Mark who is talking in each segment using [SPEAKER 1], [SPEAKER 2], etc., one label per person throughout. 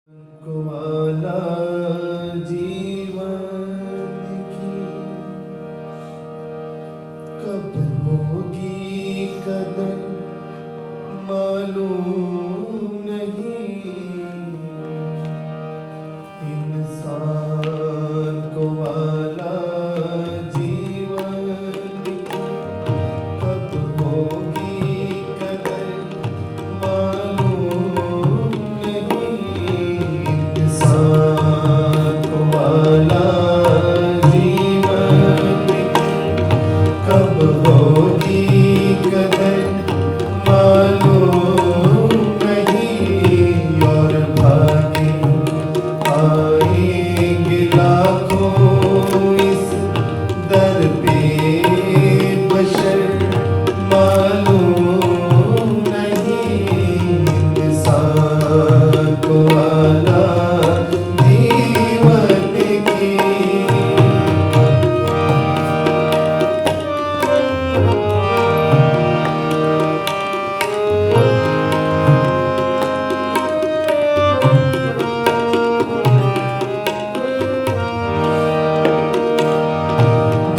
[SPEAKER 1] वाला जीवन की कब होगी कदर मालूम नहीं। इंसान को वाला जीवन की कब होगी कदर मालूम नहीं। इंसान को वाला जीवन की कब होगी कदर मालूम नहीं। और भागे आएंगे लाखों इस दर पे बशर मालूम नहीं। इंसान को आला जीवन की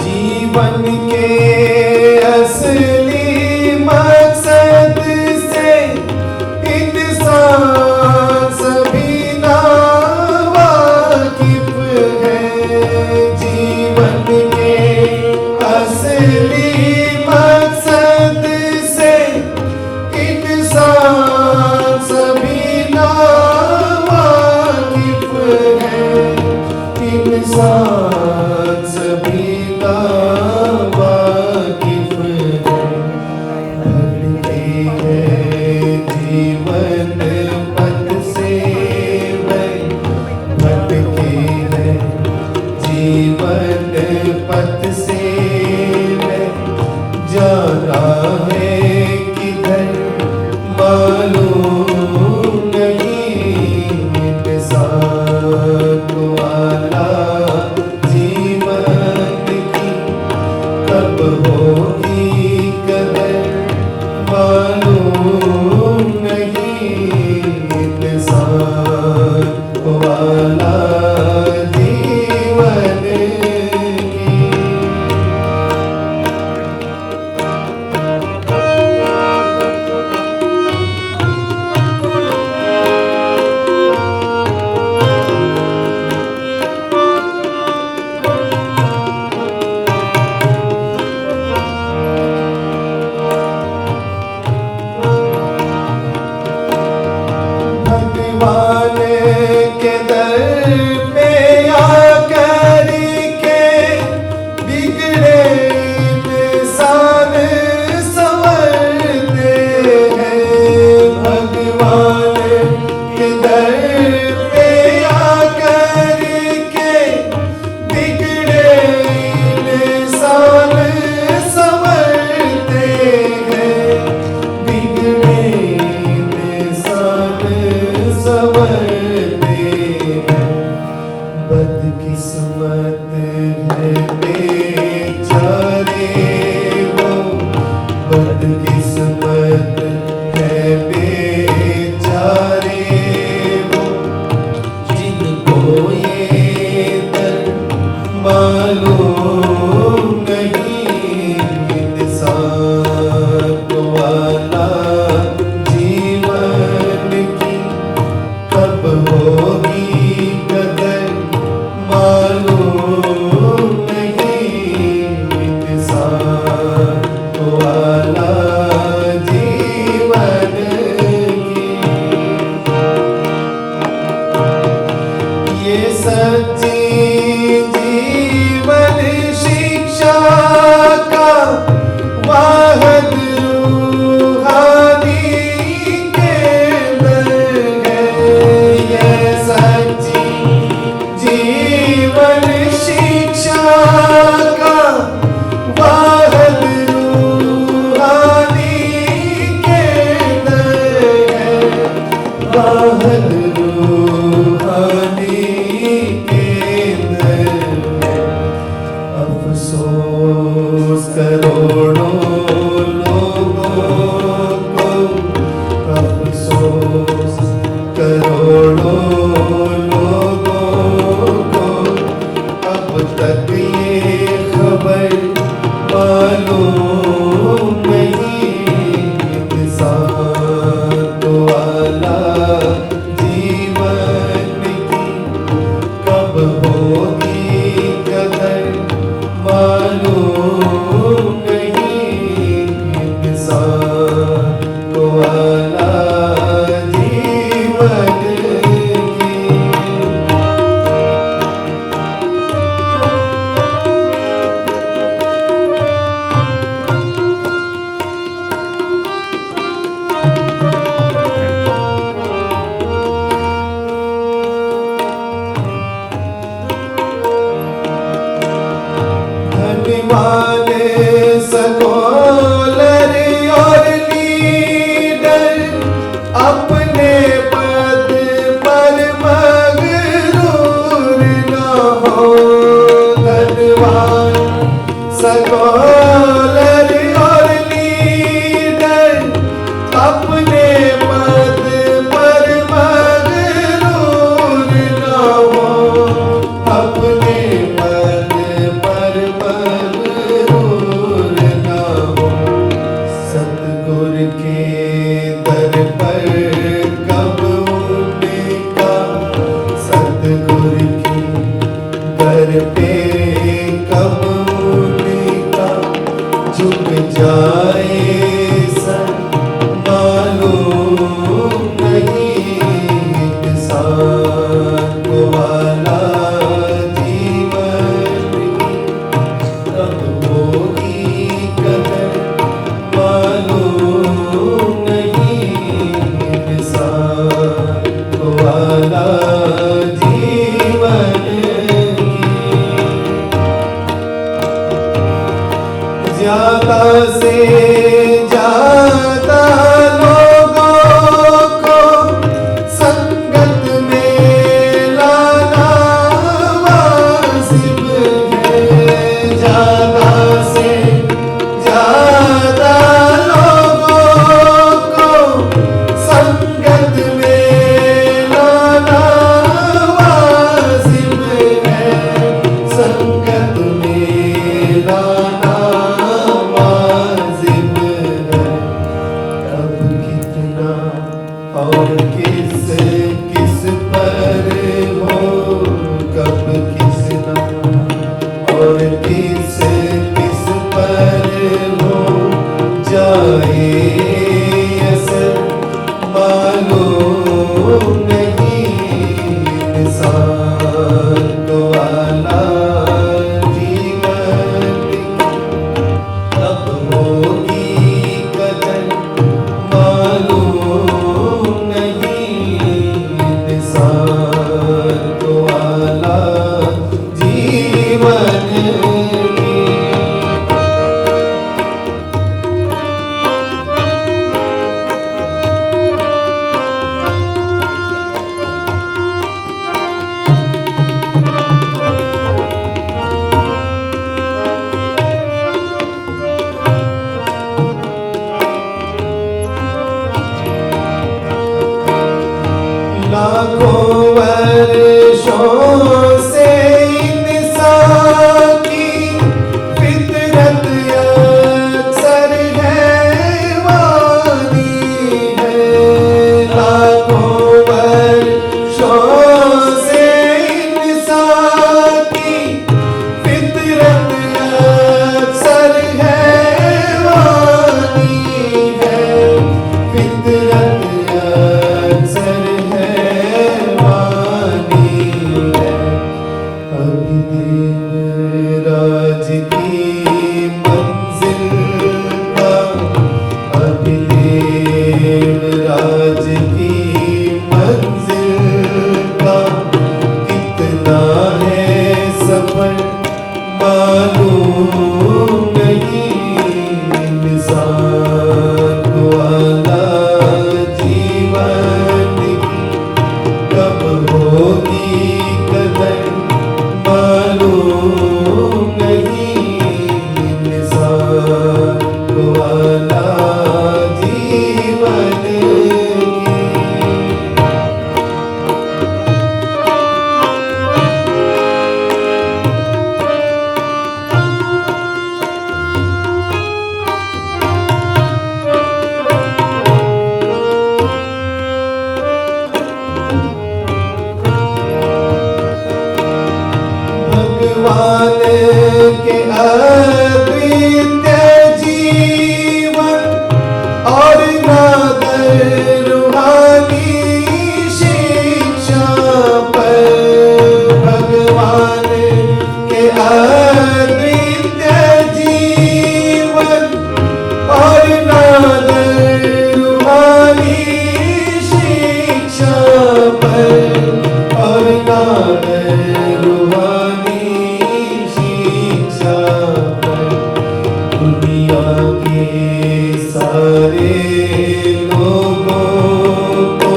[SPEAKER 1] जीवन के असली मकसद से इंसान सभी नावाकिफ है। जीवन के असली मकसद से इंसान सभी नावाकिफ है। इंसान सभी वाकिफ है। भटके हैं जीवन पथ से वह भटके हैं जीवन पथ से वह जाना है किधर मालूम नहीं। इंसान को आला जीवन की कब होगी कदर मालूम नहीं। इंसान को आला जीवन की भगवान के दर पे आकर के बिगड़े इंसान संवरते हैं। भगवान के दर पे आकर के बिगड़े इंसान संवरते हैं। बिगड़े संवरते हैं। बदकिस्मत है बेचारे वो बदकिस्मत है बेचारे वो जिनको ये दर्द मालूम नहीं। इंसान को वाला जीवन की कब होगी कदर मालूम नहीं। इंसान को वाला जीवन वर्षों से इंसान की फितरत अक्सर हैवानी है। लाखों वर्षों से इंसान की फितरत अक्सर हैवानी है। फितरत अक्सर हैवानी है। अभी देवराज की मंजिल का, अभी देवराज की मंजिल का कितना है सफर मालूम नहीं। इंसान को आला जीवन की कब होगी कदर मालूम नहीं। इंसान को आला जीवन की भगवान के अद्वितीय जीवन और नादर रूहानी शिक्षा पर। भगवान के अद्वितीय जीवन और नादर रूहानी शिक्षा पर। और नादर रूहानी शिक्षा पर दुनिया के सारे लोगों को,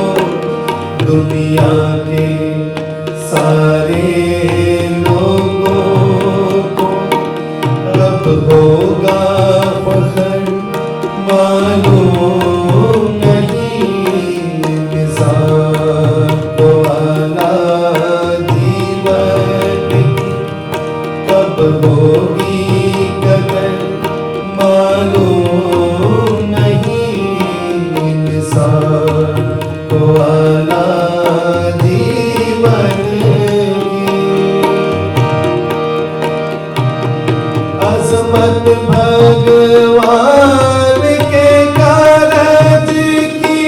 [SPEAKER 1] दुनिया के सारे लोगों को कब होगा फख्र मालूम नहीं। इंसान को आला जीवन की कब होगी कदर मालूम नहीं। इंसान को आला जीवन की अजमत भगवान के कारज की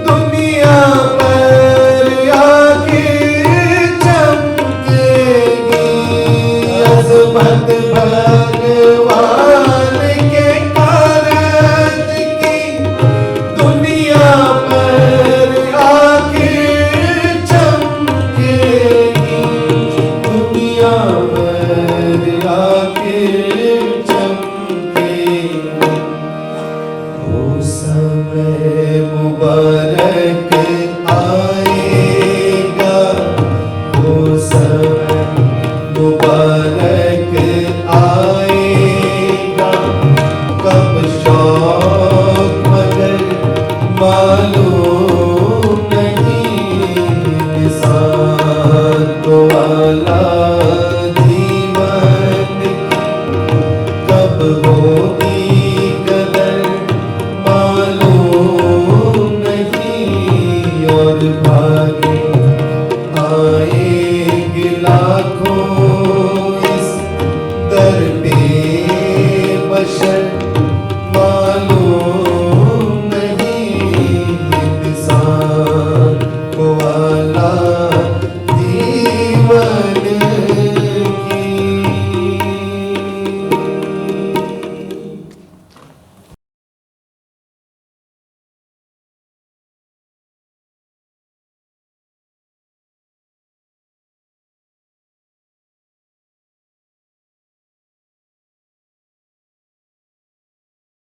[SPEAKER 1] दुनिया पर आखिर चमकेगी। अजमत भगवान के कारज की दुनिया पर आखिर चमकेगी। दुनिया पर आखिर चमकेगी। वो समय मुबारक आएगा, वो समय मुबारक आएगा। कब शौक मगर मालूम नहीं। इंसान को आला जीवन की कब होगी कदर मालूम नहीं। और भागे आएंगे लाखों इस दर पे बशर मालूम नहीं। इंसान को आला जीवन की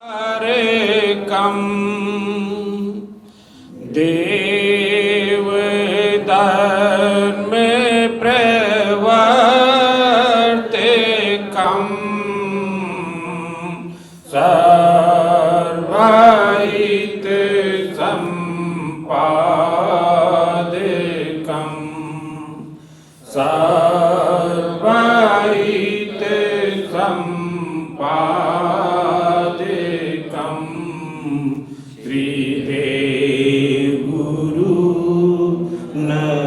[SPEAKER 2] हरे कम देव धर्म प्रवर्ते कम सर्वहित संपादकम त्रिदेव गुरु नमाम्यहम्।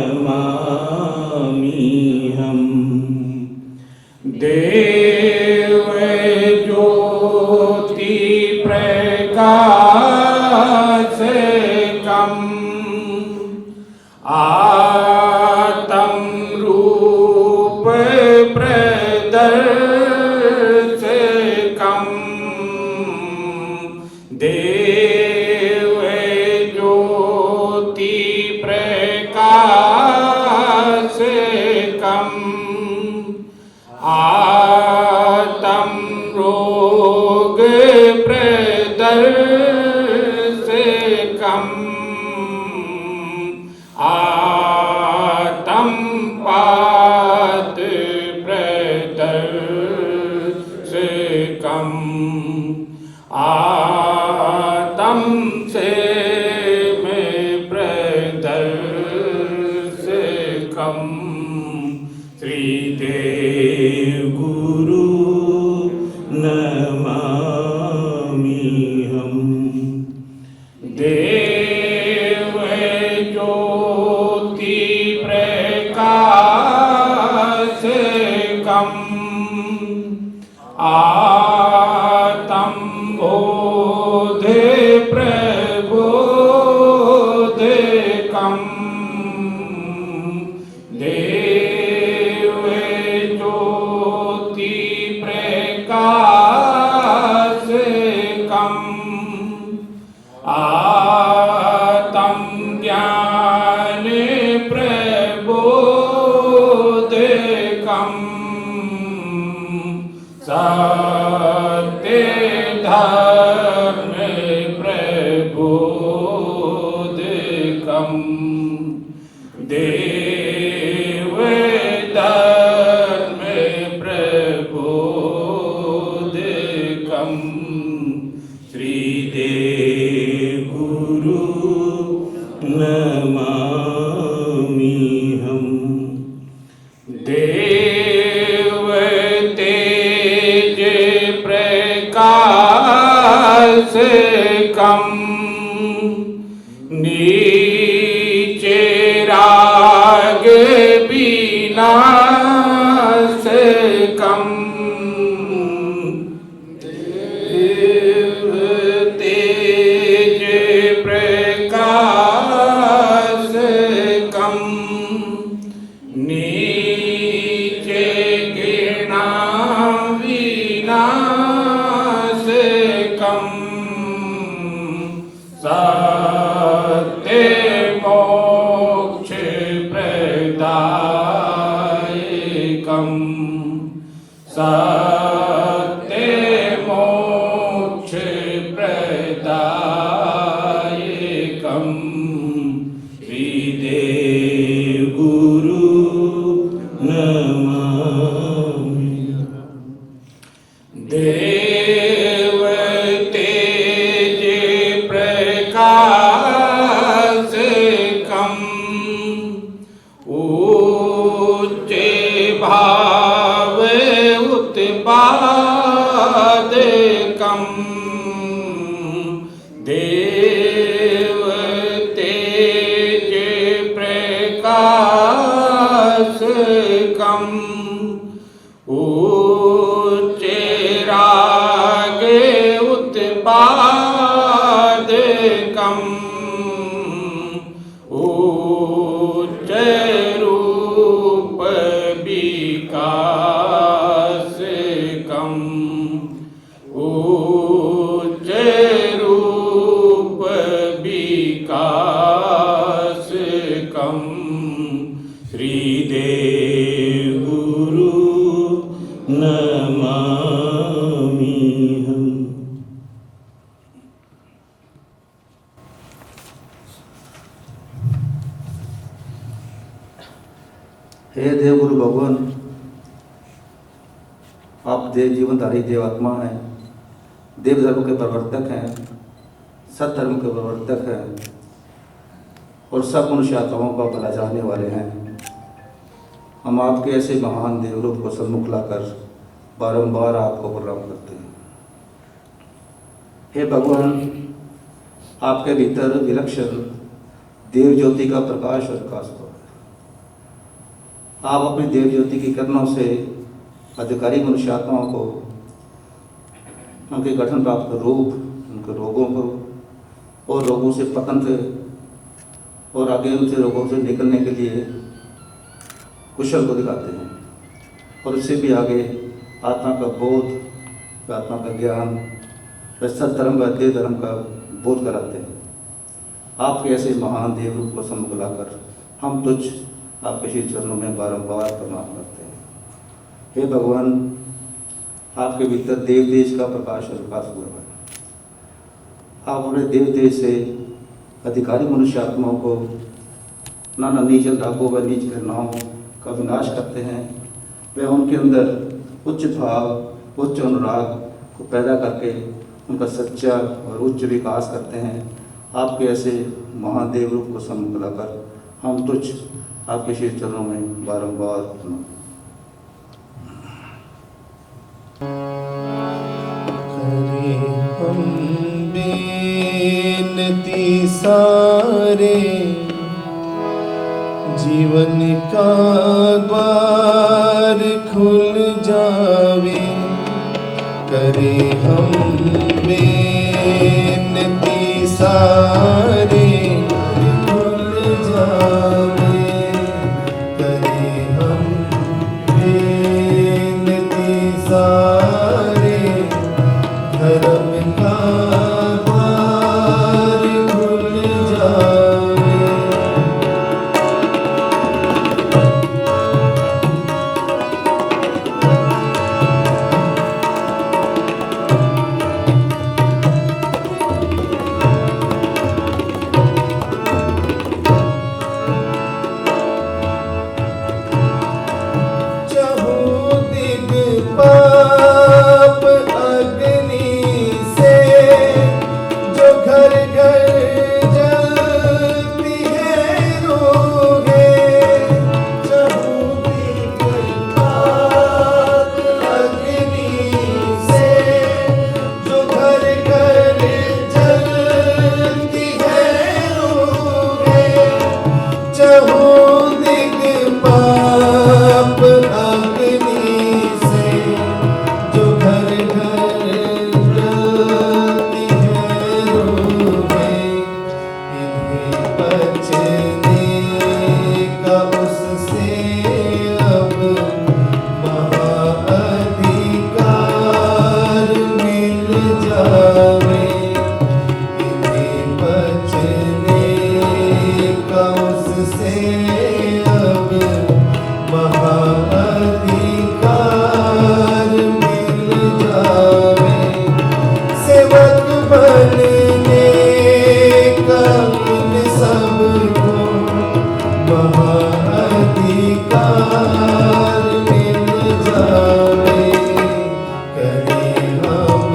[SPEAKER 2] देव ज्योति प्रकाशकम् आत्म रूप प्रदर्शकम् देव ज्योति प्रकाशकम् आत्म रोग प्रदर्शकम् आत्म पात प्रदर्शकम् आत्म से में प्रदर्शकम् श्रीदेव गुरु नमाम्यहम्। देव ज्योति प्रकाशकम् आत्म बोध प्रबोधकम् देव ज्योति प्रकाशकम् आत्म ज्ञान प्रबोधकम् सत्य धर्म प्रबोधकम् देव धर्म प्रबोधकम् श्रीदेव गुरु नमाम्यहम्। देव तेज प्रकाशकम् नीचे राग विनाशकम् देव तेज प्रकाशकम् नीचे घृणा विनाशकम् सत्य मोक्ष प्रदायकम् सत्य मोक्ष प्रदायकम् श्रीदेव गुरु नमाम्यहम्। देव तेज प्रकाशकम् उच्च भाव उत्पादकम् देव तेज प्रकाशकम् उच्च राग उत्पादकम् उच्च रूप विकासकम् उच्च रूप विकासकम् श्रीदेव गुरु नमाम्यहम्।
[SPEAKER 3] हे देव गुरु भगवान, आप देव जीवनधारी देवात्मा हैं, देव धर्म के प्रवर्तक हैं, सत्धर्म के प्रवर्तक हैं और सब मनुष्य आत्माओं का भला चाहने वाले हैं। हम आपके ऐसे महान देव रूप को सम्मुख लाकर बारंबार आपको प्रणाम करते हैं। हे भगवान, आपके भीतर विलक्षण देव ज्योति का प्रकाश और विकास हो। आप अपनी देव ज्योति की किरणों से अधिकारी मनुष्य आत्माओं को उनके गठन प्राप्त रूप, उनके रोगों को और रोगों से पतन से और आगे उनसे रोगों से निकलने के लिए कुशल को दिखाते हैं और उससे भी आगे आत्मा का बोध, आत्मा का ज्ञान, सत्धर्म व देव धर्म का बोध कराते हैं। आपके ऐसे महान देव रूप को सम्मुख लाकर हम तुझ आपके श्री चरणों में बारंबार प्रणाम करते हैं। हे भगवान, आपके भीतर देव देश का प्रकाश और विकास हुआ है। आप अपने देव देश से अधिकारी मनुष्य आत्माओं को नाना नीच रागों व नीच घटनाओं का विनाश करते हैं। वे उनके अंदर उच्च भाव, उच्च अनुराग को पैदा करके उनका सच्चा और उच्च विकास करते हैं। आपके ऐसे महादेव रूप को सम्मुख लाकर हम तुझ आपके श्री चरणों में बारंबार
[SPEAKER 1] करे हम बेनती सारे, जीवन का द्वार खुल जावे। करे हम बेनती सारे, खुल जावे। करे हम बेनती सारे, धर्म का द्वार खुल जावे। चहुदिग पाप अग्नि से जो घर घर जलती है रूहें। चहुदिग पाप अग्नि से जो घर घर जलती है रूहें। चहुदिग पाप अग्नि से जो घर घर जलती है रूहें। इन्हें बचने का उससे अब महाअधिकार मिल जावे। इन्हें बचने का उससे अब महाअधिकार मिल जावे। सेवक बनने का इन सबको महाअधिकार मिल जावे। करे हम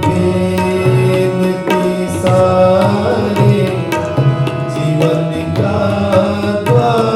[SPEAKER 1] बेनती सारे, जीवन का द्वार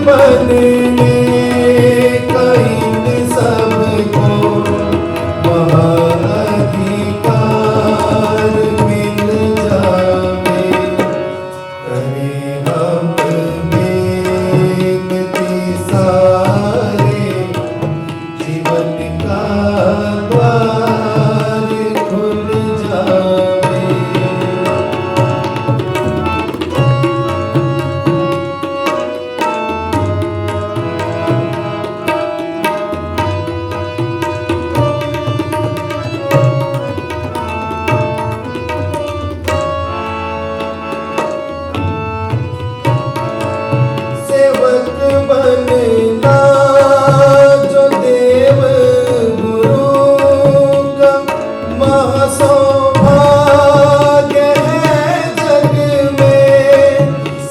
[SPEAKER 1] बनने का इन सबको महाअधिकार मिल जावे। करें हम बेनती सारे, जीवन का द्वार खुल जावे। सेवक बनना जो देव गुरु का महासौभाग्य है जग में।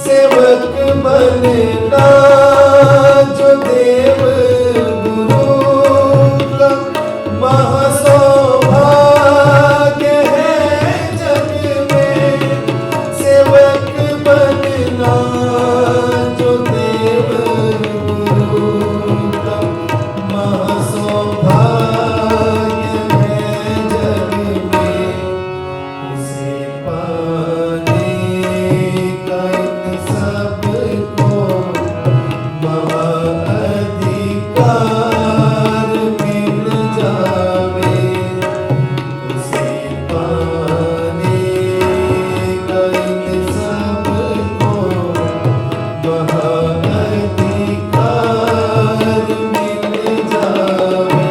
[SPEAKER 1] सेवक बनना जो देव गुरु का महासौभाग्य है जग में। सेवक बनना जो देव गुरु का महासौभाग्य है जग में। उसे पाने का इन सबको महाअधिकार मिल जावे। उसे पाने का इन सबको महाअधिकार मिल जावे।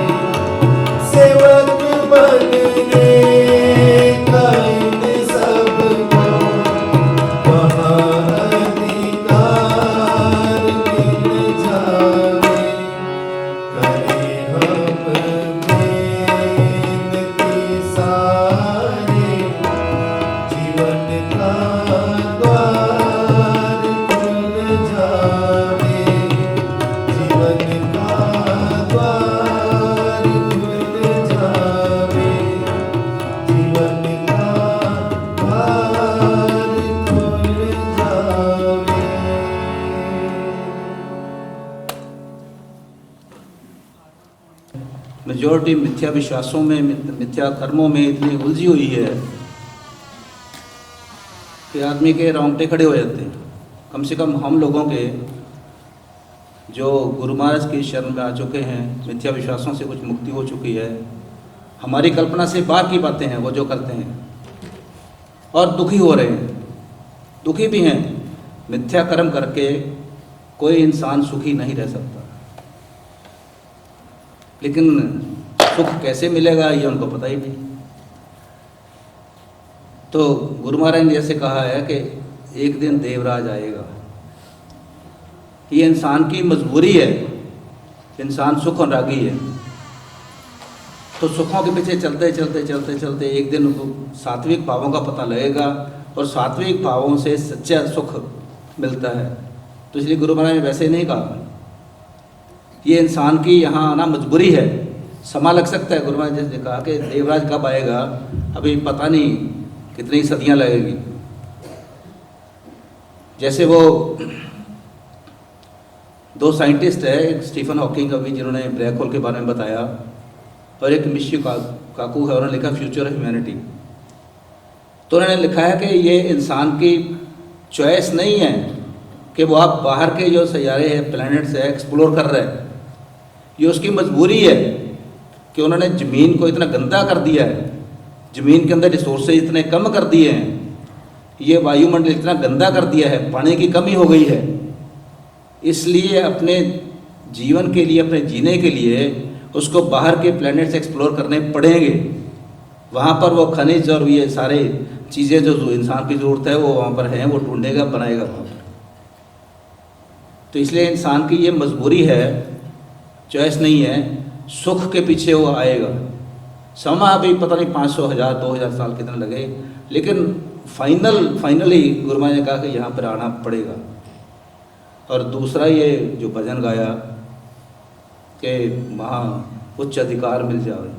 [SPEAKER 1] सेवक बनने का इन सबको महाअधिकार मिल जावे। करें हम बेनती सारे, जीवन का द्वार खुल जावे। जीवन का द्वार खुल जावे। जीवन का द्वार खुल जावे।
[SPEAKER 3] मेजॉरिटी मिथ्या विश्वासों में, मिथ्या कर्मों में इतनी उलझी हुई है कि आदमी के रोंगटे खड़े हो जाते हैं। कम से कम हम लोगों के जो गुरु महाराज की शरण में आ चुके हैं, मिथ्या विश्वासों से कुछ मुक्ति हो चुकी है, हमारी कल्पना से बाहर की बातें हैं वो जो करते हैं, और दुखी हो रहे हैं, दुखी भी हैं। मिथ्या कर्म करके कोई इंसान सुखी नहीं रह सकता, लेकिन सुख कैसे मिलेगा ये उनको पता ही नहीं। तो गुरु महाराज ने जैसे कहा है कि एक दिन देवराज आएगा, ये इंसान की मजबूरी है। इंसान सुख अनुरागी है, तो सुखों के पीछे चलते चलते चलते चलते एक दिन उनको सात्विक भावों का पता लगेगा, और सात्विक भावों से सच्चा सुख मिलता है। तो इसलिए गुरु महाराज ने वैसे नहीं कहा, ये इंसान की यहाँ आना मजबूरी है। समय लग सकता है, गुरु महाराज ने कहा कि देवराज कब आएगा अभी पता नहीं, कितनी सदियाँ लगेगी। जैसे वो दो साइंटिस्ट है, एक स्टीफन हॉकिंग अभी जिन्होंने ब्लैक होल के बारे में बताया, और एक मिशियो काकू है, उन्होंने लिखा फ्यूचर ऑफ ह्यूमैनिटी। तो उन्होंने लिखा है कि ये इंसान की चॉइस नहीं है कि वो आप बाहर के जो सैयारे हैं, प्लैनेट्स है, एक्सप्लोर कर रहे हैं। ये उसकी मजबूरी है कि उन्होंने ज़मीन को इतना गंदा कर दिया है, ज़मीन के अंदर रिसोर्सेज इतने कम कर दिए हैं, ये वायुमंडल इतना गंदा कर दिया है, पानी की कमी हो गई है। इसलिए अपने जीवन के लिए, अपने जीने के लिए उसको बाहर के प्लैनेट्स एक्सप्लोर करने पड़ेंगे। वहाँ पर वो खनिज और ये सारे चीज़ें जो इंसान की ज़रूरत है वो वहाँ पर हैं, वो ढूंढेगा, बनाएगा वहाँ पर। तो इसलिए इंसान की ये मजबूरी है, चॉइस नहीं है, सुख के पीछे वो आएगा। समय अभी पता नहीं 500, 1000, 2000 साल कितने लगे, लेकिन फाइनली गुरु महाराज ने कहा कि यहाँ पर आना पड़ेगा। और दूसरा ये जो भजन गाया कि वहाँ उच्च अधिकार मिल जाए,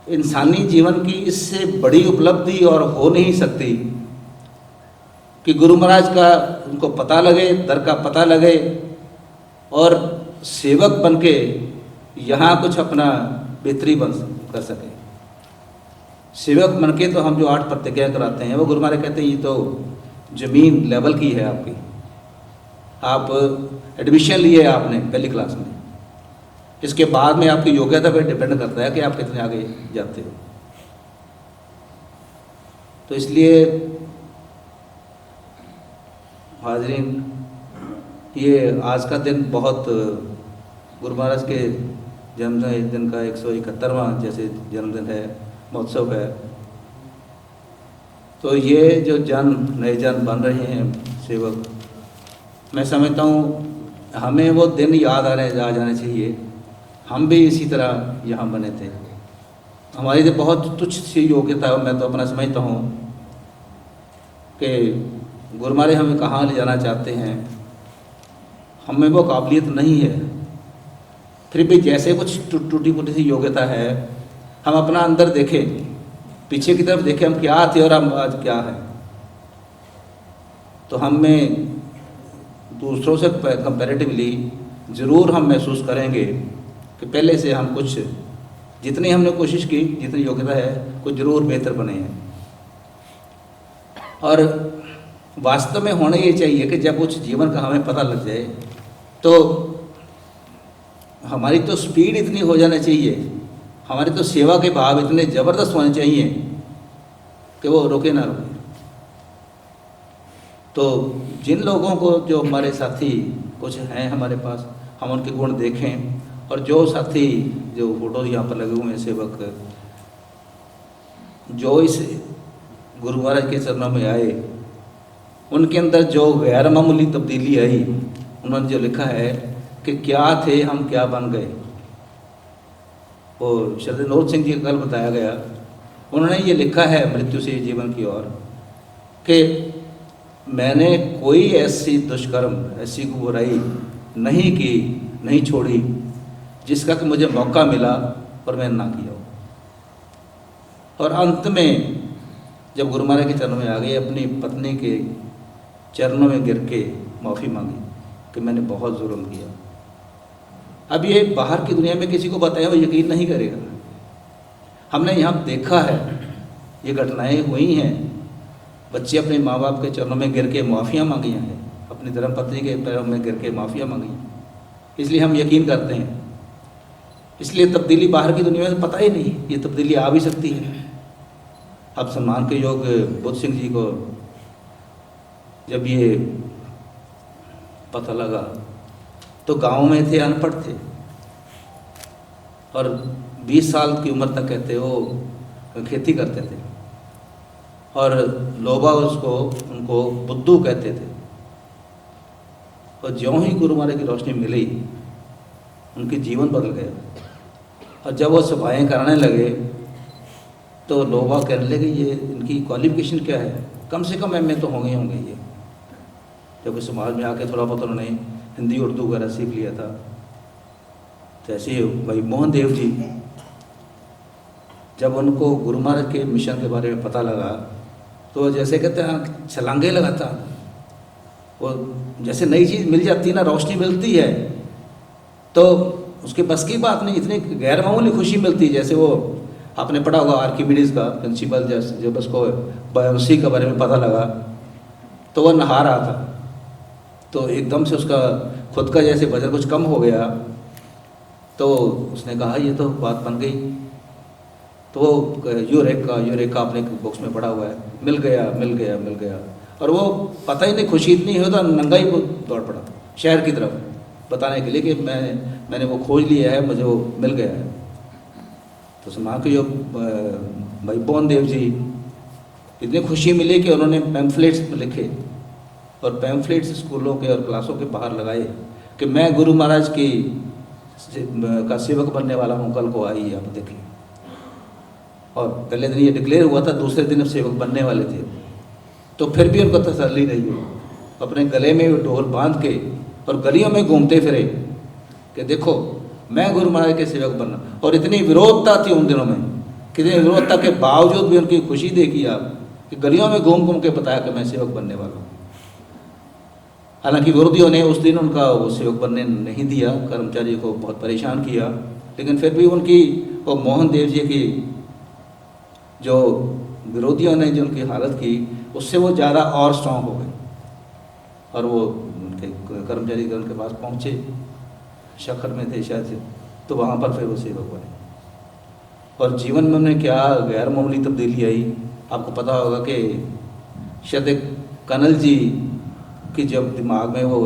[SPEAKER 3] इंसानी जीवन की इससे बड़ी उपलब्धि और हो नहीं सकती कि गुरु महाराज का उनको पता लगे, दर का पता लगे और सेवक बन के यहाँ कुछ अपना बेहतरी बन कर सके। सेवक बन के तो हम जो 8 प्रतिज्ञा कराते हैं वो गुरु महाराज कहते हैं ये तो ज़मीन लेवल की है आपकी। आप एडमिशन लिए आपने पहली क्लास में, इसके बाद में आपकी योग्यता पर डिपेंड करता है कि आप कितने आगे जाते हो। तो इसलिए हाजरीन, ये आज का दिन बहुत गुरु महाराज के जन्मदिन का 171वां जैसे जन्मदिन है, महोत्सव है। तो ये जो नए जन बन रहे हैं सेवक, मैं समझता हूँ हमें वो दिन याद आ जाने चाहिए। हम भी इसी तरह यहाँ बने थे। हमारी तो बहुत तुच्छ सी योग्यता है, मैं तो अपना समझता हूँ कि गुरु महाराज हमें कहाँ ले जाना चाहते हैं, हमें वो काबिलियत नहीं है। फिर भी जैसे कुछ टूटी फूटी सी योग्यता है, हम अपना अंदर देखें, पीछे की तरफ देखें हम क्या थे और हम आज क्या है। तो हमें दूसरों से कंपैरेटिवली ज़रूर हम महसूस करेंगे कि पहले से हम कुछ, जितनी हमने कोशिश की, जितनी योग्यता है, कुछ ज़रूर बेहतर बने हैं। और वास्तव में होना ये चाहिए कि जब कुछ जीवन का हमें पता लग जाए तो हमारी तो स्पीड इतनी हो जाना चाहिए, हमारी तो सेवा के भाव इतने ज़बरदस्त होने चाहिए कि वो रोके ना रोके। तो जिन लोगों को, जो हमारे साथी कुछ हैं हमारे पास, हम उनके गुण देखें। और जो साथी, जो फोटो यहाँ पर लगे हुए हैं सेवक, जो इस गुरु महाराज के चरणों में आए, उनके अंदर जो गैर मामूली तब्दीली आई, उन्होंने जो लिखा है कि क्या थे हम क्या बन गए। वो श्री नरोत्तम सिंह जी का कल बताया गया, उन्होंने ये लिखा है मृत्यु से जीवन की ओर कि मैंने कोई ऐसी दुष्कर्म, ऐसी बुराई नहीं की, नहीं छोड़ी जिसका कि मुझे मौका मिला और मैंने ना किया हो। और अंत में जब गुरु महाराज के चरणों में आ गए, अपनी पत्नी के चरणों में गिर के माफ़ी मांगी कि मैंने बहुत जुल्म किया। अब ये बाहर की दुनिया में किसी को बताया वो यकीन नहीं करेगा। हमने यहाँ देखा है, ये घटनाएं हुई हैं। बच्चे अपने माँ बाप के चरणों में गिर के माफ़ियाँ मांगी हैं, अपनी धर्मपत्नी के पैरों में गिर के माफ़ियाँ मांगी, इसलिए हम यकीन करते हैं। इसलिए तब्दीली बाहर की दुनिया में पता ही नहीं, ये तब्दीली आ भी सकती है। अब सम्मान के योग्य बुद्ध सिंह जी को जब ये पता लगा तो गांव में थे, अनपढ़ थे, और 20 साल की उम्र तक कहते वो खेती करते थे, और लोबा उनको बुद्धू कहते थे। और ज्यों ही गुरु महाराज की रोशनी मिली, उनके जीवन बदल गया। और जब वो सभाएँ कराने लगे तो लोबा कहने लगे ये इनकी क्वालिफिकेशन क्या है, कम से कम एमए तो होंगे ये। जब समाज में आके थोड़ा बहुत उन्होंने हिंदी उर्दू वगैरह सीख लिया था। तो ऐसे ही भाई मोहन देव जी, जब उनको गुरु महाराज के मिशन के बारे में पता लगा तो जैसे कहते हैं छलांगे लगाता, वो जैसे नई चीज़ मिल जाती है ना, रोशनी मिलती है तो उसके बस की बात नहीं, इतनी गैर मामूली खुशी मिलती है। जैसे वो आपने पढ़ा होगा आर्किमिडीज का प्रिंसिपल, जब उसको बायोन्सी के बारे में पता लगा तो वह नहा रहा था, तो एकदम से उसका खुद का जैसे वजन कुछ कम हो गया, तो उसने कहा ये तो बात बन गई। तो वो यूरेका अपने बुक्स में पढ़ा हुआ है, मिल गया। और वो पता ही नहीं, खुशी इतनी हुई तो नंगा ही वो दौड़ पड़ा शहर की तरफ बताने के लिए कि मैंने वो खोज लिया है, मुझे वो मिल गया है। तो समाज के जो भाई मोहन देव जी, इतनी खुशी मिली कि उन्होंने पैम्फलेट्स लिखे और पैम्फलेट्स स्कूलों के और क्लासों के बाहर लगाए कि मैं गुरु महाराज की का सेवक बनने वाला हूँ, कल को आई आप देखिए। और पहले दिन ये डिक्लेयर हुआ था, दूसरे दिन सेवक बनने वाले थे। तो फिर भी उनको तसल्ली नहीं हुई, अपने गले में ढोल बांध के और गलियों में घूमते फिरे कि देखो मैं गुरु महाराज के सेवक बनना। और इतनी विरोधता थी उन दिनों में, कितनी विरोधता के बावजूद भी उनकी खुशी देखी आप कि गलियों में घूम घूम के बताया कि मैं सेवक बनने वाला हूँ। हालांकि विरोधियों ने उस दिन उनका वो सेवक बनने नहीं दिया, कर्मचारी को बहुत परेशान किया, लेकिन फिर भी उनकी वो मोहन देव जी की जो विरोधियों ने जो उनकी हालत की, उससे वो ज़्यादा और स्ट्रांग हो गए और वो उनके कर्मचारी उनके पास पहुँचे, शक्कर में थे शायद से, तो वहाँ पर फिर वो सेवक बने और जीवन में उन्हें क्या गैर मामूली तब्दीली आई। आपको पता होगा कि शायद कनल जी की जब दिमाग में वो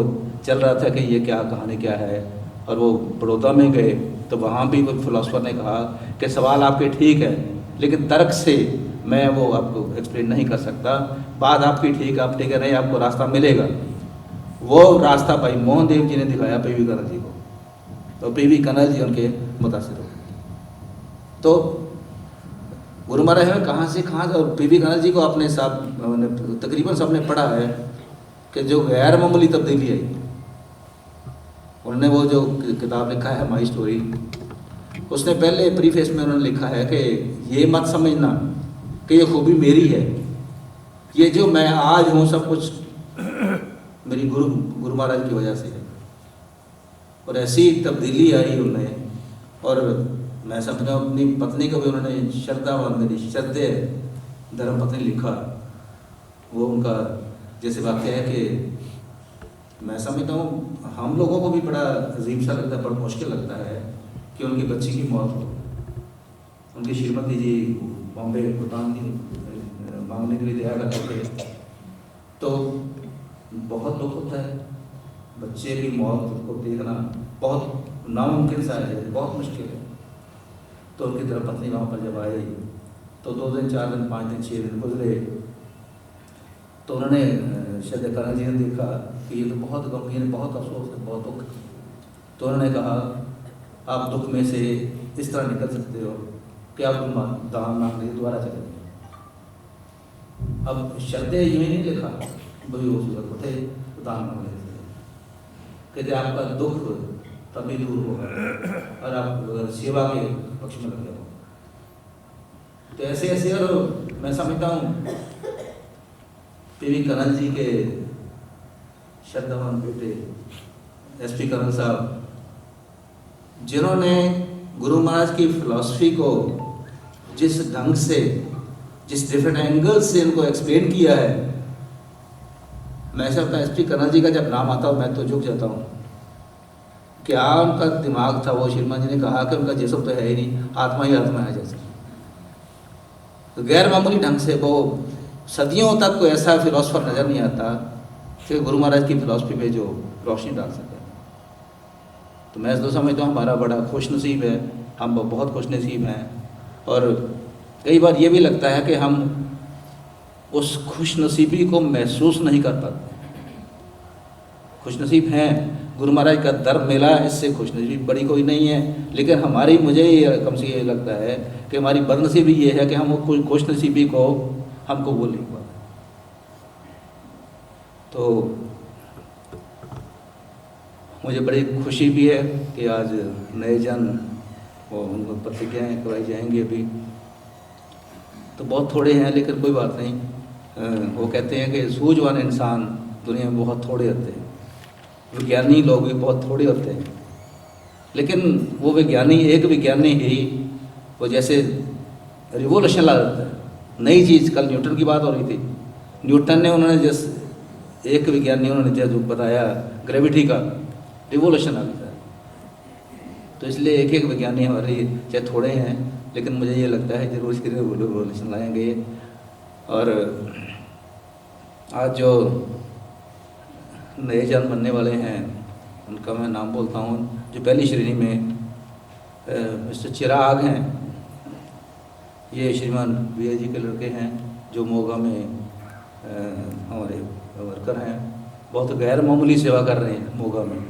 [SPEAKER 3] चल रहा था कि ये क्या कहानी क्या है, और वो बड़ौदा में गए तो वहाँ भी वो फिलोसफर ने कहा कि सवाल आपके ठीक है, लेकिन तर्क से मैं वो आपको एक्सप्लेन नहीं कर सकता, बात आपकी ठीक, आप ठीक है नहीं, आपको रास्ता मिलेगा। वो रास्ता भाई मोहन देव जी ने दिखाया पी.वी. कनल जी को, तो पी.वी. कनल जी उनके मुतासिर हो। तो गुरु महाराज ने कहाँ से कहाँ, और पी.वी. कनल जी को अपने साथ तकरीबन सबने पढ़ा है कि जो गैर मामूली तब्दीली आई, उन्होंने वो जो किताब लिखा है माई स्टोरी, उसने पहले प्रीफेस में उन्होंने लिखा है कि ये मत समझना कि ये खूबी मेरी है, ये जो मैं आज हूँ सब कुछ मेरी गुरु महाराज की वजह से है। और ऐसी तब्दीली आई उन्हें, और मैं समझा अपनी पत्नी को भी उन्होंने श्रद्धावान मेरी श्रद्धेय धर्म पत्नी लिखा। वो उनका जैसे वाक्य है कि मैं समझता हूँ हम लोगों को भी बड़ा अजीब सा लगता है, बड़ा मुश्किल लगता है कि उनकी बच्ची की मौत हो। उनकी श्रीमती जी बॉम्बे भूटान मांगने के लिए तैयार करते थे, तो बहुत दुख होता है, बच्चे की मौत को देखना बहुत नामुमकिन सा है, बहुत मुश्किल है। तो उनकी तरफ पत्नी वहाँ पर जब आई तो 2 दिन 4 दिन 5 दिन 6 दिन गुजरे, तो उन्होंने शायद कनल जी ने देखा कि ये तो बहुत गमगीन, बहुत अफसोस है, बहुत दुख। तो उन्होंने कहा आप दुख में से इस तरह निकल सकते हो कि आप दान मांगने दोबारा चले जाए। अब शब्द यूँ ही नहीं लिखा भाई वो सूरत उठे तो दान मांग लेते, कहते आपका दुख तभी दूर होगा और आप सेवा के पक्ष में लगे हो। तो ऐसे ऐसे, और मैं समझता हूँ पी.वी. कनल जी के श्रद्धावान बेटे एस.पी. कनल साहब, जिन्होंने गुरु महाराज की फिलॉसफी को जिस ढंग से, जिस डिफरेंट एंगल से इनको एक्सप्लेन किया है, मैं ऐसा अपना एस.पी. कनल जी का जब नाम आता हूँ मैं तो झुक जाता हूँ। क्या उनका दिमाग था, वो शर्मा जी ने कहा कि उनका जिस्म तो है ही नहीं, आत्मा ही आत्मा है जैसे। तो गैर मामूली ढंग से वो सदियों तक कोई ऐसा फिलोसफर नज़र नहीं आता कि गुरु महाराज की फिलॉसफी पे जो रोशनी डाल सके। तो मैं तो समझता हूँ हमारा बड़ा खुश नसीब है, हम बहुत खुश नसीब हैं। और कई बार ये भी लगता है कि हम उस खुश नसीबी को महसूस नहीं कर पाते। खुश नसीब हैं, गुरु महाराज का दर मिला, इससे खुश नसीबी बड़ी कोई नहीं है। लेकिन हमारी, मुझे ये कम से ये लगता है कि हमारी बदनसीबी ये है कि हम वो खुश नसीबी को हमको बोल नहीं पाते। तो मुझे बड़ी खुशी भी है कि आज नए जन वो उनको प्रतिज्ञाएँ करवाई जाएंगी। अभी तो बहुत थोड़े हैं, लेकिन कोई बात नहीं। वो कहते हैं कि सूझवान इंसान दुनिया में बहुत थोड़े होते हैं, विज्ञानी लोग भी बहुत थोड़े होते हैं। लेकिन वो विज्ञानी, एक विज्ञानी ही वो जैसे रिवोल्यूशन ला देता है, नई चीज़। कल न्यूटन की बात हो रही थी, न्यूटन ने, उन्होंने जिस एक विज्ञानी उन्होंने जो बताया ग्रेविटी का, रिवोल्यूशन आ गया। तो इसलिए एक एक विज्ञानी हमारे चाहे थोड़े हैं, लेकिन मुझे ये लगता है जरूर इसके रिवोल्यूशन लाएंगे। और आज जो नए जन बनने वाले हैं उनका मैं नाम बोलता हूँ। जो पहली श्रेणी में मिस्टर चिराग हैं, ये श्रीमान वी जी के लड़के हैं जो मोगा में हमारे वर्कर हैं, बहुत गैर मामूली सेवा कर रहे हैं मोगा में।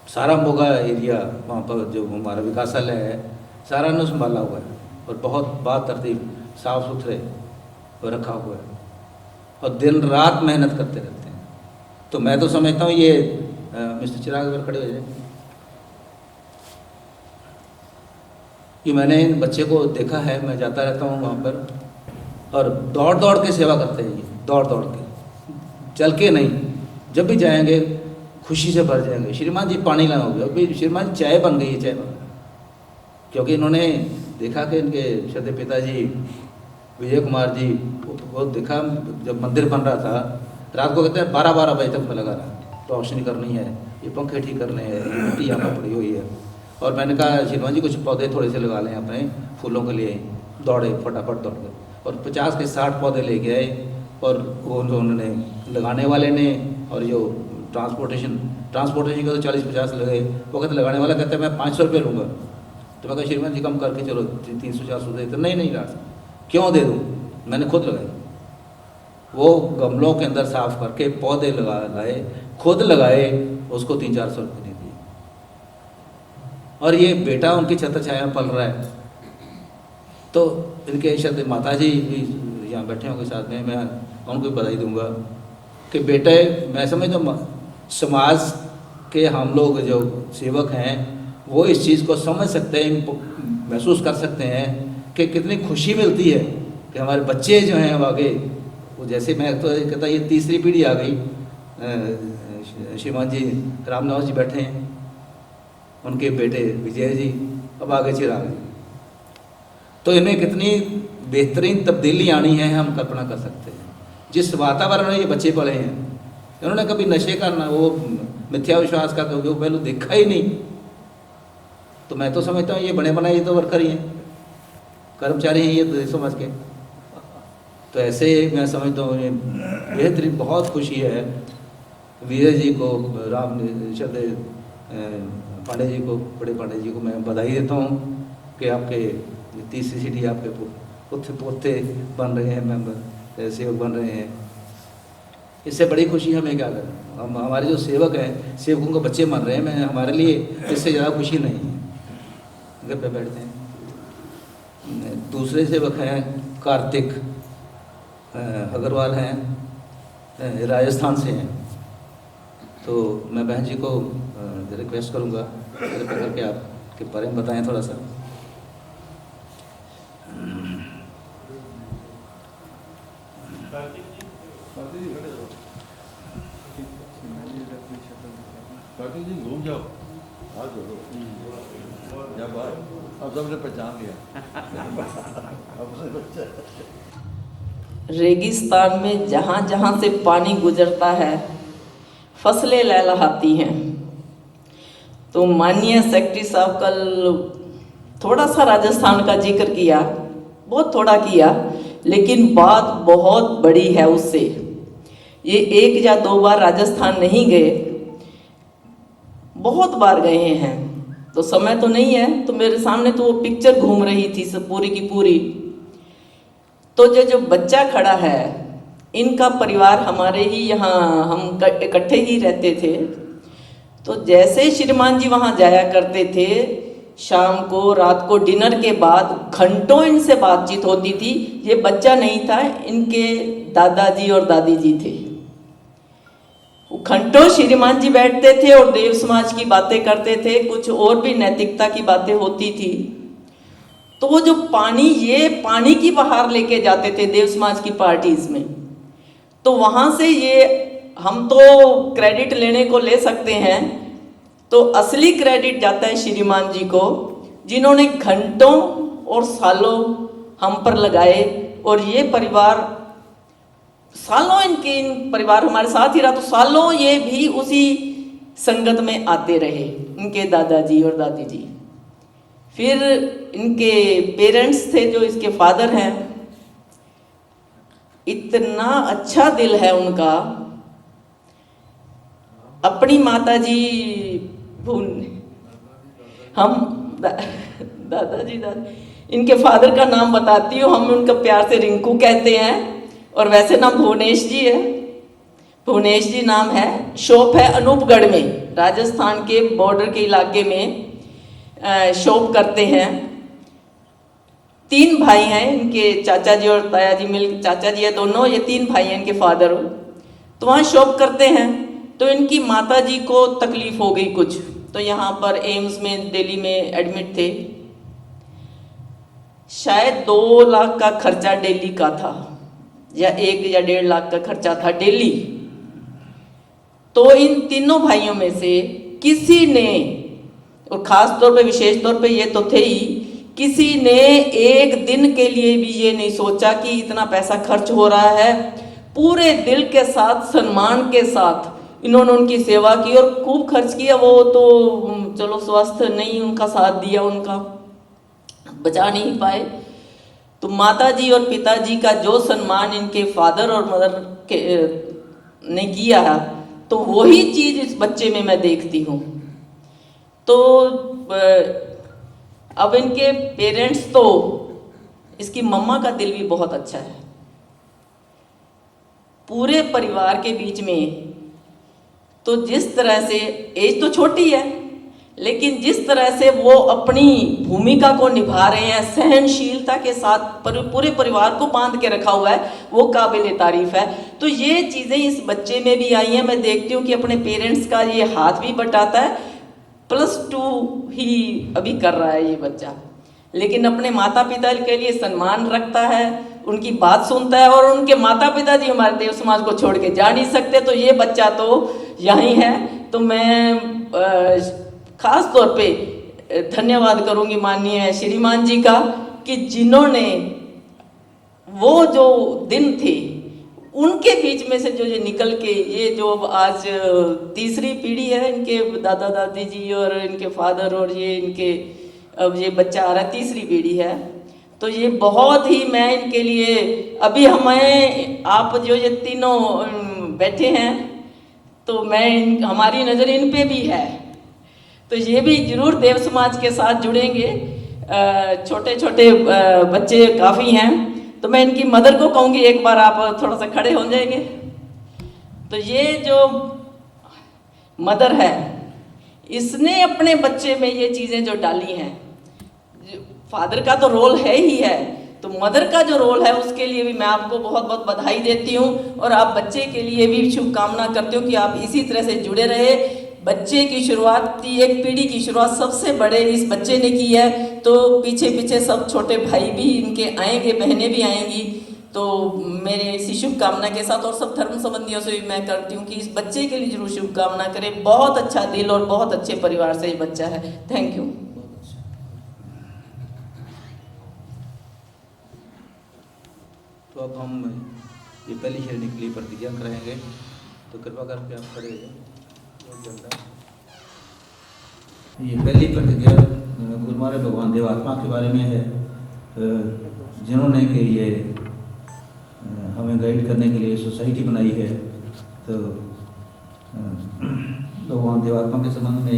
[SPEAKER 3] सारा मोगा एरिया वहाँ पर जो हमारा विकासालय है सारा ने संभाला हुआ है और बहुत बात तरतीब साफ सुथरे रखा हुआ है और दिन रात मेहनत करते रहते हैं। तो मैं तो समझता हूँ ये मिस्टर चिराग अगर खड़े हो जाए, कि मैंने इन बच्चे को देखा है, मैं जाता रहता हूँ वहाँ पर, और दौड़ दौड़ के सेवा करते हैं ये, दौड़ दौड़ के। चल के नहीं, जब भी जाएंगे खुशी से भर जाएंगे। श्रीमान जी पानी लाओगे, अभी श्रीमान जी चाय बन गई है, चाय बन गई। क्योंकि इन्होंने देखा कि इनके श्रद्धेय पिताजी विजय कुमार जी वो देखा जब मंदिर बन रहा था, रात को कहते हैं 12-12 बजे तक मैं लगा रहा, रोशनी करनी है, ये पंखे ठीक करने हैं, ये मिट्टी यहाँ पर पड़ी हुई है। और मैंने कहा श्रीमान जी कुछ पौधे थोड़े से लगा लें अपने फूलों के लिए। दौड़े, फटाफट दौड़ गए और 50 के 60 पौधे लेके आए। और वो जो उन्होंने लगाने वाले ने और जो ट्रांसपोर्टेशन के तो 40-50 लगे। वो कहते लगाने वाला कहते मैं 500 रुपये लूँगा। तो मैं कहा श्रीमान जी कम करके चलो 300-400 दे। तो नहीं राज क्यों दे दूँ, मैंने खुद लगाए। वो गमलों के अंदर साफ करके पौधे लाए, खुद लगाए, उसको 300-400 रुपये दे दिए। और ये बेटा उनकी छत्र छाया पल रहा है। तो इनके श्रद्धेय माता जी भी यहाँ बैठे होंगे साथ में, मैं उनको बधाई दूंगा कि बेटे, मैं समझता हूँ समाज के हम लोग जो सेवक हैं वो इस चीज़ को समझ सकते हैं, महसूस कर सकते हैं कि कितनी खुशी मिलती है कि हमारे बच्चे जो हैं वो आगे, वो जैसे मैं तो कहता ये तीसरी पीढ़ी आ गई। श्रीमान जी रामनिवास जी बैठे हैं, उनके बेटे विजय जी, अब आगे चिराग जी। तो इनमें कितनी बेहतरीन तब्दीली आनी है हम कल्पना कर सकते हैं। जिस वातावरण में ये बच्चे पले हैं, इन्होंने कभी नशे का ना वो मिथ्या विश्वास का कभी पहलू देखा ही नहीं। तो मैं तो समझता हूँ ये बने बनाए ये तो वर्कर ही हैं, कर्मचारी हैं ये तो समझ के। तो ऐसे मैं समझता हूँ ये बेहतरीन, बहुत खुशी है विजय जी को, राम श्रद्धेय पांडे जी को, बड़े पांडे जी को मैं बधाई देता हूँ कि आपके तीसरी सीढ़ी आपके पोते बन रहे हैं, मेंबर सेवक बन रहे हैं। इससे बड़ी खुशी हमें क्या करें, हम हमारे जो सेवक हैं, सेवकों को बच्चे बन रहे हैं, मैं हमारे लिए इससे ज़्यादा खुशी नहीं है। घर पे बैठते हैं। दूसरे सेवक हैं कार्तिक अग्रवाल हैं, राजस्थान से हैं। तो मैं बहन जी को रिक्वेस्ट करूँगा कृपया करके आपके बारे में बताएं थोड़ा सा।
[SPEAKER 4] कार्तिक जी घूम जाओ, हाथ जोड़ो, जब अब सबने पहचान लिया।
[SPEAKER 5] रेगिस्तान में जहाँ जहाँ से पानी गुजरता है फसलें लहलहाती हैं। तो माननीय सेक्रेटरी साहब कल थोड़ा सा राजस्थान का जिक्र किया, बहुत थोड़ा किया, लेकिन बात बहुत बड़ी है उससे। ये 1 या 2 बार राजस्थान नहीं गए, बहुत बार गए हैं। तो समय तो नहीं है, तो मेरे सामने तो वो पिक्चर घूम रही थी सब पूरी की पूरी। तो जो बच्चा खड़ा है, इनका परिवार हमारे ही यहाँ, हम इकट्ठे ही रहते थे। तो जैसे श्रीमान जी वहाँ जाया करते थे, शाम को रात को डिनर के बाद घंटों इनसे बातचीत होती थी। ये बच्चा नहीं था, इनके दादाजी और दादी जी थे। घंटों श्रीमान जी बैठते थे और देव समाज की बातें करते थे, कुछ और भी नैतिकता की बातें होती थी। तो वो जो पानी, ये पानी की बहार लेके जाते थे देव समाज की पार्टीज में। तो वहाँ से ये, हम तो क्रेडिट लेने को ले सकते हैं, तो असली क्रेडिट जाता है श्रीमान जी को, जिन्होंने घंटों और सालों हम पर लगाए। और ये परिवार सालों, इन परिवार हमारे साथ ही रहा, तो सालों ये भी उसी संगत में आते रहे, इनके दादाजी और दादी जी। फिर इनके पेरेंट्स थे जो इसके फादर हैं, इतना अच्छा दिल है उनका। अपनी माता जी हम दादाजी इनके फादर का नाम बताती हूँ, हम उनका प्यार से रिंकू कहते हैं, और वैसे नाम भुवनेश जी है। भुवनेश जी नाम है। शॉप है अनूपगढ़ में, राजस्थान के बॉर्डर के इलाके में शॉप करते हैं। 3 भाई हैं इनके, चाचा जी और ताया जी मिल, चाचा जी है दोनों, ये 3 भाई हैं इनके फादर। तो वहाँ शॉप करते हैं। तो इनकी माता जी को तकलीफ हो गई कुछ, तो यहाँ पर एम्स में दिल्ली में एडमिट थे। शायद 2 लाख का खर्चा डेली का था, या 1 या 1.5 लाख का खर्चा था डेली। तो इन तीनों भाइयों में से किसी ने, और खास तौर पे विशेष तौर पे ये तो थे ही, किसी ने एक दिन के लिए भी ये नहीं सोचा कि इतना पैसा खर्च हो रहा है। पूरे दिल के साथ, सम्मान के साथ इन्होंने उनकी सेवा की और खूब खर्च किया। वो तो चलो स्वास्थ्य नहीं उनका साथ दिया, उनका बचा नहीं पाए। तो माताजी और पिताजी का जो सम्मान इनके फादर और मदर के ने किया है, तो वही चीज इस बच्चे में मैं देखती हूँ। तो अब इनके पेरेंट्स, तो इसकी मम्मा का दिल भी बहुत अच्छा है। पूरे परिवार के बीच में तो जिस तरह से, एज तो छोटी है, लेकिन जिस तरह से वो अपनी भूमिका को निभा रहे हैं, सहनशीलता के साथ पूरे परिवार को बांध के रखा हुआ है, वो काबिल तारीफ है। तो ये चीज़ें इस बच्चे में भी आई हैं। मैं देखती हूँ कि अपने पेरेंट्स का ये हाथ भी बटाता है। +2 ही अभी कर रहा है ये बच्चा, लेकिन अपने माता पिता के लिए सम्मान रखता है, उनकी बात सुनता है। और उनके माता पिता जी हमारे देव समाज को छोड़ के जा नहीं सकते, तो ये बच्चा तो यहीं है। तो मैं खास तौर पे धन्यवाद करूंगी माननीय श्रीमान जी का, कि जिन्होंने वो जो दिन थे उनके बीच में से जो ये निकल के, ये जो आज तीसरी पीढ़ी है, इनके दादा दादी जी और इनके फादर और ये इनके, अब ये बच्चा आ रहा है, तीसरी पीढ़ी है। तो ये बहुत ही, मैं इनके लिए, अभी हमें आप जो ये तीनों बैठे हैं, तो मैं हमारी नज़र इन पे भी है। तो ये भी जरूर देव समाज के साथ जुड़ेंगे। छोटे छोटे बच्चे काफ़ी हैं, तो मैं इनकी मदर को कहूँगी एक बार आप थोड़ा सा खड़े हो जाएंगे। तो ये जो मदर है, इसने अपने बच्चे में ये चीज़ें जो डाली हैं, फादर का तो रोल है ही है, तो मदर का जो रोल है उसके लिए भी मैं आपको बहुत बहुत बधाई देती हूँ। और आप बच्चे के लिए भी शुभकामना करती हूँ कि आप इसी तरह से जुड़े रहे। बच्चे की शुरुआत, एक पीढ़ी की शुरुआत सबसे बड़े इस बच्चे ने की है, तो पीछे पीछे सब छोटे भाई भी इनके आएंगे, बहनें भी आएंगी। तो मेरे इसी शुभकामना के साथ, और सब धर्म संबंधियों से भी मैं करती हूँ कि इस बच्चे के लिए जरूर शुभकामना करें। बहुत अच्छा दिल और बहुत अच्छे परिवार से ये बच्चा है। Thank you.
[SPEAKER 3] तो अब हम ये पहली श्रेणी के लिए प्रतिज्ञा कराएंगे, तो कृपा करके आप खड़े हो जाएं। ये पहली प्रतिज्ञा गुरु महाराज भगवान देव आत्मा के बारे में है, जिन्होंने कि ये हमें गाइड करने के लिए सोसाइटी बनाई है। तो भगवान देव आत्मा के संबंध में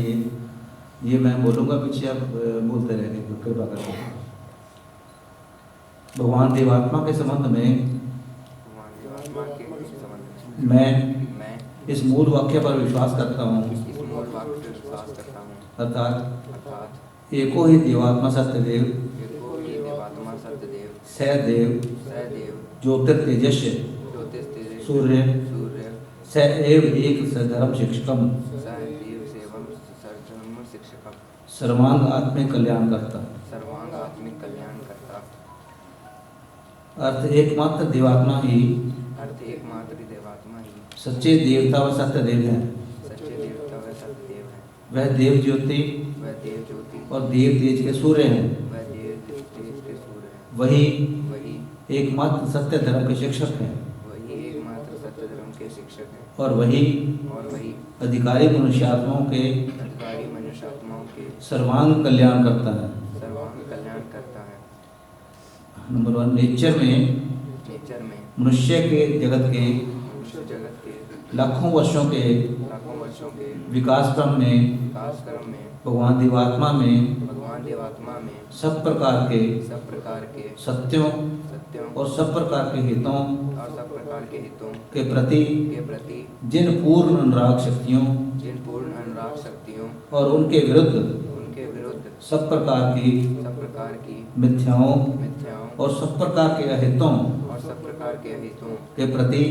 [SPEAKER 3] ये मैं बोलूँगा, पीछे आप बोलते रहेंगे, तो कृपा करके। भगवान देव आत्मा के संबंध में मैं इस मूल वाक्य पर विश्वास करता हूँ, अर्थात एको ही देवात्मा सत्यदेव सदैव ज्योतिर्तेजस्य सूर्य सएव एक सधर्म शिक्षकम सर्वांग आत्मिक कल्याण करता। अर्थ एकमात्र देवात्मा ही सच्चे देवता व सत्यदेव है। वह देव ज्योति और देव तेज के सूर्य हैं। वही एकमात्र सत्य धर्म के शिक्षक हैं, और वही अधिकारी मनुष्यात्माओं के सर्वांग कल्याण करता है। नंबर 1, नेचर में मनुष्य के जगत के लाखों वर्षों के विकास क्रम में भगवान देवात्मा में सब प्रकार के सत्यों और सब प्रकार के हितों के प्रति जिन पूर्ण अनुराग शक्तियों और उनके विरुद्ध सब प्रकार की मिथ्याओं और सब प्रकार के अहितों के प्रति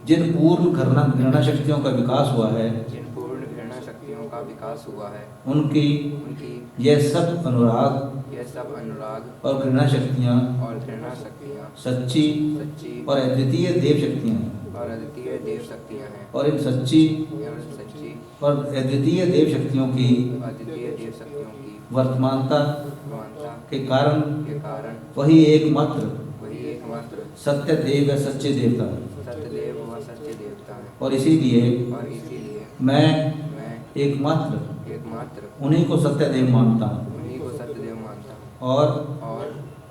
[SPEAKER 3] जिन पूर्ण घृणा शक्तियों का विकास हुआ है, उनकी यह सब अनुराग और घृणा शक्तियाँ सच्ची और अद्वितीय देव शक्तियाँ हैं।
[SPEAKER 6] और अद्वितीय देव शक्तियाँ हैं
[SPEAKER 3] और इन सच्ची
[SPEAKER 6] एवं सच्ची
[SPEAKER 3] और अद्वितीय देव शक्तियों की
[SPEAKER 6] अद्वितीय देव शक्तियों की
[SPEAKER 3] वर्तमानता
[SPEAKER 6] समानता
[SPEAKER 3] के कारण
[SPEAKER 6] के कारण
[SPEAKER 3] वही एकमात्र
[SPEAKER 6] वही एकमात्र
[SPEAKER 3] सत्य देव या सच्चे देवता है।
[SPEAKER 6] सत्यदेव व सच्चे देवता है
[SPEAKER 3] और इसीलिए
[SPEAKER 6] और इसीलिए
[SPEAKER 3] मैं
[SPEAKER 6] मैं
[SPEAKER 3] एकमात्र
[SPEAKER 6] एकमात्र
[SPEAKER 3] उन्हीं को सत्य देव मानता हूँ
[SPEAKER 6] उन्हीं को सत्यदेव मानता हूँ
[SPEAKER 3] और
[SPEAKER 6] और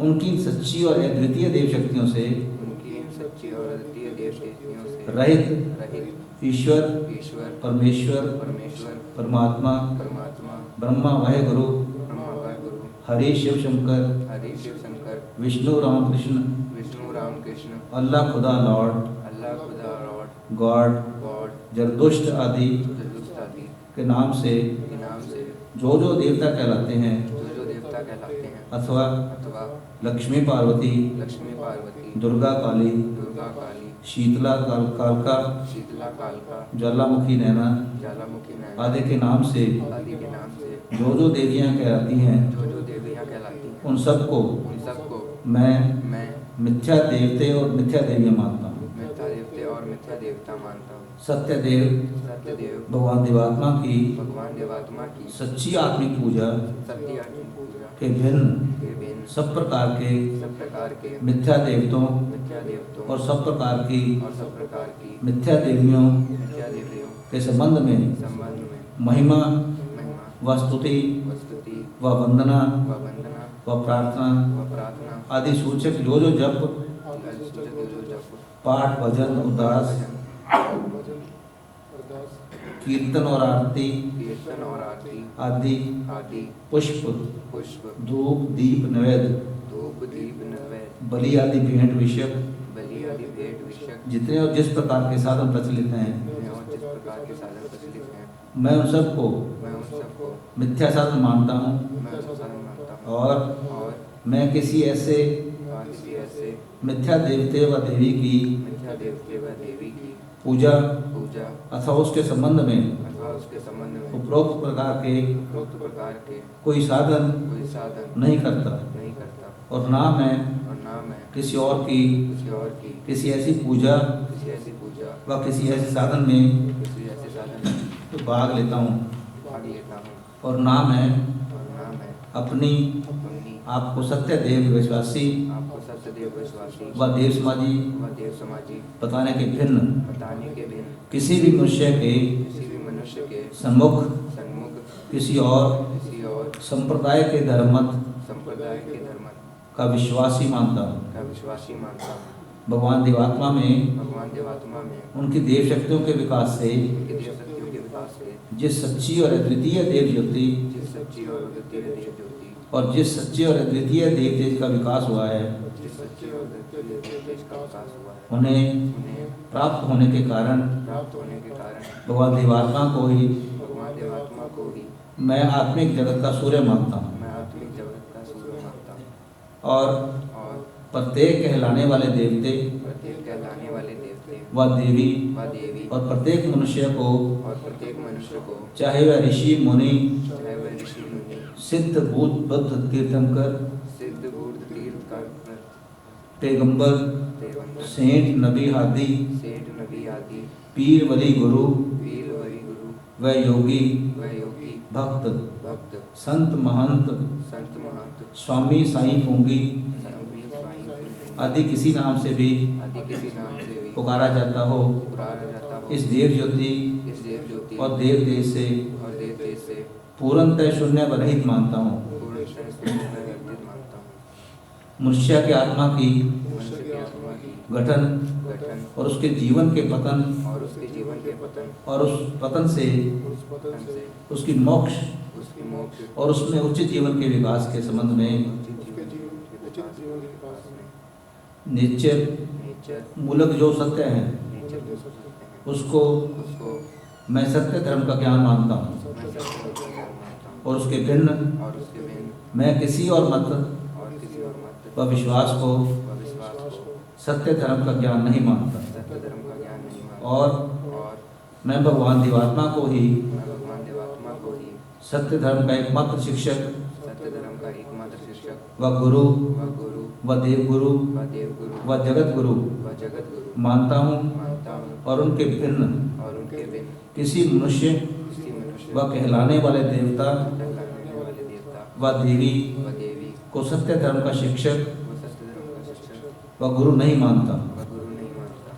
[SPEAKER 3] उनकी सच्ची और अद्वितीय देव शक्तियों से
[SPEAKER 6] उनकी इन सच्ची और अद्वितीय देव शक्तियों से
[SPEAKER 3] रहित
[SPEAKER 6] रहित
[SPEAKER 3] ईश्वर
[SPEAKER 6] ईश्वर
[SPEAKER 3] परमेश्वर
[SPEAKER 6] परमेश्वर
[SPEAKER 3] परमात्मा
[SPEAKER 6] परमात्मा
[SPEAKER 3] ब्रह्मा वह गुरु
[SPEAKER 6] ब्रह्मा व गुरु
[SPEAKER 3] हरि शिव शंकर
[SPEAKER 6] हरि शिव शंकर
[SPEAKER 3] विष्णु रामकृष्ण
[SPEAKER 6] विष्णु राम कृष्ण
[SPEAKER 3] अल्लाह खुदा लॉर्ड
[SPEAKER 6] अल्लाह खुदा लॉर्ड
[SPEAKER 3] गॉड
[SPEAKER 6] गॉड
[SPEAKER 3] जरदुष्ट आदि
[SPEAKER 6] जरदुष्ट आदि
[SPEAKER 3] के नाम से
[SPEAKER 6] के नाम से
[SPEAKER 3] जो देवता कहलाते हैं
[SPEAKER 6] जो देवता कहलाते हैं
[SPEAKER 3] अथवा
[SPEAKER 6] अथवा
[SPEAKER 3] लक्ष्मी पार्वती
[SPEAKER 6] लक्ष्मी पार्वती
[SPEAKER 3] दुर्गा काली
[SPEAKER 6] दुर्गा काली
[SPEAKER 3] शीतला कालका
[SPEAKER 6] शीतला कालका
[SPEAKER 3] ज्वालामुखी नैना
[SPEAKER 6] ज्वालामुखी नैना
[SPEAKER 3] आदि के नाम से
[SPEAKER 6] आदि के नाम से
[SPEAKER 3] जो देवियां कहलाती हैं
[SPEAKER 6] जो देवियाँ कहलाती हैं
[SPEAKER 3] उन सबको
[SPEAKER 6] उन सबको
[SPEAKER 3] मैं
[SPEAKER 6] मैं
[SPEAKER 3] मिथ्या देवते और मिथ्या देवियां मानता हूँ।
[SPEAKER 6] मिथ्या देवते और मिथ्या देवता मानता हूँ
[SPEAKER 3] सत्य देव
[SPEAKER 6] सत्यदेव
[SPEAKER 3] भगवान देवात्मा की
[SPEAKER 6] भगवान देवात्मा की
[SPEAKER 3] सच्ची आत्मिक पूजा
[SPEAKER 6] सत्य आत्मिक पूजा
[SPEAKER 3] के भिन्न
[SPEAKER 6] के भिन्न
[SPEAKER 3] सब प्रकार के
[SPEAKER 6] सब प्रकार के
[SPEAKER 3] मिथ्या देवतों
[SPEAKER 6] मिथ्या देवतों
[SPEAKER 3] और सब प्रकार की
[SPEAKER 6] और सब प्रकार की
[SPEAKER 3] मिथ्या देवियों
[SPEAKER 6] मिथ्या देवियों
[SPEAKER 3] के संबंध में
[SPEAKER 6] संबंध में
[SPEAKER 3] महिमा
[SPEAKER 6] महिमा
[SPEAKER 3] व स्तुति
[SPEAKER 6] वस्तुति
[SPEAKER 3] व वंदना
[SPEAKER 6] व वंदना
[SPEAKER 3] व प्रार्थना
[SPEAKER 6] व प्रार्थना
[SPEAKER 3] आदि सूचक जो जप
[SPEAKER 6] आदि सूचक जो जप
[SPEAKER 3] पाठ भजन उदास कीर्तन और आरती
[SPEAKER 6] कीर्तन और आरती
[SPEAKER 3] आदि
[SPEAKER 6] आदि
[SPEAKER 3] पुष्प
[SPEAKER 6] पुष्प
[SPEAKER 3] धूप दीप नैवेद्य
[SPEAKER 6] धूप दीप नैवेद्य
[SPEAKER 3] बलि आदि भेंट विषय
[SPEAKER 6] बलि आदि भेंट विषय
[SPEAKER 3] जितने और जिस प्रकार के साधन प्रचलित हैं
[SPEAKER 6] और जिस प्रकार के साधन प्रचलित हैं
[SPEAKER 3] मैं उन सबको
[SPEAKER 6] मैं उन सबको
[SPEAKER 3] मिथ्या साधन मानता हूँ
[SPEAKER 6] मैं साधन मानता हूँ
[SPEAKER 3] और
[SPEAKER 6] और
[SPEAKER 3] मैं किसी ऐसे
[SPEAKER 6] किसी ऐसे
[SPEAKER 3] मिथ्या देवते व देवी की
[SPEAKER 6] मिथ्या देवते व देवी की
[SPEAKER 3] पूजा
[SPEAKER 6] पूजा
[SPEAKER 3] अथवा उसके संबंध में
[SPEAKER 6] अथवा उसके संबंध में
[SPEAKER 3] उपरोक्त प्रकार के
[SPEAKER 6] उपरोक्त प्रकार के
[SPEAKER 3] कोई साधन
[SPEAKER 6] कोई साधन
[SPEAKER 3] नहीं करता
[SPEAKER 6] नहीं करता
[SPEAKER 3] और ना मैं
[SPEAKER 6] और ना मैं
[SPEAKER 3] किसी और की
[SPEAKER 6] किसी और की
[SPEAKER 3] किसी ऐसी पूजा
[SPEAKER 6] किसी ऐसी पूजा
[SPEAKER 3] व किसी ऐसे साधन में
[SPEAKER 6] किसी ऐसे साधन में
[SPEAKER 3] भाग लेता हूँ
[SPEAKER 6] भाग लेता हूँ
[SPEAKER 3] और ना मैं
[SPEAKER 6] और ना मैं
[SPEAKER 3] अपनी
[SPEAKER 6] अपनी
[SPEAKER 3] आपको सत्य देव विश्वासी
[SPEAKER 6] आपको सत्यदेव विश्वासी
[SPEAKER 3] व देव समाजी
[SPEAKER 6] व देव समाजी
[SPEAKER 3] बताने के भिन्न
[SPEAKER 6] बताने के भिन्न
[SPEAKER 3] किसी भी मनुष्य के
[SPEAKER 6] किसी भी मनुष्य के
[SPEAKER 3] सम्मुख
[SPEAKER 6] सन्मुख
[SPEAKER 3] किसी और
[SPEAKER 6] किसी और
[SPEAKER 3] संप्रदाय के धर्मत
[SPEAKER 6] संप्रदाय के धर्म
[SPEAKER 3] का विश्वासी मानता हूँ।
[SPEAKER 6] का विश्वासी मानता हूँ।
[SPEAKER 3] भगवान देवात्मा में
[SPEAKER 6] भगवान देवात्मा में
[SPEAKER 3] उनकी देव शक्तियों के विकास से
[SPEAKER 6] उनके देव शक्तियों के विकास से
[SPEAKER 3] जिस सच्ची और अद्वितीय देव ज्योति
[SPEAKER 6] जिस सच्ची और अद्वितीय देव ज्योति
[SPEAKER 3] और जिस सच्चे और अद्वितीय देव तेज का विकास हुआ है
[SPEAKER 6] जिस सच्चे और अद्वितीय देव तेज का विकास हुआ है
[SPEAKER 3] उन्हें
[SPEAKER 6] उन्हें
[SPEAKER 3] प्राप्त होने के कारण
[SPEAKER 6] प्राप्त होने के कारण
[SPEAKER 3] भगवान देवात्मा को ही
[SPEAKER 6] भगवान देवात्मा को ही
[SPEAKER 3] मैं आत्मिक जगत का सूर्य मानता हूँ
[SPEAKER 6] मैं आत्मिक जगत का सूर्य मानता हूँ।
[SPEAKER 3] और
[SPEAKER 6] और
[SPEAKER 3] प्रत्येक कहलाने वाले देवते
[SPEAKER 6] प्रत्येक कहलाने वाले देवते
[SPEAKER 3] व देवी
[SPEAKER 6] व देवी
[SPEAKER 3] और प्रत्येक मनुष्य को
[SPEAKER 6] और प्रत्येक मनुष्य को
[SPEAKER 3] चाहे वह ऋषि मुनि
[SPEAKER 6] चाहे वह ऋषि मुनि
[SPEAKER 3] सिद्ध भूत बुद्ध तीर्थंकर
[SPEAKER 6] सिद्ध बुद्ध तीर्थ का
[SPEAKER 3] पैगंबर
[SPEAKER 6] देवंदर
[SPEAKER 3] सेठ नबी हादी
[SPEAKER 6] सेठ नबी आदि
[SPEAKER 3] पीर वली गुरु
[SPEAKER 6] वीर वरी गुरु
[SPEAKER 3] व योगी
[SPEAKER 6] व योगी
[SPEAKER 3] भक्त
[SPEAKER 6] भक्त
[SPEAKER 3] संत महंत
[SPEAKER 6] संत महंत
[SPEAKER 3] स्वामी साईं फूंगी
[SPEAKER 6] स्वामी स्वामी
[SPEAKER 3] आदि किसी नाम से भी
[SPEAKER 6] आदि किसी नाम से भी
[SPEAKER 3] पुकारा जाता हो
[SPEAKER 6] पुकारा जाता हो
[SPEAKER 3] इस देव ज्योति
[SPEAKER 6] इस देव ज्योति
[SPEAKER 3] और देव तेज से
[SPEAKER 6] और देव तेज से
[SPEAKER 3] पूर्णतः शून्य व रहित मानता हूँ।
[SPEAKER 6] पूर्ण शरण से मैं वर्जित मानता हूँ।
[SPEAKER 3] मनुष्य के आत्मा की
[SPEAKER 6] मनुष्य की आत्मा की
[SPEAKER 3] गठन
[SPEAKER 6] गठन
[SPEAKER 3] और उसके जीवन के पतन
[SPEAKER 6] और उसके जीवन के पतन
[SPEAKER 3] और उस पतन से
[SPEAKER 6] पतन से
[SPEAKER 3] उसकी मोक्ष
[SPEAKER 6] उसकी मोक्ष
[SPEAKER 3] और उसमें उचित जीवन के विकास के संबंध में
[SPEAKER 6] उचित जीवन के विकास में
[SPEAKER 3] निश्चय
[SPEAKER 6] नेचर
[SPEAKER 3] मूलक जो सत्य है
[SPEAKER 6] नेचर जो सकते हैं
[SPEAKER 3] उसको
[SPEAKER 6] उसको
[SPEAKER 3] मैं सत्य धर्म का ज्ञान मानता हूँ
[SPEAKER 6] मैं सत्य का ज्ञान मानता हूँ।
[SPEAKER 3] और उसके भिन्न
[SPEAKER 6] और उसके भिन्न
[SPEAKER 3] मैं किसी और मत
[SPEAKER 6] और किसी और मत
[SPEAKER 3] व विश्वास को
[SPEAKER 6] व विश्वास को
[SPEAKER 3] सत्य धर्म का ज्ञान नहीं मानता
[SPEAKER 6] सत्य धर्म का ज्ञान नहीं मानता।
[SPEAKER 3] और
[SPEAKER 6] और
[SPEAKER 3] मैं भगवान देवात्मा को ही
[SPEAKER 6] मैं भगवान देवात्मा को ही
[SPEAKER 3] सत्य धर्म का एकमात्र शिक्षक
[SPEAKER 6] सत्य धर्म का एकमात्र शिक्षक
[SPEAKER 3] व गुरु
[SPEAKER 6] व गुरु
[SPEAKER 3] व देव गुरु
[SPEAKER 6] व देव गुरु
[SPEAKER 3] व जगत गुरु
[SPEAKER 6] व जगत गुरु
[SPEAKER 3] मानता हूँ
[SPEAKER 6] मानता हूँ।
[SPEAKER 3] और उनके भिन्न
[SPEAKER 1] और उनके बिन
[SPEAKER 3] किसी मनुष्य
[SPEAKER 1] किसी मनुष्य
[SPEAKER 3] व कहलाने वाले देवता
[SPEAKER 1] कहलाने वाले देवता
[SPEAKER 3] व देवी
[SPEAKER 1] व देवी
[SPEAKER 3] को सत्य धर्म का शिक्षक
[SPEAKER 1] व सत्य धर्म का शिक्षक
[SPEAKER 3] व गुरु नहीं मानता।
[SPEAKER 1] व गुरु नहीं मानता।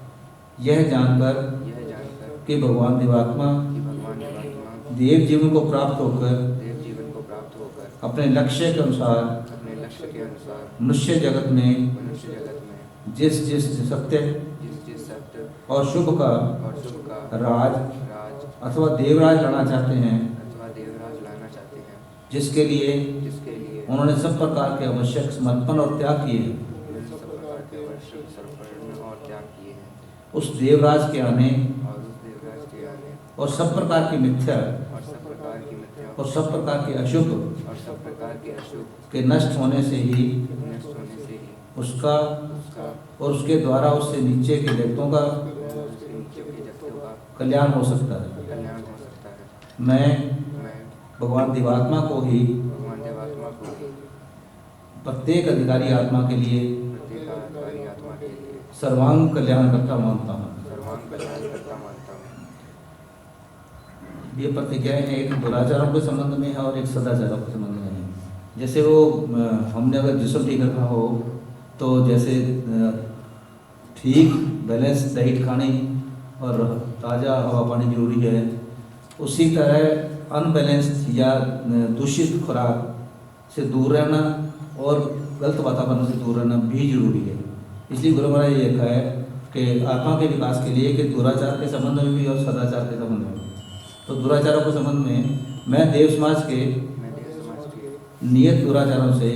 [SPEAKER 3] यह जानकर
[SPEAKER 1] यह जानकर
[SPEAKER 3] कि भगवान देवात्मा
[SPEAKER 1] कि भगवान देवात्मा
[SPEAKER 3] देव जीवन को प्राप्त होकर
[SPEAKER 1] देव जीवन को प्राप्त होकर
[SPEAKER 3] अपने लक्ष्य के अनुसार
[SPEAKER 1] अपने लक्ष्य के अनुसार
[SPEAKER 3] मनुष्य जगत में
[SPEAKER 1] मनुष्य जगत में
[SPEAKER 3] जिस जिस सत्य
[SPEAKER 1] जिस सत्य
[SPEAKER 3] और शुभ का
[SPEAKER 1] और शुभ का
[SPEAKER 3] राज
[SPEAKER 1] राज
[SPEAKER 3] अथवा देवराज लाना चाहते हैं,
[SPEAKER 1] अथवा देवराज लाना चाहते हैं,
[SPEAKER 3] जिसके लिए
[SPEAKER 1] जिसके लिए
[SPEAKER 3] उन्होंने सब प्रकार के आवश्यक समर्पण और त्याग किए हैं,
[SPEAKER 1] उन्होंने सब प्रकार के आवश्यक समर्पण और त्याग किए हैं,
[SPEAKER 3] उस देवराज के आने
[SPEAKER 1] और उस देवराज के आने
[SPEAKER 3] और सब प्रकार की मिथ्या
[SPEAKER 1] और सब प्रकार की मिथ्या
[SPEAKER 3] और सब प्रकार के अशुभ
[SPEAKER 1] और सब प्रकार के अशुभ
[SPEAKER 3] के नष्ट होने से ही
[SPEAKER 1] नष्ट होने से ही
[SPEAKER 3] उसका
[SPEAKER 1] उसका
[SPEAKER 3] और उसके द्वारा उससे नीचे के व्यक्तियों का
[SPEAKER 1] उसके नीचे के जगतों का
[SPEAKER 3] कल्याण हो सकता है।
[SPEAKER 1] कल्याण हो सकता है।
[SPEAKER 3] मैं
[SPEAKER 1] मैं
[SPEAKER 3] भगवान दिवात्मा को ही
[SPEAKER 1] भगवान देवात्मा को ही
[SPEAKER 3] प्रत्येक अधिकारी आत्मा के लिए
[SPEAKER 1] प्रत्येक अधिकारी आत्मा के लिए
[SPEAKER 3] सर्वांग कल्याणकर्ता मानता हूँ।
[SPEAKER 1] सर्वांग कल्याणकर्ता मानता हूँ।
[SPEAKER 3] ये प्रतिज्ञाएं एक दुराचारों के संबंध में है और एक सदाचारों के संबंध में है। जैसे वो हमने अगर जिस्म ठीक रखा हो तो जैसे ठीक बैलेंस डाइट खानी और ताज़ा हवा पानी जरूरी है, उसी तरह अनबैलेंस्ड या दूषित खुराक से दूर रहना और गलत वातावरण से दूर रहना भी जरूरी है। इसलिए गुरु महाराज ये कहा है कि आत्मा के विकास के लिए कि दुराचार के संबंध में भी और सदाचार के संबंध में। तो दुराचारों के संबंध में मैं देव समाज के
[SPEAKER 1] मैं देव समाज के
[SPEAKER 3] नियत दुराचारों से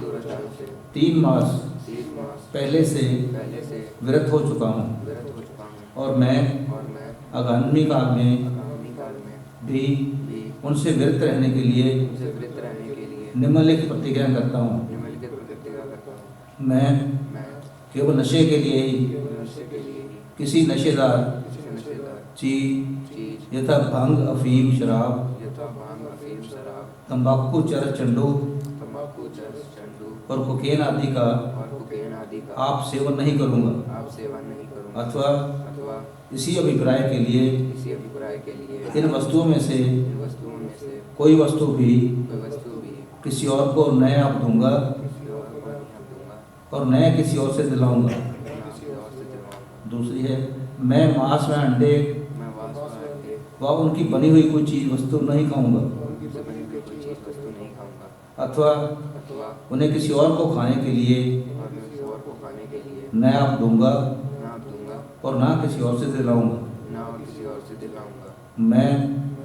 [SPEAKER 1] दुराचारों से
[SPEAKER 3] 3 मास
[SPEAKER 1] 3 मास
[SPEAKER 3] पहले से विरत हो चुका हूँ
[SPEAKER 1] विरत हो चुका हूँ
[SPEAKER 3] और मैं आगामी काल में
[SPEAKER 1] आगामी काल में
[SPEAKER 3] भी
[SPEAKER 1] भी
[SPEAKER 3] उनसे विरत रहने के लिए
[SPEAKER 1] उनसे विरत रहने के लिए
[SPEAKER 3] निम्नलिखित प्रतिज्ञा करता हूँ।
[SPEAKER 1] निम्नलिखित प्रतिज्ञा करता हूँ।
[SPEAKER 3] मैं
[SPEAKER 1] मैं
[SPEAKER 3] केवल नशे के लिए ही
[SPEAKER 1] मनुष्य के लिए ही
[SPEAKER 3] किसी नशेदार
[SPEAKER 1] किसी नशेदार
[SPEAKER 3] चीज
[SPEAKER 1] चीज
[SPEAKER 3] यथा भांग अफीम शराब
[SPEAKER 1] यथा भांग अफीम शराब
[SPEAKER 3] तंबाकू चरस चंडू
[SPEAKER 1] तंबाकू चरस चंडू
[SPEAKER 3] और कोकेन आदि का
[SPEAKER 1] और कोकेन आदि का
[SPEAKER 3] आप सेवन नहीं करूँगा
[SPEAKER 1] आप सेवन नहीं करूँगा
[SPEAKER 3] अथवा
[SPEAKER 1] अथवा
[SPEAKER 3] इसी अभिप्राय के लिए
[SPEAKER 1] इसी अभिप्राय के लिए
[SPEAKER 3] इन वस्तुओं में से
[SPEAKER 1] इन वस्तुओं में से
[SPEAKER 3] कोई वस्तु भी
[SPEAKER 1] कोई वस्तु भी
[SPEAKER 3] किसी और को नया आप दूंगा
[SPEAKER 1] किसी और को नहीं दूंगा
[SPEAKER 3] और नया किसी और से दिलाऊंगा।
[SPEAKER 1] मैं किसी और से दिलवाऊंगा।
[SPEAKER 3] दूसरी है मैं मांस में अंडे
[SPEAKER 1] मैं वास्तव में
[SPEAKER 3] व उनकी बनी हुई कोई चीज वस्तु नहीं खाऊंगा
[SPEAKER 1] उनसे बनी हुई कोई चीज वस्तु नहीं खाऊंगा
[SPEAKER 3] अथवा
[SPEAKER 1] अथवा
[SPEAKER 3] उन्हें किसी और को खाने के लिए
[SPEAKER 1] और मैं किसी और को खाने के लिए
[SPEAKER 3] नया आप दूंगा
[SPEAKER 1] ना दूंगा
[SPEAKER 3] और ना किसी और से दिलाऊंगा।
[SPEAKER 1] ना और किसी और से दिलाऊंगा।
[SPEAKER 3] मैं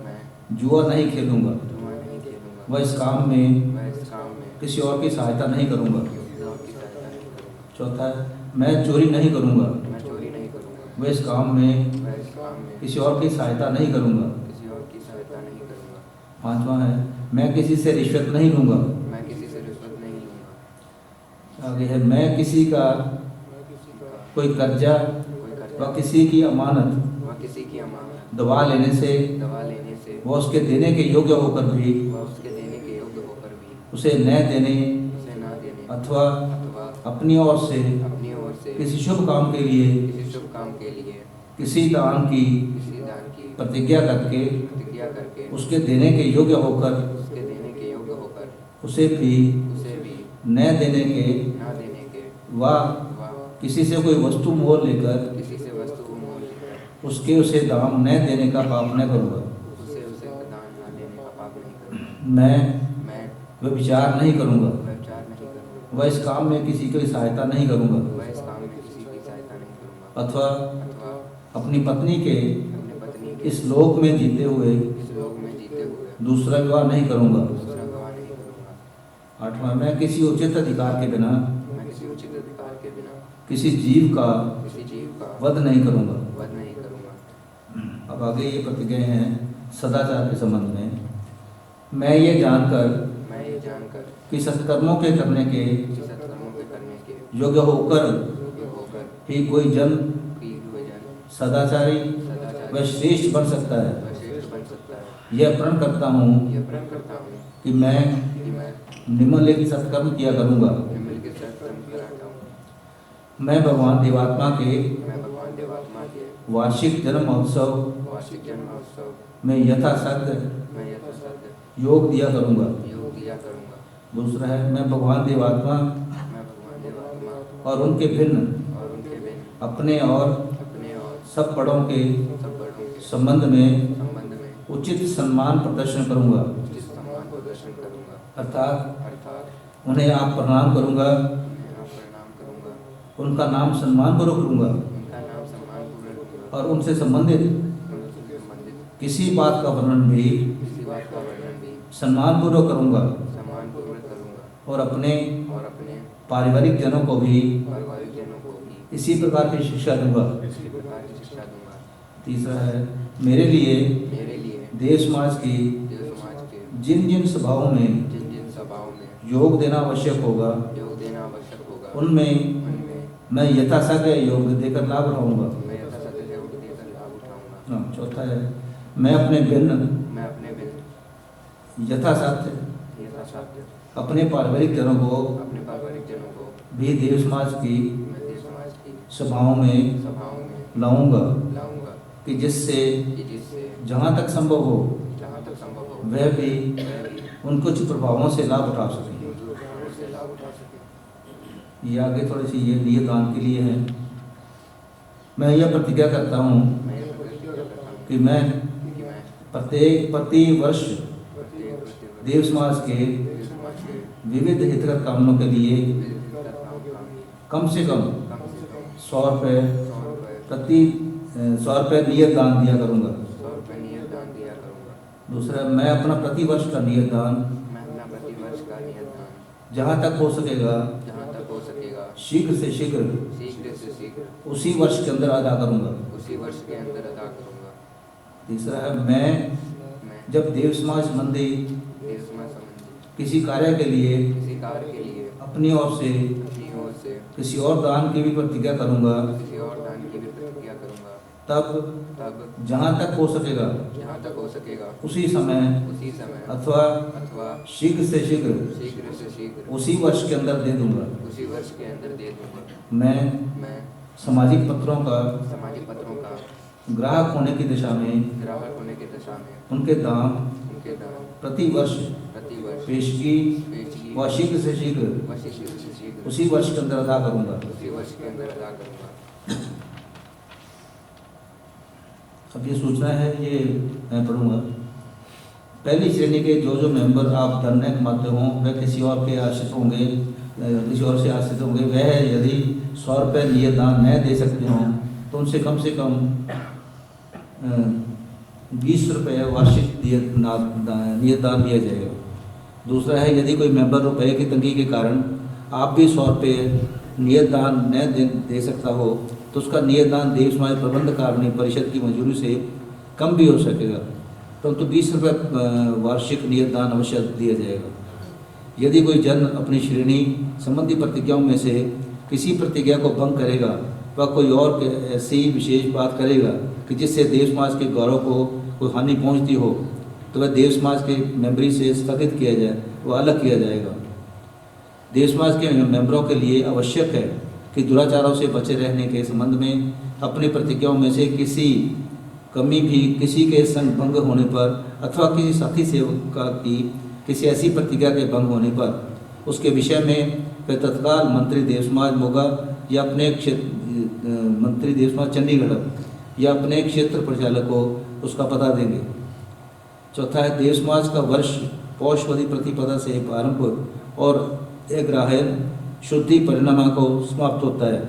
[SPEAKER 1] मैं
[SPEAKER 3] जुआ नहीं खेलूंगा
[SPEAKER 1] जुआ नहीं खेलूंगा।
[SPEAKER 3] व इस काम में
[SPEAKER 1] मैं इस काम में
[SPEAKER 3] किसी और की सहायता नहीं करूंगा।
[SPEAKER 1] किसी और की सहायता नहीं करूंगा।
[SPEAKER 3] चौथा है मैं चोरी नहीं करूंगा
[SPEAKER 1] मैं चोरी नहीं करूंगा।
[SPEAKER 3] व इस काम में
[SPEAKER 1] मैं इस काम में
[SPEAKER 3] किसी और की सहायता नहीं करूंगा।
[SPEAKER 1] किसी और की सहायता नहीं करूंगा।
[SPEAKER 3] पांचवा है मैं किसी से रिश्वत नहीं लूंगा।
[SPEAKER 1] मैं किसी से रिश्वत नहीं लूंगा।
[SPEAKER 3] आगे है मैं किसी का
[SPEAKER 1] मैं किसी का
[SPEAKER 3] कोई कर्जा
[SPEAKER 1] कोई कर्जा
[SPEAKER 3] व किसी की अमानत
[SPEAKER 1] व किसी की अमानत
[SPEAKER 3] दबा लेने से
[SPEAKER 1] दवा लेने से
[SPEAKER 3] व उसके देने के योग्य होकर भी
[SPEAKER 1] व उसके देने के योग्य होकर भी
[SPEAKER 3] उसे न देने
[SPEAKER 1] उसे ना देने
[SPEAKER 3] अथवा
[SPEAKER 1] अथवा
[SPEAKER 3] अपनी ओर से
[SPEAKER 1] अपनी ओर से
[SPEAKER 3] किसी शुभ काम के लिए
[SPEAKER 1] किसी शुभ काम के लिए
[SPEAKER 3] किसी दान की
[SPEAKER 1] किसी दान की
[SPEAKER 3] प्रतिज्ञा करके
[SPEAKER 1] प्रतिज्ञा करके
[SPEAKER 3] उसके देने के योग्य होकर
[SPEAKER 1] उसके देने के योग्य होकर
[SPEAKER 3] उसे भी
[SPEAKER 1] उसे भी
[SPEAKER 3] न देने के
[SPEAKER 1] ना देने के
[SPEAKER 3] व
[SPEAKER 1] व
[SPEAKER 3] किसी से कोई वस्तु मोल लेकर
[SPEAKER 1] किसी से वस्तु को मोल लेकर
[SPEAKER 3] उसके उसे दाम न देने का पाप न करूँगा।
[SPEAKER 1] उसे दान ना देने का पाप नहीं करूँगा।
[SPEAKER 3] मैं
[SPEAKER 1] मैं
[SPEAKER 3] विचार नहीं करूँगा
[SPEAKER 1] व्यभिचार नहीं करूँगा।
[SPEAKER 3] वह इस काम में किसी की सहायता नहीं करूँगा
[SPEAKER 1] मैं इस काम में किसी की सहायता नहीं करूँगा।
[SPEAKER 3] अथवा
[SPEAKER 1] अथवा
[SPEAKER 3] अपनी पत्नी के
[SPEAKER 1] अपनी पत्नी के
[SPEAKER 3] इस लोक में जीते हुए
[SPEAKER 1] इस लोक में जीते हुए
[SPEAKER 3] दूसरा विवाह नहीं करूँगा।
[SPEAKER 1] दूसरा गवाह नहीं करूँगा।
[SPEAKER 3] आठवां मैं किसी उचित अधिकार के बिना
[SPEAKER 1] मैं किसी उचित अधिकार के बिना
[SPEAKER 3] किसी जीव का
[SPEAKER 1] किसी जीव का
[SPEAKER 3] वध नहीं करूँगा।
[SPEAKER 1] वध नहीं करूँगा।
[SPEAKER 3] अब आगे ये प्रतिज्ञाएं हैं सदाचार के संबंध में। मैं ये जानकर
[SPEAKER 1] मैं ये जानकर
[SPEAKER 3] कि सत्कर्मों के करने के
[SPEAKER 1] कि सत्कर्मों के करने के
[SPEAKER 3] योग्य होकर
[SPEAKER 1] योग्य होकर
[SPEAKER 3] ही कोई जन
[SPEAKER 1] की हुए जन
[SPEAKER 3] सदाचारी
[SPEAKER 1] सदाचारी
[SPEAKER 3] व श्रेष्ठ बन सकता है,
[SPEAKER 1] व श्रेष्ठ बन सकता है।
[SPEAKER 3] यह प्रण करता हूँ
[SPEAKER 1] यह प्रण करता हूँ
[SPEAKER 3] कि मैं
[SPEAKER 1] कि मैं
[SPEAKER 3] निम्नलिखित सत्कर्म किया करूँगा।
[SPEAKER 1] निम्नलिखित सत्कर्म कराता हूँ।
[SPEAKER 3] मैं भगवान देवात्मा के
[SPEAKER 1] मैं भगवान देवात्मा के
[SPEAKER 3] वार्षिक जन्म महोत्सव
[SPEAKER 1] वार्षिक जन्म महोत्सव
[SPEAKER 3] में यथासाध्य
[SPEAKER 1] में यथासाध्य
[SPEAKER 3] योग दिया करूंगा।
[SPEAKER 1] योग दिया करूंगा।
[SPEAKER 3] दूसरा है, मैं भगवान देवात्मा
[SPEAKER 1] मैं भगवान देवात्मा
[SPEAKER 3] और उनके भिन्न
[SPEAKER 1] और उनके भिन्न
[SPEAKER 3] अपने और सब बड़ों के
[SPEAKER 1] सब बड़ों के
[SPEAKER 3] संबंध में
[SPEAKER 1] संबंध में
[SPEAKER 3] उचित सम्मान प्रदर्शन करूंगा।
[SPEAKER 1] उचित सम्मान प्रदर्शन करूंगा।
[SPEAKER 3] अर्थात
[SPEAKER 1] उन्हें
[SPEAKER 3] आप प्रणाम करूंगा,
[SPEAKER 1] प्रणाम करूंगा।
[SPEAKER 3] उनका नाम सम्मानपूर्वक लूंगा
[SPEAKER 1] उनका नाम सम्मानपूर्वक लूंगा
[SPEAKER 3] और उनसे संबंधित
[SPEAKER 1] उनसे संबंधित
[SPEAKER 3] किसी बात का वर्णन भी
[SPEAKER 1] किसी बात का वर्णन भी
[SPEAKER 3] सम्मानपूर्वक करूंगा
[SPEAKER 1] सम्मानपूर्वक करूंगा
[SPEAKER 3] और अपने
[SPEAKER 1] अपने
[SPEAKER 3] पारिवारिक जनों को भी
[SPEAKER 1] पारिवारिक जनों को भी
[SPEAKER 3] इसी प्रकार की शिक्षा दूंगा।
[SPEAKER 1] इसी प्रकार की शिक्षा दूंगा।
[SPEAKER 3] तीसरा है, मेरे लिए देव समाज की
[SPEAKER 1] देव समाज के
[SPEAKER 3] जिन जिन सभाओं में
[SPEAKER 1] जिन जिन सभाओं में
[SPEAKER 3] योग देना आवश्यक होगा
[SPEAKER 1] योग देना आवश्यक होगा
[SPEAKER 3] उनमें मैं यथासाध्य योग देकर लाभ उठाऊंगा।
[SPEAKER 1] मैं यथासाध्य योग देकर लाभ उठाऊंगा।
[SPEAKER 3] चौथा है, मैं अपने भिन्न
[SPEAKER 1] मैं अपने भिन्न
[SPEAKER 3] यथासाध्य
[SPEAKER 1] यथासाध्य
[SPEAKER 3] अपने पारिवारिक जनों को
[SPEAKER 1] अपने पारिवारिक जनों को
[SPEAKER 3] भी देव समाज की
[SPEAKER 1] मैं देव समाज की
[SPEAKER 3] सभाओं में लाऊंगा कि जिससे जहाँ तक संभव हो वह भी उन कुछ प्रभावों से लाभ उठा सके। ये आगे थोड़ी सी ये लिए दान के लिए है। मैं यह प्रतिज्ञा करता हूँ कि मैं प्रति वर्ष देव समाज के विविध हितकर कामों के लिए कम से कम 100 रुपये नियत दान दिया करूँगा। दूसरा, मैं अपना प्रति वर्ष का नियत दान जहाँ तक हो सकेगा शीघ्र से शीघ्र उसी वर्ष के अंदर अदा करूँगा। तीसरा है, मैं जब देव समाज संबंधी किसी कार्य के लिए अपनी ओर से किसी और दान की भी प्रतिज्ञा करूँगा तब जहाँ तक हो सकेगा उसी समय अथवा शीघ्र से शीघ्र उसी वर्ष के अंदर दे दूंगा। मैं सामाजिक पत्रों का ग्राहक होने की दिशा में उनके दाम प्रति वर्ष पेशगी व शीघ्र से शीघ्र उसी वर्ष के अंदर अदा करूंगा। अब ये सूचना है, ये मैं पढ़ूंगा। पहली श्रेणी के जो मेंबर आप धन न कमाते हों वह किसी और के आश्रित होंगे, किसी और से आश्रित होंगे, वह यदि 100 रुपये नियत दान न दे सकते हों तो उनसे कम 20 रुपये वार्षिक नियत दान दिया जाएगा। दूसरा है, यदि कोई मेंबर रुपये की तंगी के कारण आप भी 100 रुपये नियत दान न दे सकता हो तो उसका नियत दान देव समाज प्रबंध कारिणी परिषद की मंजूरी से कम भी हो सकेगा, परंतु 20 रुपये वार्षिक नियत दान अवश्य दिया जाएगा। यदि कोई जन अपनी श्रेणी संबंधी प्रतिज्ञाओं में से किसी प्रतिज्ञा को भंग करेगा व कोई और ऐसी विशेष बात करेगा कि जिससे देव समाज के गौरव को कोई हानि पहुंचती हो तो वह देव समाज के मेंबरी से स्थगित किया जाए, वह अलग किया जाएगा। देव समाज के मेंबरों के लिए आवश्यक है कि दुराचारों से बचे रहने के संबंध में अपनी प्रतिज्ञाओं में से किसी कमी भी किसी के संग भंग होने पर अथवा किसी साथी सेवक की किसी ऐसी प्रतिज्ञा के भंग होने पर उसके विषय में वे तत्काल मंत्री देव समाज मोगा या अपने क्षेत्र मंत्री देव समाज चंडीगढ़ या अपने क्षेत्र परिचालक को उसका पता देंगे। चौथा है, देव समाज का वर्ष पौषवदी प्रतिपदा से प्रारंभ और ग्राहन शुद्धि परिणाम को समाप्त होता है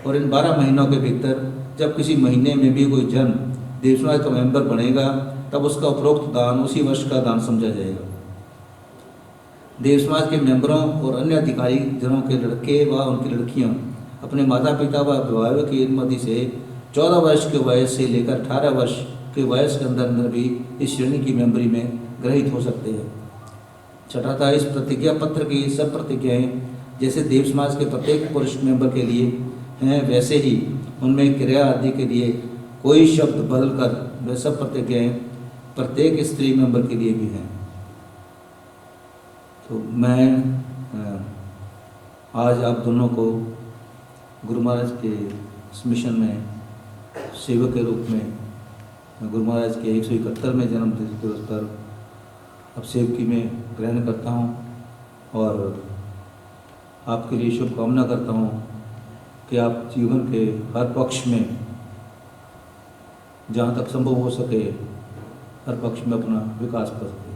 [SPEAKER 3] और इन 12 महीनों के भीतर जब किसी महीने में भी कोई जन देव समाज का मेंबर बनेगा तब उसका उपरोक्त दान उसी वर्ष का दान समझा जाएगा। देव समाज के मेंबरों और अन्य अधिकारी जनों के लड़के व उनकी लड़कियां अपने माता पिता व अभिभावक की अनुमति से 14 वर्ष के वयस से लेकर 18 वर्ष के वयस के अंदर भी इस श्रेणी की मेंबरी में ग्रहित हो सकते हैं। छठा था, इस प्रतिज्ञा पत्र की सब प्रतिज्ञाएं जैसे देव समाज के प्रत्येक पुरुष मेंबर के लिए हैं वैसे ही उनमें क्रिया आदि के लिए कोई शब्द बदल कर वे सब प्रतिज्ञाएं प्रत्येक स्त्री मेंबर के लिए भी हैं। तो मैं आज आप दोनों को गुरु महाराज के इस मिशन में सेवक के रूप में मैं गुरु महाराज के 171वें जन्म दिवस पर अब सेवकी में ग्रहण करता हूँ और आपके लिए शुभकामना करता हूँ कि आप जीवन के हर पक्ष में जहाँ तक संभव हो सके हर पक्ष में अपना विकास कर सके।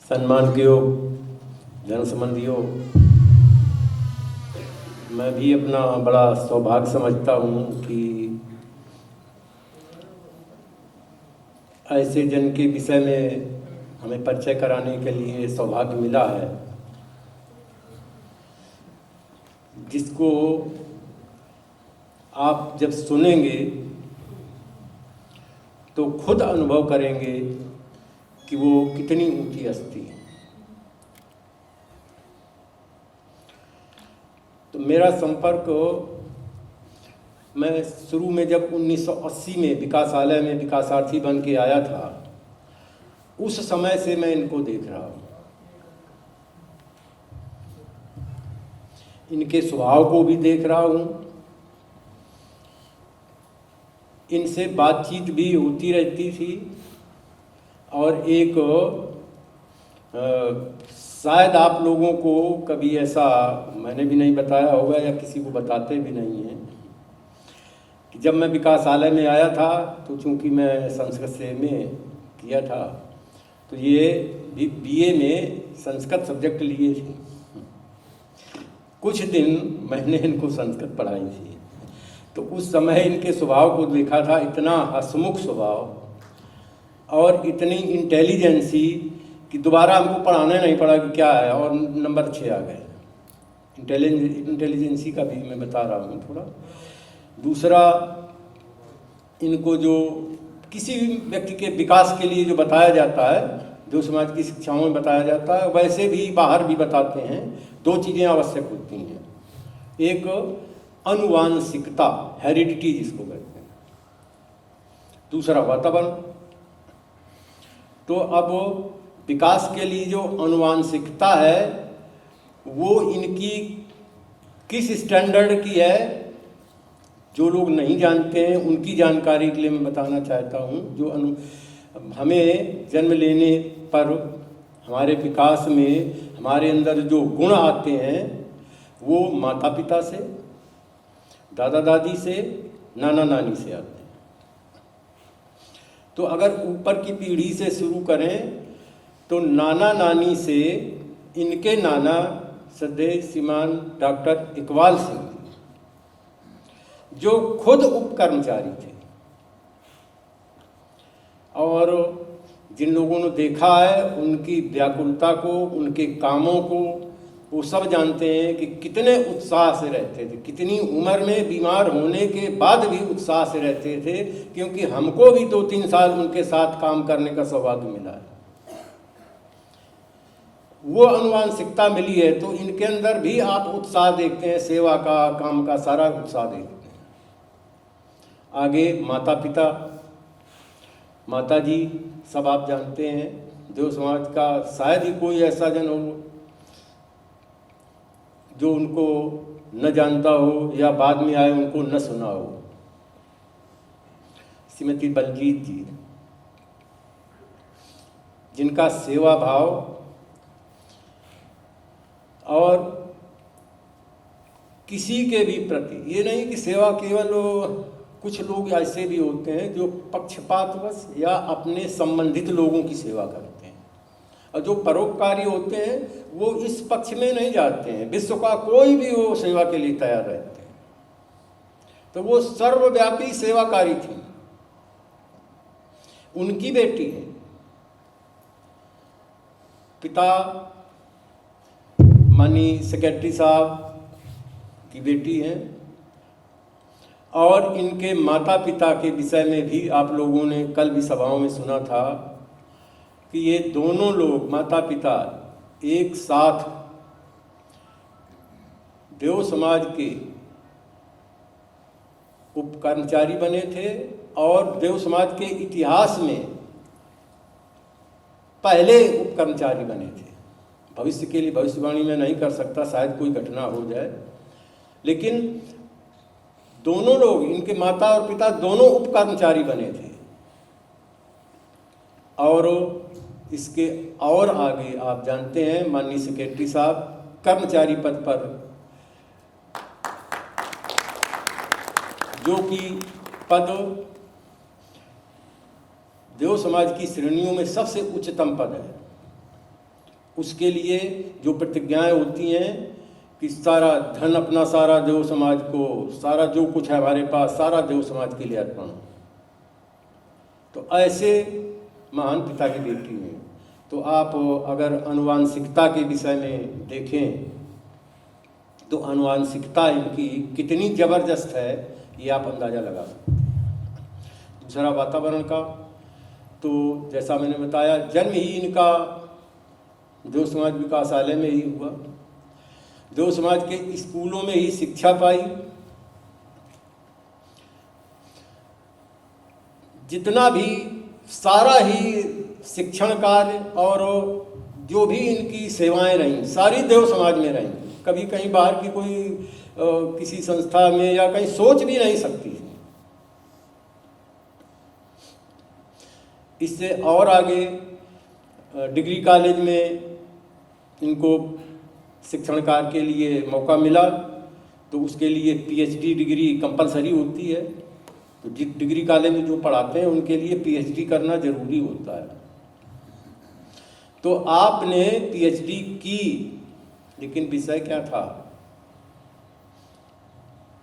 [SPEAKER 7] सम्मान कियो जन संबंधियों, मैं भी अपना बड़ा सौभाग्य समझता हूँ कि ऐसे जन के विषय में हमें परिचय कराने के लिए सौभाग्य मिला है, जिसको आप जब सुनेंगे तो खुद अनुभव करेंगे कि वो कितनी ऊंची हस्ती है। तो मेरा संपर्क मैं शुरू में जब 1980 में विकासालय में विकासार्थी बन के आया था, उस समय से मैं इनको देख रहा हूँ। इनके स्वभाव को भी देख रहा हूँ, इनसे बातचीत भी होती रहती थी और एक शायद आप लोगों को कभी ऐसा मैंने भी नहीं बताया होगा या किसी को बताते भी नहीं हैं कि जब मैं विकासालय में आया था तो चूंकि मैं संस्कृत से में किया था तो ये बीए में संस्कृत सब्जेक्ट लिए थे। कुछ दिन मैंने इनको संस्कृत पढ़ाई थी, तो उस समय इनके स्वभाव को देखा था, इतना हंसमुख स्वभाव और इतनी इंटेलिजेंसी कि दोबारा हमको पढ़ाना नहीं पड़ा कि क्या है, और नंबर 6 आ गए। इंटेलिजेंसी का भी मैं बता रहा हूँ थोड़ा। दूसरा, इनको जो किसी भी व्यक्ति के विकास के लिए जो बताया जाता है, जो समाज की शिक्षाओं में बताया जाता है, वैसे भी बाहर भी बताते हैं। 2 चीज़ें आवश्यक होती हैं, एक अनुवांशिकता, हेरिडिटी जिसको कहते हैं, दूसरा वातावरण। तो अब विकास के लिए जो अनुवांशिकता है वो इनकी किस स्टैंडर्ड की है, जो लोग नहीं जानते हैं उनकी जानकारी के लिए मैं बताना चाहता हूँ। हमें जन्म लेने पर हमारे विकास में हमारे अंदर जो गुण आते हैं वो माता पिता से, दादा दादी से, नाना नानी से आते हैं। तो अगर ऊपर की पीढ़ी से शुरू करें तो नाना नानी से इनके नाना श्रद्धेय श्रीमान डॉक्टर इकबाल सिंह, जो खुद उप कर्मचारी थे, और जिन लोगों ने देखा है उनकी व्याकुलता को, उनके कामों को, वो सब जानते हैं कि कितने उत्साह से रहते थे, कितनी उम्र में बीमार होने के बाद भी उत्साह से रहते थे, क्योंकि हमको भी 2-3 साल उनके साथ काम करने का सौभाग्य मिला है। वो अनुवांशिकता मिली है तो इनके अंदर भी आप उत्साह देखते हैं, सेवा का, काम का सारा उत्साह देखते हैं। आगे माता पिता, माता जी सब आप जानते हैं, देव समाज का शायद ही कोई ऐसा जन हो जो उनको न जानता हो या बाद में आए उनको न सुना हो। श्रीमती बलजीत जी, जिनका सेवा भाव और किसी के भी प्रति, ये नहीं कि सेवा केवल, कुछ लोग ऐसे भी होते हैं जो पक्षपातवश या अपने संबंधित लोगों की सेवा करते हैं, और जो परोपकारी होते हैं वो इस पक्ष में नहीं जाते हैं, विश्व का कोई भी वो सेवा के लिए तैयार रहते हैं। तो वो सर्वव्यापी सेवाकारी थी। उनकी बेटी है, पिता माननीय सेक्रेटरी साहब की बेटी हैं, और इनके माता पिता के विषय में भी आप लोगों ने कल भी सभाओं में सुना था कि ये दोनों लोग माता पिता एक साथ देव समाज के उप कर्मचारी बने थे, और देव समाज के इतिहास में पहले उप कर्मचारी बने थे। भविष्य के लिए भविष्यवाणी में नहीं कर सकता, शायद कोई घटना हो जाए, लेकिन दोनों लोग, इनके माता और पिता दोनों उप कर्मचारी बने थे। और इसके और आगे आप जानते हैं माननीय सेक्रेटरी साहब कर्मचारी पद पर, जो कि पद देव समाज की श्रेणियों में सबसे उच्चतम पद है। उसके लिए जो प्रतिज्ञाएं होती हैं कि सारा धन अपना सारा देव समाज को, सारा जो कुछ है हमारे पास सारा देव समाज के लिए अर्पण। तो ऐसे महान पिता की बेटी में, तो आप अगर आनुवांशिकता के विषय में देखें तो आनुवांशिकता इनकी कितनी ज़बरदस्त है ये आप अंदाज़ा लगा सकते हैं। दूसरा वातावरण का, तो जैसा मैंने बताया जन्म ही इनका देव समाज विकासालय में ही हुआ, देव समाज के स्कूलों में ही शिक्षा पाई। जितना भी सारा ही शिक्षण कार्य और जो भी इनकी सेवाएं रहीं सारी देव समाज में रहीं, कभी कहीं बाहर की कोई किसी संस्था में या कहीं सोच भी नहीं सकती। इससे और आगे डिग्री कॉलेज में इनको शिक्षण कार्य के लिए मौका मिला, तो उसके लिए पीएचडी डिग्री कंपलसरी होती है। तो जिस डिग्री कॉलेज में जो पढ़ाते हैं उनके लिए पीएचडी करना जरूरी होता है। तो आपने पीएचडी की, लेकिन विषय क्या था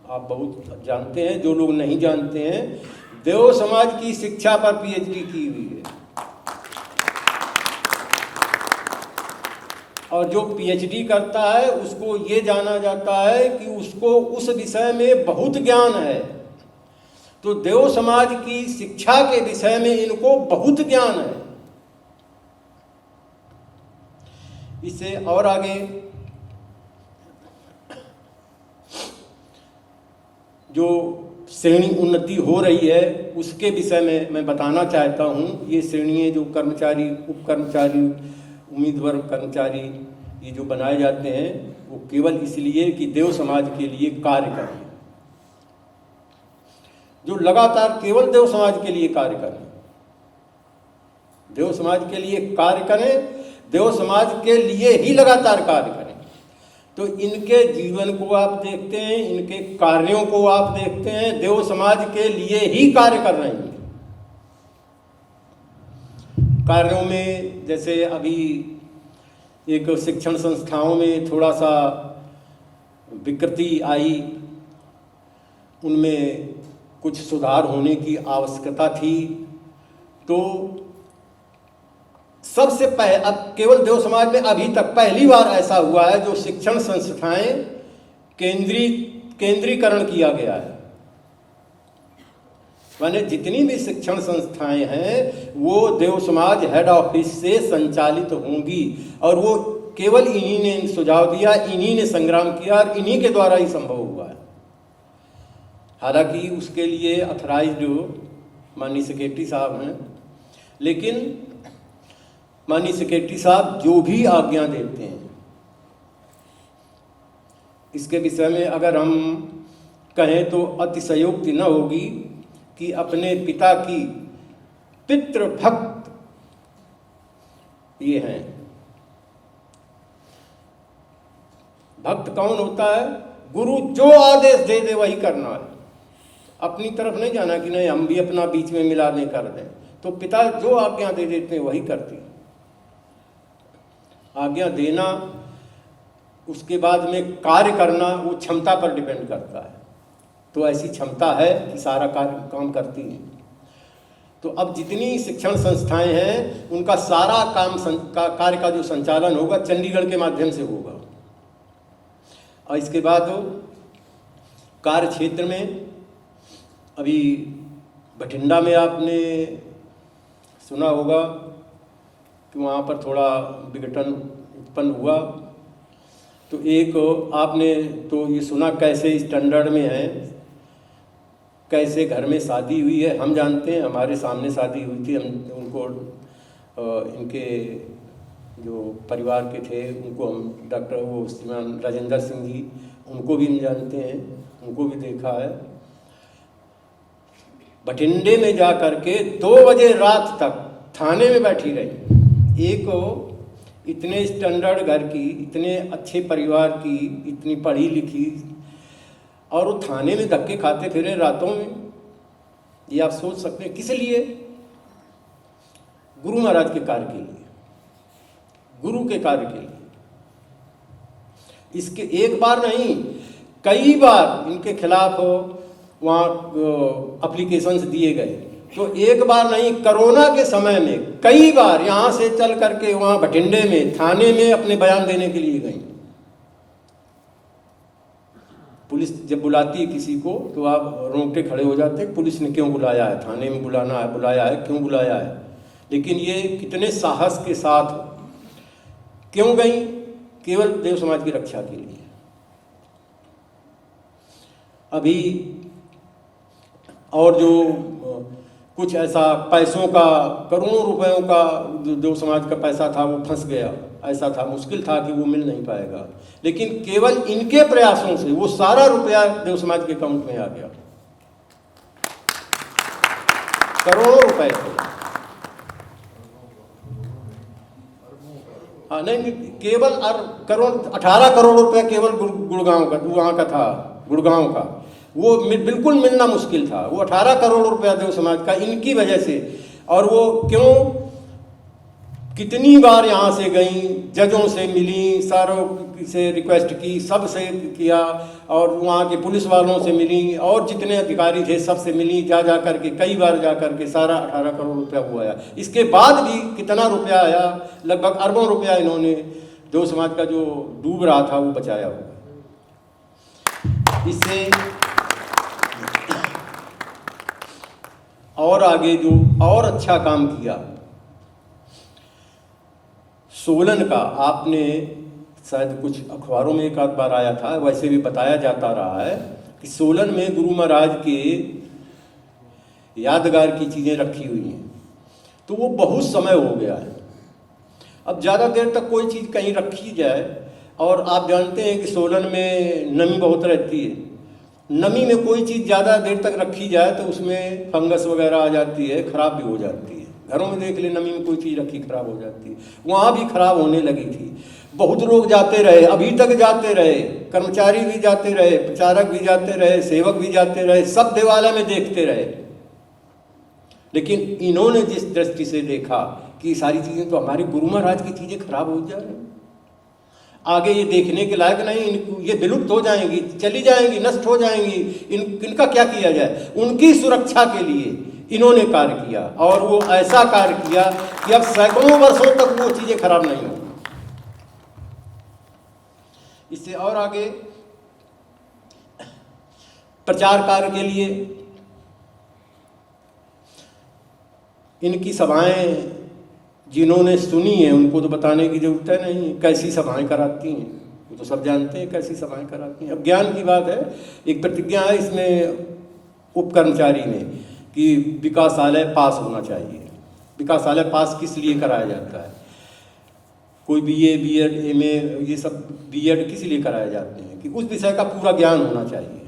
[SPEAKER 7] आप बहुत जानते हैं, जो लोग नहीं जानते हैं देव समाज की शिक्षा पर पीएचडी की हुई है। और जो पीएचडी करता है उसको ये जाना जाता है कि उसको उस विषय में बहुत ज्ञान है। तो देव समाज की शिक्षा के विषय में इनको बहुत ज्ञान है। इससे और आगे जो श्रेणी उन्नति हो रही है उसके विषय में मैं बताना चाहता हूँ। ये श्रेणियाँ जो कर्मचारी, उप कर्मचारी, उम्मीदवार कर्मचारी, ये जो बनाए जाते हैं वो केवल इसलिए कि देव समाज के लिए कार्य करें, जो लगातार केवल देव समाज के लिए कार्य करें, देव समाज के लिए कार्य करें, देव समाज के लिए ही लगातार कार्य करें। तो इनके जीवन को आप देखते हैं, इनके कार्यों को आप देखते हैं, देव समाज के लिए ही कार्य कर रहे हैं। कार्यों में जैसे अभी एक शिक्षण संस्थाओं में थोड़ा सा विकृति आई, उनमें कुछ सुधार होने की आवश्यकता थी। तो सबसे पहले, अब केवल देव समाज में अभी तक पहली बार ऐसा हुआ है जो शिक्षण संस्थाएं केंद्रीकरण किया गया है। माने जितनी भी शिक्षण संस्थाएं हैं वो देव समाज हेड ऑफिस से संचालित होंगी, और वो केवल इन्हीं ने सुझाव दिया, इन्हीं ने संग्राम किया और इन्हीं के द्वारा ही संभव हुआ है। हालांकि उसके लिए अथराइज्ड माननीय सेक्रेटरी साहब हैं, लेकिन माननीय सेक्रेटरी साहब जो भी आज्ञा देते हैं, इसके विषय में अगर हम कहें तो अतिशयोक्ति न होगी कि अपने पिता की पितृभक्त ये हैं। भक्त कौन होता है? गुरु जो आदेश दे दे वही करना है, अपनी तरफ नहीं जाना कि नहीं हम भी अपना बीच में मिला दें कर दें। तो पिता जो आज्ञा दे देते हैं वही करती है। आज्ञा देना, उसके बाद में कार्य करना, वो क्षमता पर डिपेंड करता है। तो ऐसी क्षमता है कि सारा काम करती है। तो अब जितनी शिक्षण संस्थाएं हैं उनका सारा कार्य का जो संचालन होगा चंडीगढ़ के माध्यम से होगा। और इसके बाद कार्य क्षेत्र में अभी बठिंडा में आपने सुना होगा कि वहाँ पर थोड़ा विघटन उत्पन्न हुआ। तो एक आपने तो ये सुना कैसे स्टैंडर्ड में है, कैसे घर में शादी हुई है। हम जानते हैं, हमारे सामने शादी हुई थी, हम उनको इनके जो परिवार के थे उनको हम डॉक्टर वो श्रीमान राजेंद्र सिंह जी, उनको भी हम जानते हैं, उनको भी देखा है। बठिंडे में जा कर के 2 बजे रात तक थाने में बैठी रही। एक इतने स्टैंडर्ड घर की, इतने अच्छे परिवार की, इतनी पढ़ी लिखी, और वो थाने में धक्के खाते फिरे रातों में। ये आप सोच सकते हैं किस लिए? गुरु महाराज के कार्य के लिए, गुरु के कार्य के लिए। इसके एक बार नहीं कई बार इनके खिलाफ वहाँ एप्लीकेशंस दिए गए। तो एक बार नहीं, कोरोना के समय में कई बार यहाँ से चल करके वहाँ बठिंडे में थाने में अपने बयान देने के लिए गई। पुलिस जब बुलाती है किसी को तो आप रोंगटे खड़े हो जाते हैं, पुलिस ने क्यों बुलाया है, थाने में बुलाया है, क्यों बुलाया है। लेकिन ये कितने साहस के साथ क्यों गई? केवल देव समाज की रक्षा के लिए। अभी और जो कुछ ऐसा पैसों का, करोड़ों रुपयों का देव समाज का पैसा था वो फंस गया, ऐसा था, मुश्किल था कि वो मिल नहीं पाएगा। लेकिन केवल इनके प्रयासों से वो सारा रुपया देव समाज के अकाउंट में आ गया, करोड़ों रुपए थे। हाँ नहीं, केवल 18 करोड़ रुपया केवल गुड़गांव का, वहाँ का था, गुड़गांव का, वो बिल्कुल मिलना मुश्किल था। वो 18 करोड़ रुपया देव समाज का इनकी वजह से। और वो क्यों, कितनी बार यहाँ से गई, जजों से मिली, सारों से रिक्वेस्ट की, सब से किया, और वहाँ के पुलिस वालों से मिली, और जितने अधिकारी थे सब से मिली, जा करके कई बार जा करके सारा 18 करोड़ रुपया हुआ आया। इसके बाद भी कितना रुपया आया, लगभग अरबों रुपया इन्होंने देव समाज का जो डूब रहा था वो बचाया हुआ। इससे और आगे जो और अच्छा काम किया, सोलन का, आपने शायद कुछ अखबारों में एक आध बार आया था, वैसे भी बताया जाता रहा है कि सोलन में गुरु महाराज के यादगार की चीज़ें रखी हुई हैं। तो वो बहुत समय हो गया है, अब ज़्यादा देर तक कोई चीज़ कहीं रखी जाए, और आप जानते हैं कि सोलन में नमी बहुत रहती है, नमी में कोई चीज़ ज़्यादा देर तक रखी जाए तो उसमें फंगस वगैरह आ जाती है, ख़राब भी हो जाती है। घरों में देख ले, नमी में कोई चीज़ रखी खराब हो जाती है, वहाँ भी खराब होने लगी थी। बहुत लोग जाते रहे, अभी तक जाते रहे, कर्मचारी भी जाते रहे, प्रचारक भी जाते रहे, सेवक भी जाते रहे, सब देवालय में देखते रहे। लेकिन इन्होंने जिस दृष्टि से देखा कि सारी चीज़ें तो हमारे गुरु महाराज की चीज़ें खराब हो जा रही, आगे ये देखने के लायक नहीं, ये विलुप्त हो जाएंगी, चली जाएंगी, नष्ट हो जाएंगी, इनका क्या किया जाए। उनकी सुरक्षा के लिए इन्होंने कार्य किया, और वो ऐसा कार्य किया कि अब सैकड़ों वर्षों तक वो चीज़ें खराब नहीं होंगी। इससे और आगे प्रचार कार्य के लिए इनकी सभाएं जिन्होंने सुनी है उनको तो बताने की जरूरत है नहीं, कैसी सभाएं कराती हैं, वो तो सब जानते हैं कैसी सभाएं कराती हैं। अब ज्ञान की बात है, एक प्रतिज्ञा है इसमें उप कर्मचारी में कि विकासालय पास होना चाहिए। विकासालय पास किस लिए कराया जाता है? कोई बीए, बीएड, एमए, ये सब बीएड किस लिए कराए जाते हैं? कि उस विषय का पूरा ज्ञान होना चाहिए।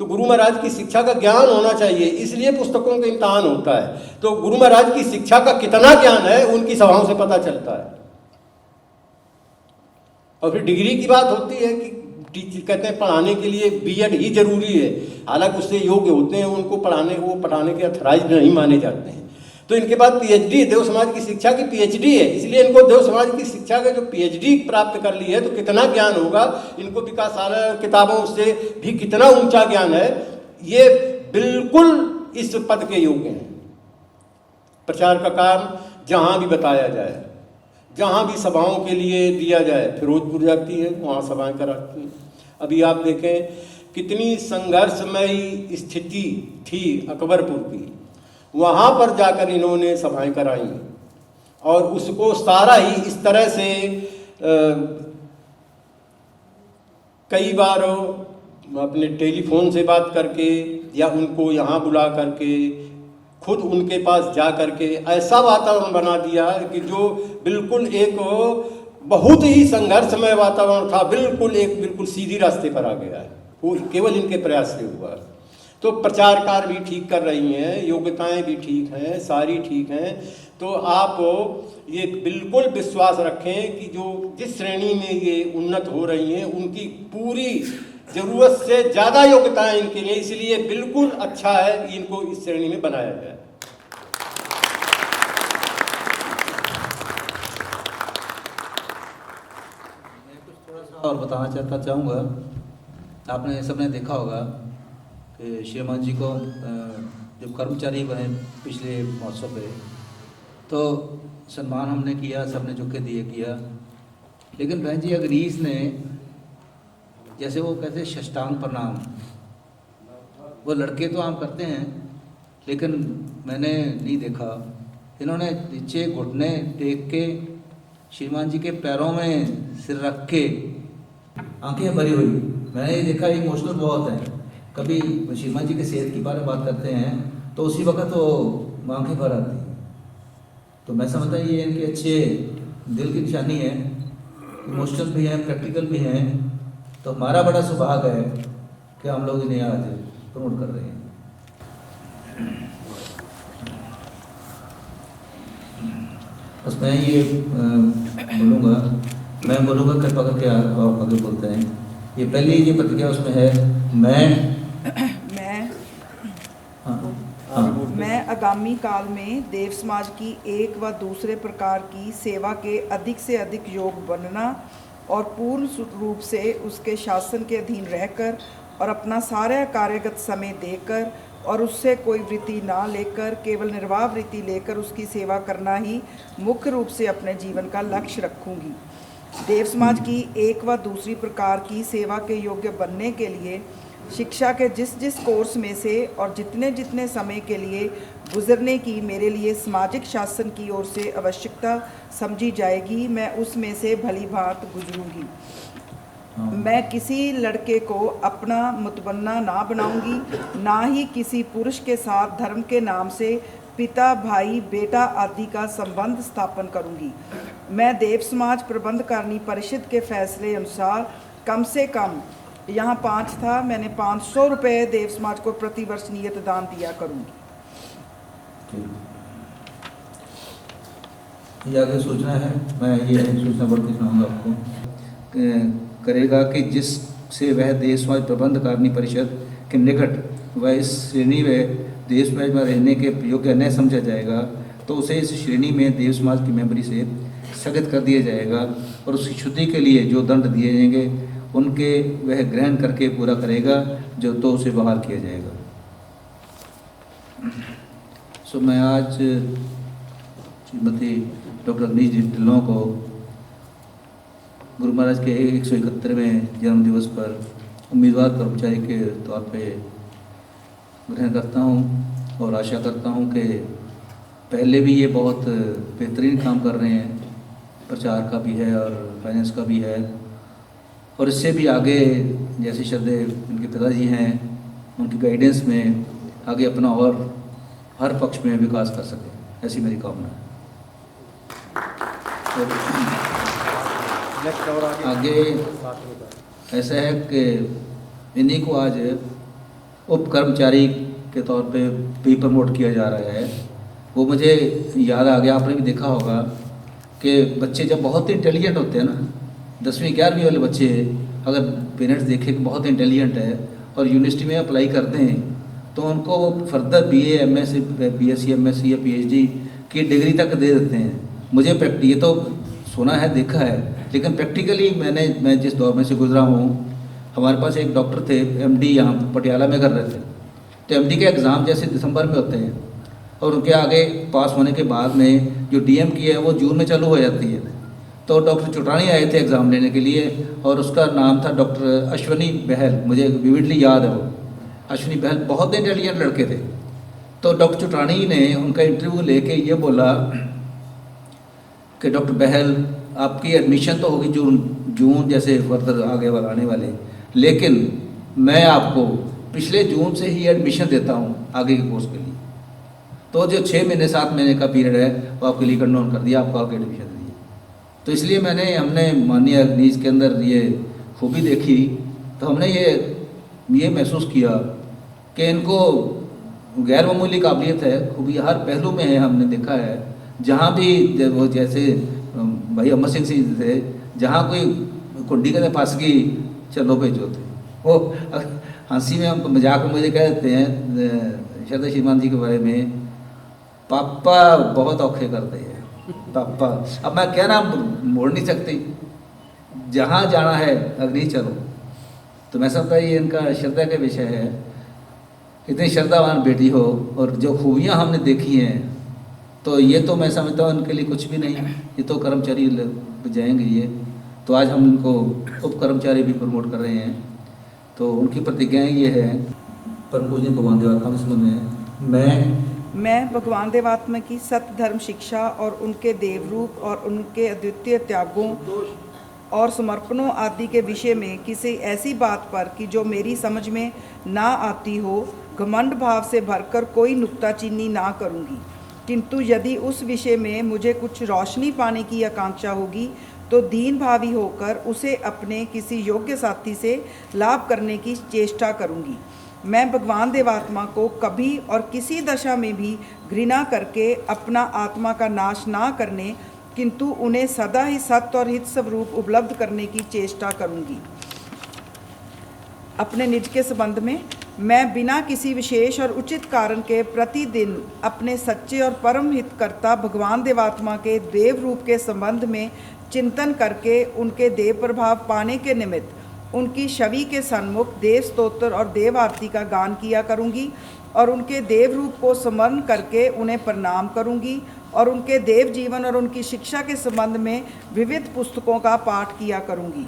[SPEAKER 7] तो गुरु महाराज की शिक्षा का ज्ञान होना चाहिए, इसलिए पुस्तकों का इम्तहान होता है। तो गुरु महाराज की शिक्षा का कितना ज्ञान है उनकी सभाओं से पता चलता है। और फिर डिग्री की बात होती है कि कहते हैं पढ़ाने के लिए बीएड ही जरूरी है, हालांकि उससे योग्य होते हैं, उनको पढ़ाने के अथराइज्ड नहीं माने जाते हैं। तो इनके पास पीएचडी, देव समाज की शिक्षा की पीएचडी है, इसलिए इनको देव समाज की शिक्षा का जो पीएचडी प्राप्त कर ली है तो कितना ज्ञान होगा इनको, विकासालय और किताबों से भी कितना ऊंचा ज्ञान है, ये बिल्कुल इस पद के योग्य हैं। प्रचार का काम जहाँ भी बताया जाए, जहाँ भी सभाओं के लिए दिया जाए, फिरोजपुर जाती है, वहाँ सभाएं कराती हैं। अभी आप देखें कितनी संघर्षमयी स्थिति थी अकबरपुर की, वहाँ पर जाकर इन्होंने सभाएं कराई, और उसको सारा ही इस तरह से कई बार अपने टेलीफोन से बात करके या उनको यहाँ बुला करके खुद उनके पास जा करके ऐसा वातावरण बना दिया कि जो बिल्कुल एक बहुत ही संघर्षमय वातावरण था, बिल्कुल सीधी रास्ते पर आ गया है। वो केवल इनके प्रयास से हुआ। तो प्रचार कार्य भी ठीक कर रही हैं, योग्यताएं भी ठीक हैं, सारी ठीक हैं। तो आप ये बिल्कुल विश्वास रखें कि जो जिस श्रेणी में ये उन्नत हो रही हैं उनकी पूरी ज़रूरत से ज़्यादा योग्यताएं इनके लिए, इसलिए बिल्कुल अच्छा है कि इनको इस श्रेणी में बनाया जाए।
[SPEAKER 3] मैं कुछ थोड़ा सा और बताना चाहूँगा। आपने सबने देखा होगा कि श्रीमान जी को जब कर्मचारी बने पिछले महोत्सव पे, तो सम्मान हमने किया, सबने झुके दिए किया। लेकिन बहन जी अगरीज ने, जैसे वो कहते षष्टांग प्रणाम, वो लड़के तो आम करते हैं, लेकिन मैंने नहीं देखा। इन्होंने नीचे घुटने टेक के श्रीमान जी के पैरों में सिर रख के आंखें भरी हुई, मैंने ये देखा। इमोशनल बहुत है। कभी श्रीमान जी के सेहत के बारे में बात करते हैं तो उसी वक्त वो आंखें भर आती हैं। तो मैं समझता ये इनके अच्छे दिल की निशानी है, इमोशनल भी हैं, प्रैक्टिकल भी हैं। तो हमारा बड़ा सौभाग्य है कि हम लोग इन्हें आज प्रमोट कर रहे हैं। बस मैं ये बोलूँगा कृपा करके आप आगे बोलते हैं। ये पहली ये प्रतिज्ञा उसमें है,
[SPEAKER 8] मैं आगामी काल में देव समाज की एक व दूसरे प्रकार की सेवा के अधिक से अधिक योग बनना और पूर्ण रूप से उसके शासन के अधीन रहकर और अपना सारा कार्यगत समय देकर और उससे कोई वृत्ति ना लेकर केवल निर्वाह वृत्ति लेकर उसकी सेवा करना ही मुख्य रूप से अपने जीवन का लक्ष्य रखूंगी। देव समाज की एक व दूसरी प्रकार की सेवा के योग्य बनने के लिए शिक्षा के जिस जिस कोर्स में से और जितने जितने समय के लिए गुजरने की मेरे लिए सामाजिक शासन की ओर से आवश्यकता समझी जाएगी, मैं उसमें से भली भांति गुजरूंगी। मैं किसी लड़के को अपना मुतबन्ना ना बनाऊंगी, ना ही किसी पुरुष के साथ धर्म के नाम से पिता, भाई, बेटा आदि का संबंध स्थापन करूंगी। मैं देव समाज प्रबंधकारिणी परिषद के फैसले अनुसार कम से कम, यहाँ 5 था, मैंने 500 रुपये देव समाज को प्रतिवर्ष नियत दान दिया करूंगी।
[SPEAKER 3] ये आगे सूचना है, मैं ये सूचना बढ़ के सुनाऊंगा आपको। करेगा कि जिससे वह देव समाज प्रबंधकारिणी परिषद के निकट वह इस श्रेणी में देव समाज में रहने के योग्य न समझा जाएगा तो उसे इस श्रेणी में देव समाज की मेंबरी से स्थगित कर दिया जाएगा और उसकी शुद्धि के लिए जो दंड दिए जाएंगे उनके वह ग्रहण करके पूरा करेगा, जो तो उसे बहाल किया जाएगा। सो मैं आज श्रीमती डॉक्टर अग्निश ढिल्लों को गुरु महाराज के 171वें जन्म दिवस पर उम्मीदवार कर्मचारी के तौर पे ग्रहण करता हूँ और आशा करता हूँ कि पहले भी ये बहुत बेहतरीन काम कर रहे हैं, प्रचार का भी है और फाइनेंस का भी है, और इससे भी आगे जैसे श्रद्धे इनके पिताजी हैं उनकी गाइडेंस में आगे अपना और हर पक्ष में विकास कर सके, ऐसी मेरी कामना है। आगे ऐसा है कि इन्हीं को आज उप कर्मचारी के तौर पे भी प्रमोट किया जा रहा है। वो मुझे याद आ गया, आपने भी देखा होगा कि बच्चे जब बहुत इंटेलिजेंट होते हैं ना, 10वीं 11वीं वाले बच्चे अगर पेरेंट्स देखें कि बहुत इंटेलिजेंट है और यूनिवर्सिटी में अप्लाई करते हैं तो उनको further BA, MS, BSc, MSc या PhD की डिग्री तक दे देते हैं। मुझे ये तो सुना है, देखा है, लेकिन प्रैक्टिकली मैं जिस दौर में से गुजरा हूँ, हमारे पास एक डॉक्टर थे MD यहाँ पटियाला में कर रहे थे, तो MD के एग्ज़ाम जैसे दिसंबर में होते हैं और उनके आगे पास होने के बाद में जो DM की है वो जून में चालू हो जाती है। तो डॉक्टर चुटानी आए थे एग्ज़ाम लेने के लिए और उसका नाम था डॉक्टर अश्वनी बहल, मुझे विविडली याद है वो अश्वनी बहल, बहुत इंटेलिजेंट लड़के थे। तो डॉक्टर चुटानी ने उनका इंटरव्यू लेके ये बोला कि डॉक्टर बहल आपकी एडमिशन तो होगी जून जैसे फर्दर आगे आने वाले, लेकिन मैं आपको पिछले जून से ही एडमिशन देता हूँ आगे के कोर्स के लिए। तो जो 6 महीने 7 महीने का पीरियड है वो आपके लिए कंडोन कर दिया, आपको आगे एडमिशन दिया। तो इसलिए हमने माननीय अग्निश के अंदर ये खूबी देखी, तो हमने ये महसूस किया कि इनको गैर मामूली काबिलियत है, खूबी हर पहलू में है। हमने देखा है जहाँ भी वो जैसे भाई अमर सिंह थे, जहाँ कोई कुंडी के फंस गई चलो भेजो थे, वो हंसी में हम मजाक में मुझे कह देते हैं श्रद्धा श्रीमान जी के बारे में, पापा बहुत औखे करते हैं पापा। अब मैं क्या नाम मोड़ नहीं सकती, जहाँ जाना है अग्नि चलो। तो मैं समझता ये इनका श्रद्धा का विषय है, इतनी श्रद्धावान बेटी हो और जो खूबियाँ हमने देखी हैं, तो ये तो मैं समझता हूँ इनके लिए कुछ भी नहीं, ये तो कर्मचारी जाएंगे ये। तो आज हम इनको उप कर्मचारी भी प्रमोट कर रहे हैं। तो उनकी प्रतिज्ञाएँ ये है, परम पूज्य भगवान देवात्मा के संबंध में
[SPEAKER 8] मैं भगवान देवात्मा की सत्य धर्म शिक्षा और उनके देवरूप और उनके अद्वितीय त्यागों और समर्पणों आदि के विषय में किसी ऐसी बात पर कि जो मेरी समझ में ना आती हो, घमंड भाव से भरकर कोई नुक्ताचीनी ना करूँगी। किंतु यदि उस विषय में मुझे कुछ रोशनी पाने की आकांक्षा होगी तो दीन भावी होकर उसे अपने किसी योग्य साथी से लाभ करने की चेष्टा करूँगी। मैं भगवान देवात्मा को कभी और किसी दशा में भी घृणा करके अपना आत्मा का नाश ना करने, किंतु उन्हें सदा ही सत्य और हित स्वरूप उपलब्ध करने की चेष्टा करूँगी। अपने निज के संबंध में मैं बिना किसी विशेष और उचित कारण के प्रतिदिन अपने सच्चे और परम हितकर्ता भगवान देवात्मा के देव रूप के संबंध में चिंतन करके उनके देव प्रभाव पाने के निमित्त उनकी छवि के सन्मुख देव स्तोत्र और देव आरती का गान किया करूँगी और उनके देव रूप को स्मरण करके उन्हें प्रणाम करूँगी और उनके देव जीवन और उनकी शिक्षा के संबंध में विविध पुस्तकों का पाठ किया करूँगी।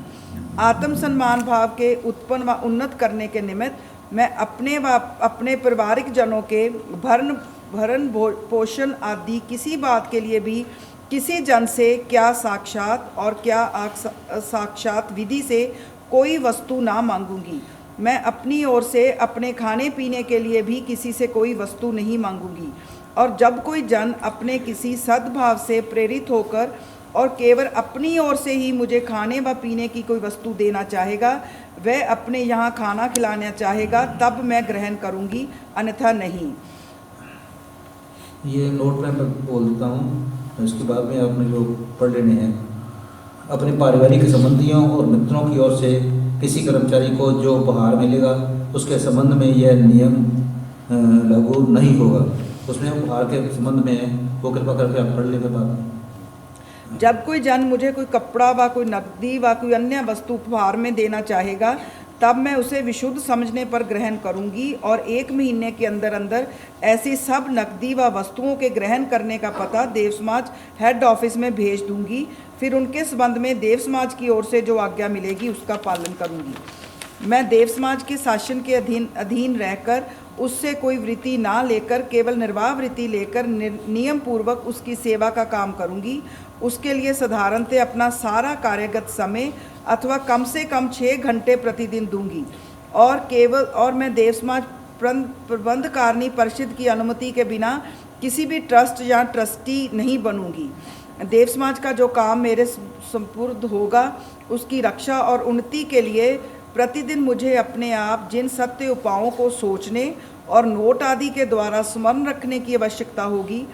[SPEAKER 8] आत्म सम्मान भाव के उत्पन्न व उन्नत करने के निमित्त मैं अपने पारिवारिक जनों के भरण पोषण आदि किसी बात के लिए भी किसी जन से क्या साक्षात और क्या साक्षात विधि से कोई वस्तु ना मांगूंगी। मैं अपनी ओर से अपने खाने पीने के लिए भी किसी से कोई वस्तु नहीं मांगूंगी। और जब कोई जन अपने किसी सद्भाव से प्रेरित होकर और केवल अपनी ओर से ही मुझे खाने व पीने की कोई वस्तु देना चाहेगा, वह अपने यहाँ खाना खिलाना चाहेगा, तब मैं ग्रहण करूँगी, अन्यथा नहीं।
[SPEAKER 3] ये नोट में मैं बोल देता हूँ, इसके बाद में आपने जो पढ़ लेने हैं। अपने पारिवारिक संबंधियों और मित्रों की ओर से किसी कर्मचारी को जो उपहार मिलेगा उसके संबंध में यह नियम लागू नहीं होगा। उसमें उपहार के संबंध में वो कृपा करके आप पढ़ लेंगे बात।
[SPEAKER 8] जब कोई जन मुझे कोई कपड़ा व कोई नकदी व कोई अन्य वस्तु उपहार में देना चाहेगा, तब मैं उसे विशुद्ध समझने पर ग्रहण करूंगी और 1 महीने के अंदर अंदर ऐसी सब नकदी व वस्तुओं के ग्रहण करने का पता देव समाज हेड ऑफिस में भेज दूंगी। फिर उनके संबंध में देव समाज की ओर से जो आज्ञा मिलेगी उसका पालन करूंगी। मैं देव समाज के शासन के अधीन रहकर उससे कोई वृत्ति ना लेकर केवल निर्वाह वृत्ति लेकर नियम पूर्वक उसकी सेवा का काम करूंगी। उसके लिए साधारणतः अपना सारा कार्यगत समय अथवा कम से कम 6 घंटे प्रतिदिन दूंगी और मैं देव समाज प्रबंधकारिणी परिषद की अनुमति के बिना किसी भी ट्रस्ट या ट्रस्टी नहीं बनूंगी। देव समाज का जो काम मेरे संपुर्द होगा उसकी रक्षा और उन्नति के लिए प्रतिदिन मुझे अपने आप जिन सत्य उपायों को सोचने और नोट आदि के द्वारा स्मरण रखने की आवश्यकता होगी,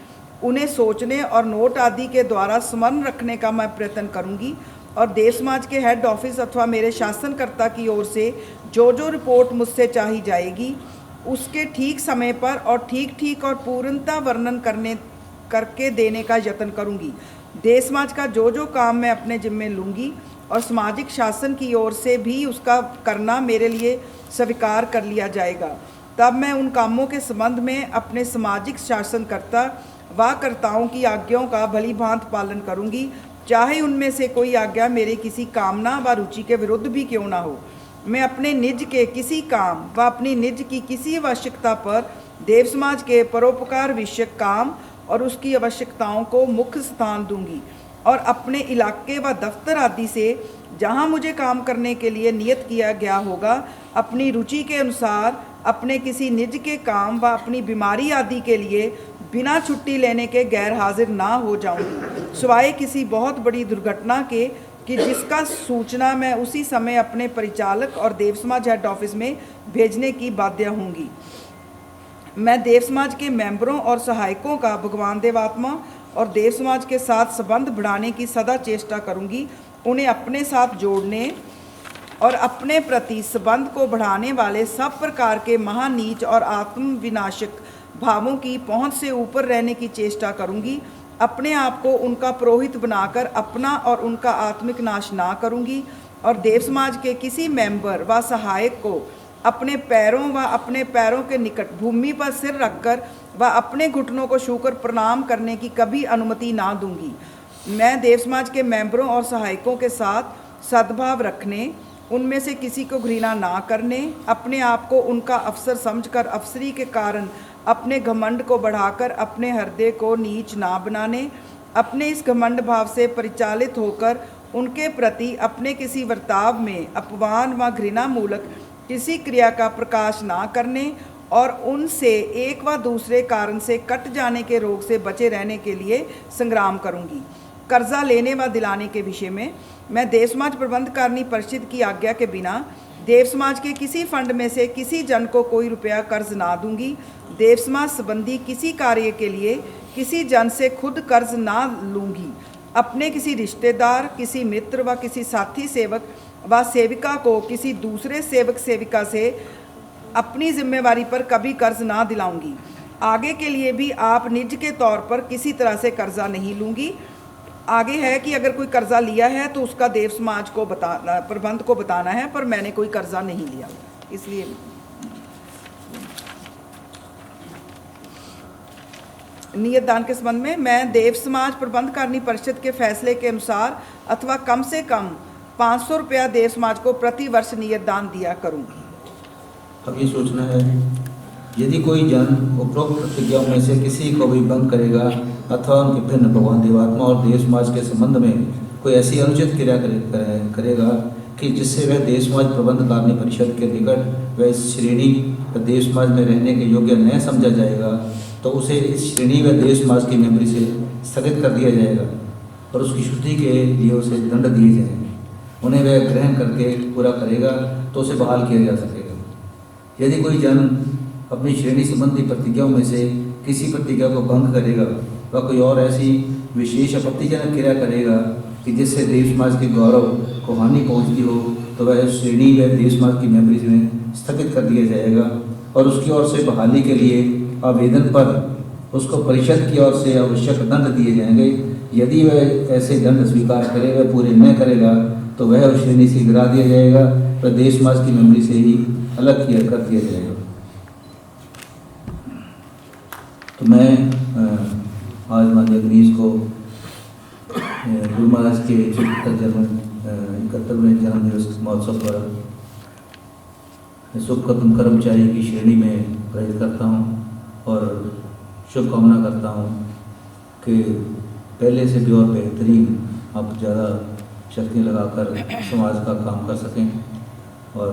[SPEAKER 8] उन्हें सोचने और नोट आदि के द्वारा स्मरण रखने का मैं प्रयत्न करूंगी। और देव समाज के हेड ऑफिस अथवा मेरे शासनकर्ता की ओर से जो जो रिपोर्ट मुझसे चाही जाएगी उसके ठीक समय पर और ठीक और पूर्णता वर्णन करके देने का यत्न करूंगी। देव समाज का जो जो काम मैं अपने जिम्मे लूँगी और सामाजिक शासन की ओर से भी उसका करना मेरे लिए स्वीकार कर लिया जाएगा, तब मैं उन कामों के संबंध में अपने सामाजिक शासनकर्ता व कर्ताओं की आज्ञाओं का भली भांति पालन करूंगी, चाहे उनमें से कोई आज्ञा मेरे किसी कामना व रुचि के विरुद्ध भी क्यों ना हो। मैं अपने निज के किसी काम व अपनी निज की किसी आवश्यकता पर देव समाज के परोपकार विषयक काम और उसकी आवश्यकताओं को मुख्य स्थान दूंगी और अपने इलाके व दफ्तर आदि से जहां मुझे काम करने के लिए नियत किया गया होगा, अपनी रुचि के अनुसार अपने किसी निज के काम व अपनी बीमारी आदि के लिए बिना छुट्टी लेने के गैर हाजिर ना हो जाऊंगी, सिवाय किसी बहुत बड़ी दुर्घटना के कि जिसका सूचना मैं उसी समय अपने परिचालक और देव समाज हेड ऑफिस में भेजने की बाध्य होंगी। मैं देव समाज के मेंबरों और सहायकों का भगवान देवात्मा और देव समाज के साथ संबंध बढ़ाने की सदा चेष्टा करूंगी, उन्हें अपने साथ जोड़ने और अपने प्रति संबंध को बढ़ाने वाले सब प्रकार के महानीच और आत्मविनाशक भावों की पहुंच से ऊपर रहने की चेष्टा करूंगी। अपने आप को उनका पुरोहित बनाकर अपना और उनका आत्मिक नाश ना करूंगी और देव समाज के किसी मेंबर व सहायक को अपने पैरों के निकट भूमि पर सिर रखकर व अपने घुटनों को छूकर प्रणाम करने की कभी अनुमति ना दूंगी। मैं देव समाज के मेंबरों और सहायकों के साथ सद्भाव रखने, उनमें से किसी को घृणा ना करने, अपने आप को उनका अफसर समझकर अफसरी के कारण अपने घमंड को बढ़ाकर अपने हृदय को नीच ना बनाने, अपने इस घमंड भाव से परिचालित होकर उनके प्रति अपने किसी वर्ताव में अपमान व घृणा मूलक किसी क्रिया का प्रकाश ना करने और उनसे एक व दूसरे कारण से कट जाने के रोग से बचे रहने के लिए संग्राम करूंगी। कर्जा लेने व दिलाने के विषय में मैं देव समाज प्रबंधकारिणी परिषद की आज्ञा के बिना देव समाज के किसी फंड में से किसी जन को कोई रुपया कर्ज ना दूंगी। देव समाज संबंधी किसी कार्य के लिए किसी जन से खुद कर्ज ना लूँगी। अपने किसी रिश्तेदार, किसी मित्र व किसी साथी सेवक व सेविका को किसी दूसरे सेवक सेविका से अपनी जिम्मेवारी पर कभी कर्ज ना दिलाऊंगी। आगे के लिए भी आप निज के तौर पर किसी तरह से कर्जा नहीं लूँगी। आगे है कि अगर कोई कर्जा लिया है तो उसका देव समाज को प्रबंध को बताना है, पर मैंने कोई कर्जा नहीं लिया, इसलिए नियत दान के संबंध में मैं देव समाज प्रबंधकारिणी परिषद के फैसले के अनुसार अथवा कम से कम 500 रुपया देव समाज को प्रति वर्ष नियत दान दिया करूंगी।
[SPEAKER 3] अब ये सोचना है, यदि कोई जन उपरोक्त प्रतिज्ञाओं में से किसी को भी भंग करेगा अथवा उनके भिन्न भगवान देवात्मा और देव समाज के संबंध में कोई ऐसी अनुचित क्रिया करेगा कि जिससे वह देव समाज प्रबंधकारिणी परिषद के निकट वह श्रेणी देव समाज में रहने के योग्य न समझा जाएगा, तो उसे इस श्रेणी व देव समाज की मेमोरी से स्थगित कर दिया जाएगा और उसकी शुद्धि के लिए उसे दंड दिए जाएंगे। उन्हें वह ग्रहण करके पूरा करेगा तो उसे बहाल किया जा सकेगा। यदि कोई जन अपनी श्रेणी संबंधी प्रतिज्ञाओं में से किसी प्रतिज्ञा को भंग करेगा व कोई और ऐसी विशेष आपत्तिजनक क्रिया करेगा कि जिससे देव समाज के गौरव को हानि पहुँचती हो, तो वह श्रेणी व देव समाज की मेमोरीज में स्थगित कर दिया जाएगा और उसकी ओर से बहाली के लिए आवेदन पर उसको परिषद की ओर से आवश्यक दंड दिए जाएंगे। यदि वह ऐसे दंड स्वीकार करे व पूरे न करेगा तो वह उस श्रेणी से गिरा दिया जाएगा, प्रदेश समाज की मेमोरी से ही अलग किया कर दिया जाएगा। तो मैं आज माननीय गणेश को गुरु महाराज के 71वें जन्म दिवस महोत्सव पर शुभकर्म कर्मचारी की श्रेणी में प्रेरित करता हूँ और शुभकामना करता हूँ कि पहले से भी और बेहतरीन आप ज़्यादा शक्ति लगाकर समाज का काम कर सकें और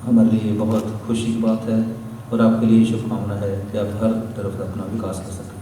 [SPEAKER 3] हमारे लिए बहुत खुशी की बात है और आपके लिए शुभकामना है कि आप हर तरफ अपना विकास कर सकें।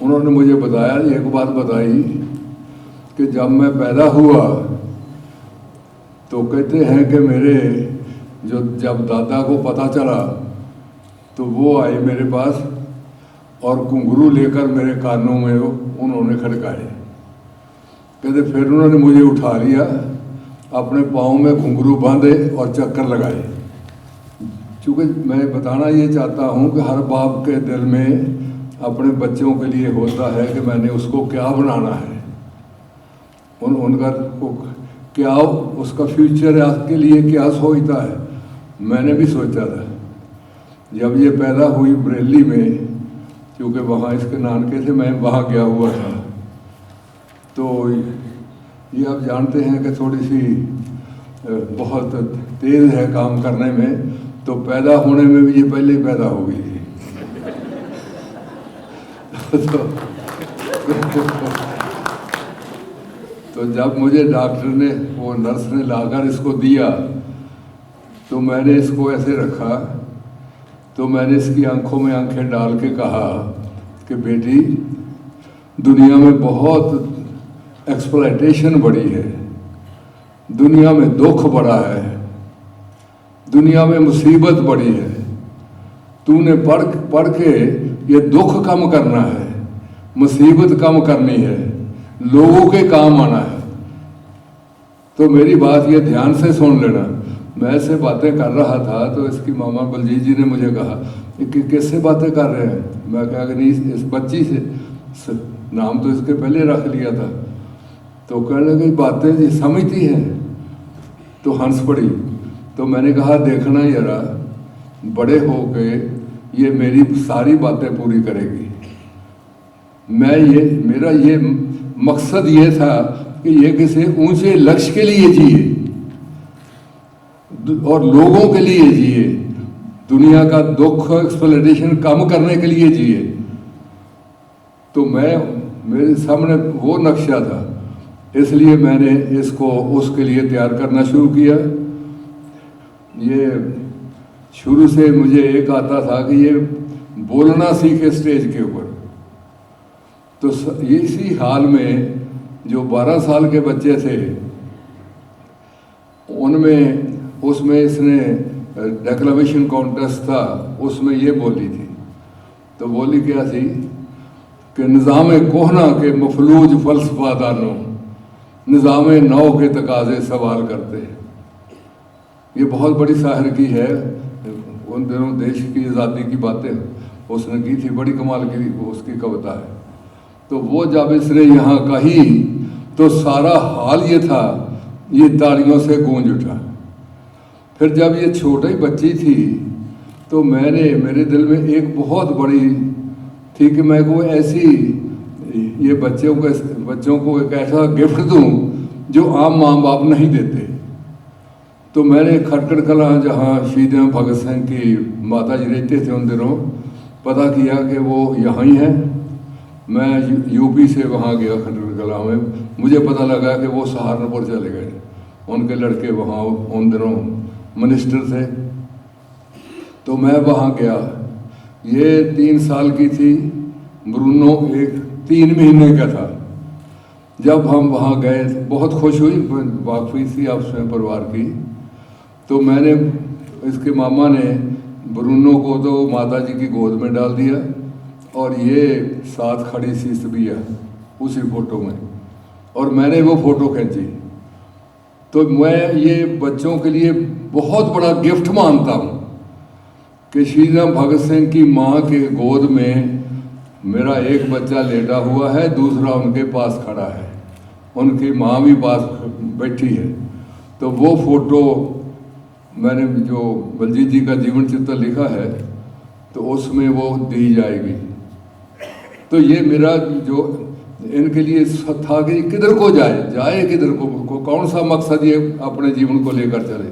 [SPEAKER 9] उन्होंने मुझे बताया, एक बात बताई कि जब मैं पैदा हुआ तो कहते हैं कि मेरे जब दादा को पता चला तो वो आई मेरे पास और घुंघरू लेकर मेरे कानों में उन्होंने खड़काए। कहते फिर उन्होंने मुझे उठा लिया, अपने पाँव में घुंघरू बांधे और चक्कर लगाए। चूँकि मैं बताना ये चाहता हूँ कि हर बाप के दिल में अपने बच्चों के लिए होता है कि मैंने उसको क्या बनाना है, उनका क्या उसका फ्यूचर आपके लिए क्या सोचता है। मैंने भी सोचा था जब ये पैदा हुई बरेली में, क्योंकि वहाँ इसके नानके से मैं वहाँ गया हुआ था, तो ये आप जानते हैं कि थोड़ी सी बहुत तेज़ है काम करने में, तो पैदा होने में भी ये पहले ही पैदा हो गई थी। तो जब मुझे डॉक्टर ने, वो नर्स ने लाकर इसको दिया, तो मैंने इसको ऐसे रखा, तो मैंने इसकी आंखों में आंखें डाल के कहा कि बेटी, दुनिया में बहुत एक्सप्लॉयटेशन बढ़ी है, दुनिया में दुख बढ़ा है, दुनिया में मुसीबत बढ़ी है, तूने पढ़ के ये दुख कम करना है, मुसीबत कम करनी है, लोगों के काम आना है। तो मेरी बात ये ध्यान से सुन लेना। मैं ऐसे बातें कर रहा था तो इसकी मामा बलजीत जी ने मुझे कहा कि किससे बातें कर रहे हैं। मैं कहा कि नहीं, इस बच्ची से, नाम तो इसके पहले रख लिया था। तो कहने लगे बातें जी समझती हैं, तो हंस पड़ी। तो मैंने कहा देखना जरा, बड़े हो के ये मेरी सारी बातें पूरी करेगी। मेरा ये मकसद ये था कि ये किसी ऊंचे लक्ष्य के लिए जिए और लोगों के लिए जिए, दुनिया का दुख एक्सप्लॉयटेशन कम करने के लिए जिए। तो मेरे सामने वो नक्शा था, इसलिए मैंने इसको उसके लिए तैयार करना शुरू किया। ये शुरू से मुझे एक आता था कि ये बोलना सीखे स्टेज के ऊपर। तो इसी हाल में जो 12 साल के बच्चे थे, उसमें इसने डेक्लेमेशन कॉन्टेस्ट था, उसमें ये बोली थी। तो बोली क्या थी कि निज़ाम कोहना के मफलूज फलसफा दानो निज़ाम नौ के तकाजे सवाल करते। ये बहुत बड़ी शायर की है, उन दिनों देश की आज़ादी की बातें उसने की थी, बड़ी कमाल की उसकी कविता है। तो वो जब इसने यहाँ कही तो सारा हाल ये था, ये तालियों से गूंज उठा। फिर जब ये छोटी बच्ची थी तो मेरे दिल में एक बहुत बड़ी थी कि मैं कोई ऐसी ये बच्चों को एक ऐसा गिफ्ट दूं जो आम माँ बाप नहीं देते। तो मैंने खटखड़ कलां, जहाँ शहीद भगत सिंह की माता जी रहते थे उन दिनों, पता किया कि वो यहाँ ही है। मैं यूपी से वहाँ गया खटखड़ कलां में, मुझे पता लगा कि वो सहारनपुर चले गए, उनके लड़के वहाँ उन दिनों मिनिस्टर थे। तो मैं वहाँ गया, ये 3 साल की थी, ब्रूनो 3 महीने का था। जब हम वहाँ गए बहुत खुश हुई, वाकफी थी आपस में परिवार की। तो मैंने, इसके मामा ने ब्रूनो को तो माता जी की गोद में डाल दिया और ये साथ खड़ी सी सबिया उसी फोटो में, और मैंने वो फ़ोटो खींची। तो मैं ये बच्चों के लिए बहुत बड़ा गिफ्ट मानता हूँ कि शहीद भगत सिंह की माँ के गोद में मेरा एक बच्चा लेटा हुआ है, दूसरा उनके पास खड़ा है, उनकी माँ भी पास बैठी है। तो वो फ़ोटो मैंने जो बलजीत जी का जीवन चित्र लिखा है तो उसमें वो दी जाएगी। तो ये मेरा जो इनके लिए था कि किधर को जाए किधर को कौन सा मकसद ये अपने जीवन को लेकर चले।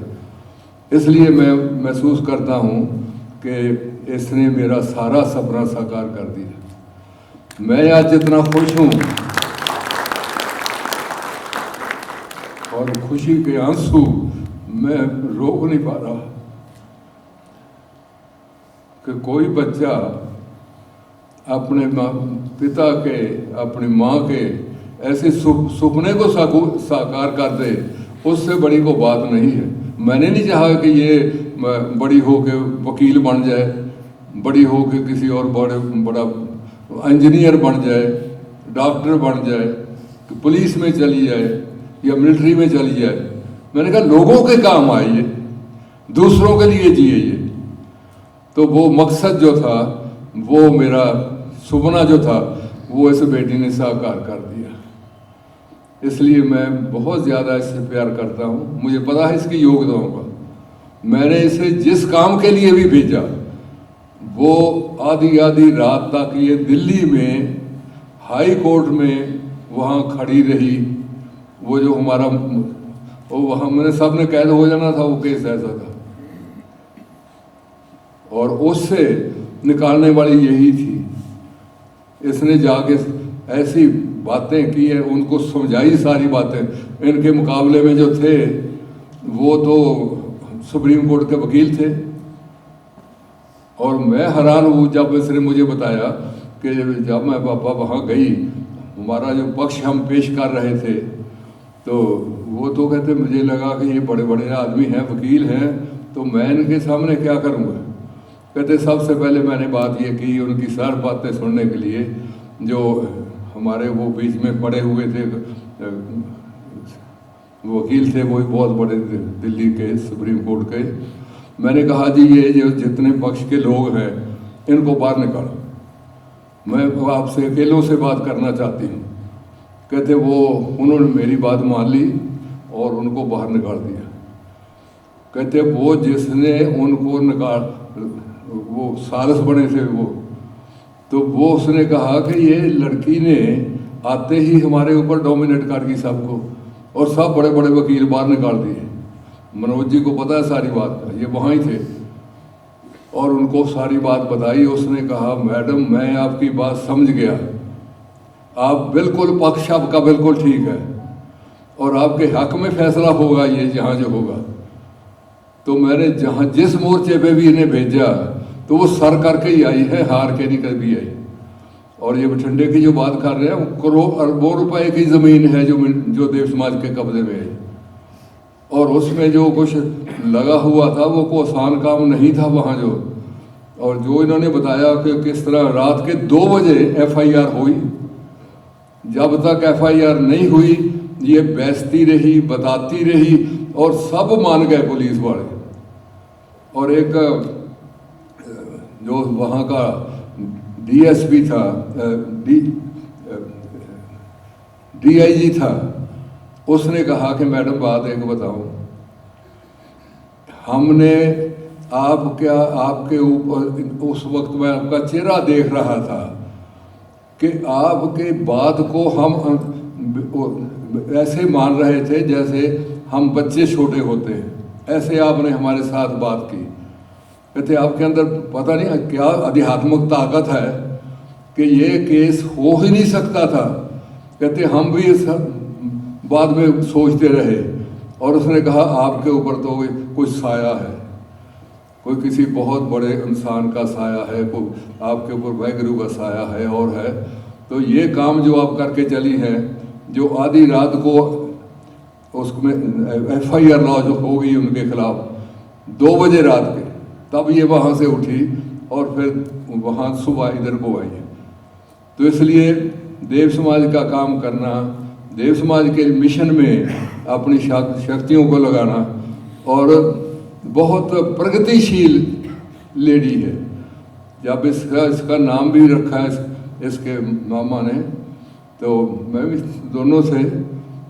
[SPEAKER 9] इसलिए मैं महसूस करता हूँ कि इसने मेरा सारा सपना साकार कर दिया। मैं आज जितना खुश हूँ और खुशी के आंसू मैं रोक नहीं पा रहा कि कोई बच्चा अपने पिता के, अपनी माँ के ऐसे सुपने को साकार कर दे, उससे बड़ी को बात नहीं है। मैंने नहीं चाहा कि ये बड़ी हो के वकील बन जाए, बड़ी हो के किसी और बड़ा इंजीनियर बन जाए, डॉक्टर बन जाए, पुलिस में चली जाए या मिलिट्री में चली जाए। मैंने कहा लोगों के काम आइए, दूसरों के लिए जिए। तो वो मकसद जो था, वो मेरा सुपना जो था, वो इस बेटी ने साकार कर दिया। इसलिए मैं बहुत ज़्यादा इससे प्यार करता हूँ। मुझे पता है इसकी योगदान का। मैंने इसे जिस काम के लिए भी भेजा, वो आधी रात तक ये दिल्ली में हाई कोर्ट में वहाँ खड़ी रही वो जो हमारा वो हमने सब ने कैद हो जाना था, वो केस ऐसा था, और उससे निकालने वाली यही थी। इसने जाके ऐसी बातें की है, उनको समझाई सारी बातें। इनके मुकाबले में जो थे वो तो सुप्रीम कोर्ट के वकील थे, और मैं हैरान हूँ जब इसने मुझे बताया कि जब मैं पापा वहाँ गई, हमारा जो पक्ष हम पेश कर रहे थे, तो वो तो कहते मुझे लगा कि ये बड़े बड़े आदमी हैं, वकील हैं, तो मैं इनके सामने क्या करूँगा। कहते सबसे पहले मैंने बात ये की उनकी सारी बातें सुनने के लिए, जो हमारे वो बीच में पड़े हुए थे वकील थे, वो बहुत बड़े दिल्ली के सुप्रीम कोर्ट के। मैंने कहा जी ये जो जितने पक्ष के लोग हैं इनको बाहर निकालो, मैं आपसे अकेलों से बात करना चाहती हूँ। कहते वो उन्होंने मेरी बात मान ली और उनको बाहर निकाल दिया। कहते वो जिसने उनको निकाल, वो सारस बने थे वो, तो वो उसने कहा कि ये लड़की ने आते ही हमारे ऊपर डोमिनेट कर दी सबको, और सब बड़े बड़े वकील बाहर निकाल दिए। मनोज जी को पता है सारी बात, ये वहाँ ही थे, और उनको सारी बात बताई। उसने कहा मैडम मैं आपकी बात समझ गया, आप बिल्कुल पक्ष आपका बिल्कुल ठीक है, और आपके हक में फैसला होगा ये जहाँ जो होगा। तो मैंने जहाँ जिस मोर्चे पे भी इन्हें भेजा तो वो सर करके ही आई है, हार के नहीं कभी आई। और ये बठिंडे की जो बात कर रहे हैं, करोड़ अरबों रुपए की ज़मीन है जो देव समाज के कब्जे में है, और उसमें जो कुछ लगा हुआ था वो कोई आसान काम नहीं था वहाँ जो। और जो इन्होंने बताया कि किस तरह रात के 2 बजे FIR हुई, जब तक FIR नहीं हुई ये बेचती रही, बताती रही, और सब मान गए पुलिस वाले। और एक जो वहाँ का DSP था, DIG था, उसने कहा कि मैडम बात एक बताऊं, हमने आपके ऊपर उस वक्त मैं आपका चेहरा देख रहा था कि आपके बात को हम ऐसे मान रहे थे जैसे हम बच्चे छोटे होते हैं, ऐसे आपने हमारे साथ बात की। कहते आपके अंदर पता नहीं क्या आध्यात्मिक ताकत है कि ये केस हो ही नहीं सकता था। कहते हम भी इस बाद में सोचते रहे, और उसने कहा आपके ऊपर तो कुछ साया है, कोई किसी बहुत बड़े इंसान का साया है, कोई आपके ऊपर वाहिगुरु का साया है और है। तो ये काम जो आप करके चली हैं, जो आधी रात को उसमें FIR लॉन्च हो गई उनके खिलाफ 2 बजे रात के, तब ये वहाँ से उठी और फिर वहाँ सुबह इधर को आई है। तो इसलिए देव समाज का काम करना, देव समाज के मिशन में अपनी शक्तियों को लगाना, और बहुत प्रगतिशील लेडी है। जब इसका नाम भी रखा है इसके मामा ने, तो मैं भी दोनों से,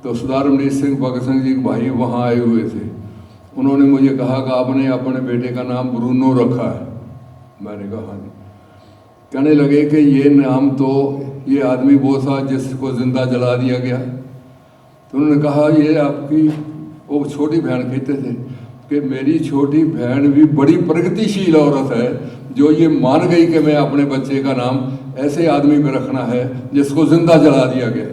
[SPEAKER 9] तो सरदार रमनीत सिंह भगत सिंह जी के भाई वहाँ आए हुए थे, उन्होंने मुझे कहा कि आपने अपने बेटे का नाम ब्रूनो रखा है। मैंने कहा हाँ जी। कहने लगे कि ये नाम तो ये आदमी वो था जिसको जिंदा जला दिया गया। तो उन्होंने कहा ये आपकी वो छोटी बहन कहते थे कि मेरी छोटी बहन भी बड़ी प्रगतिशील औरत है, जो ये मान गई कि मैं अपने बच्चे का नाम ऐसे आदमी पे रखना है जिसको जिंदा जला दिया गया।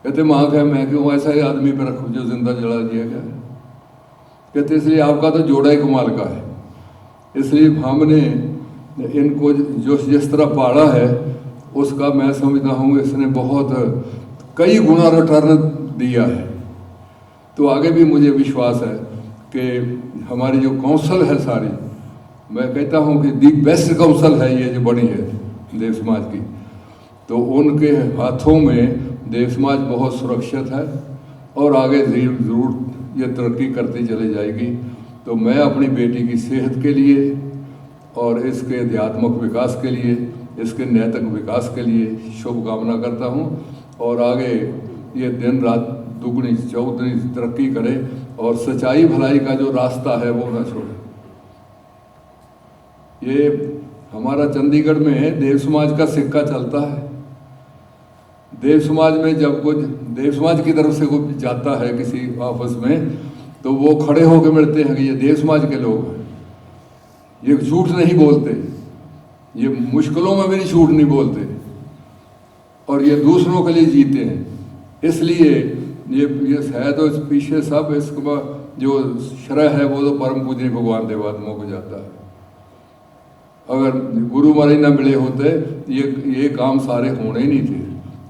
[SPEAKER 9] कहते माँ कहे मैं क्यों ऐसा आदमी पे रखूँ जो जिंदा जला दिया गया। कहते इसलिए आपका तो जोड़ा ही कमाल का है, इसलिए हमने इनको जो जिस तरह पाला है उसका मैं समझता हूँ इसने बहुत कई गुना रिटर्न दिया है। तो आगे भी मुझे विश्वास है कि हमारी जो काउंसिल है सारी, मैं कहता हूँ कि दी बेस्ट काउंसिल है ये जो बनी है देव समाज की, तो उनके हाथों में देव समाज बहुत सुरक्षित है और आगे ज़रूर ये तरक्की करती चली जाएगी। तो मैं अपनी बेटी की सेहत के लिए और इसके आध्यात्मिक विकास के लिए, इसके नैतिक विकास के लिए शुभकामना करता हूँ, और आगे ये दिन रात दुगनी चौगुनी तरक्की करे और सच्चाई भलाई का जो रास्ता है वो ना छोड़े। ये हमारा चंडीगढ़ में देव समाज का सिक्का चलता है। देव समाज में जब कुछ देव समाज की तरफ से कोई जाता है किसी ऑफिस में, तो वो खड़े होकर मिलते हैं कि ये देव समाज के लोग हैं, ये झूठ नहीं बोलते, ये मुश्किलों में भी झूठ नहीं बोलते, और ये दूसरों के लिए जीते हैं। इसलिए ये है तो इस पीछे सब इसका जो श्रेय है वो तो परम पूजनीय भगवान देवात्मा को जाता है। अगर गुरु महाराज न मिले होते ये काम सारे होने ही नहीं थे।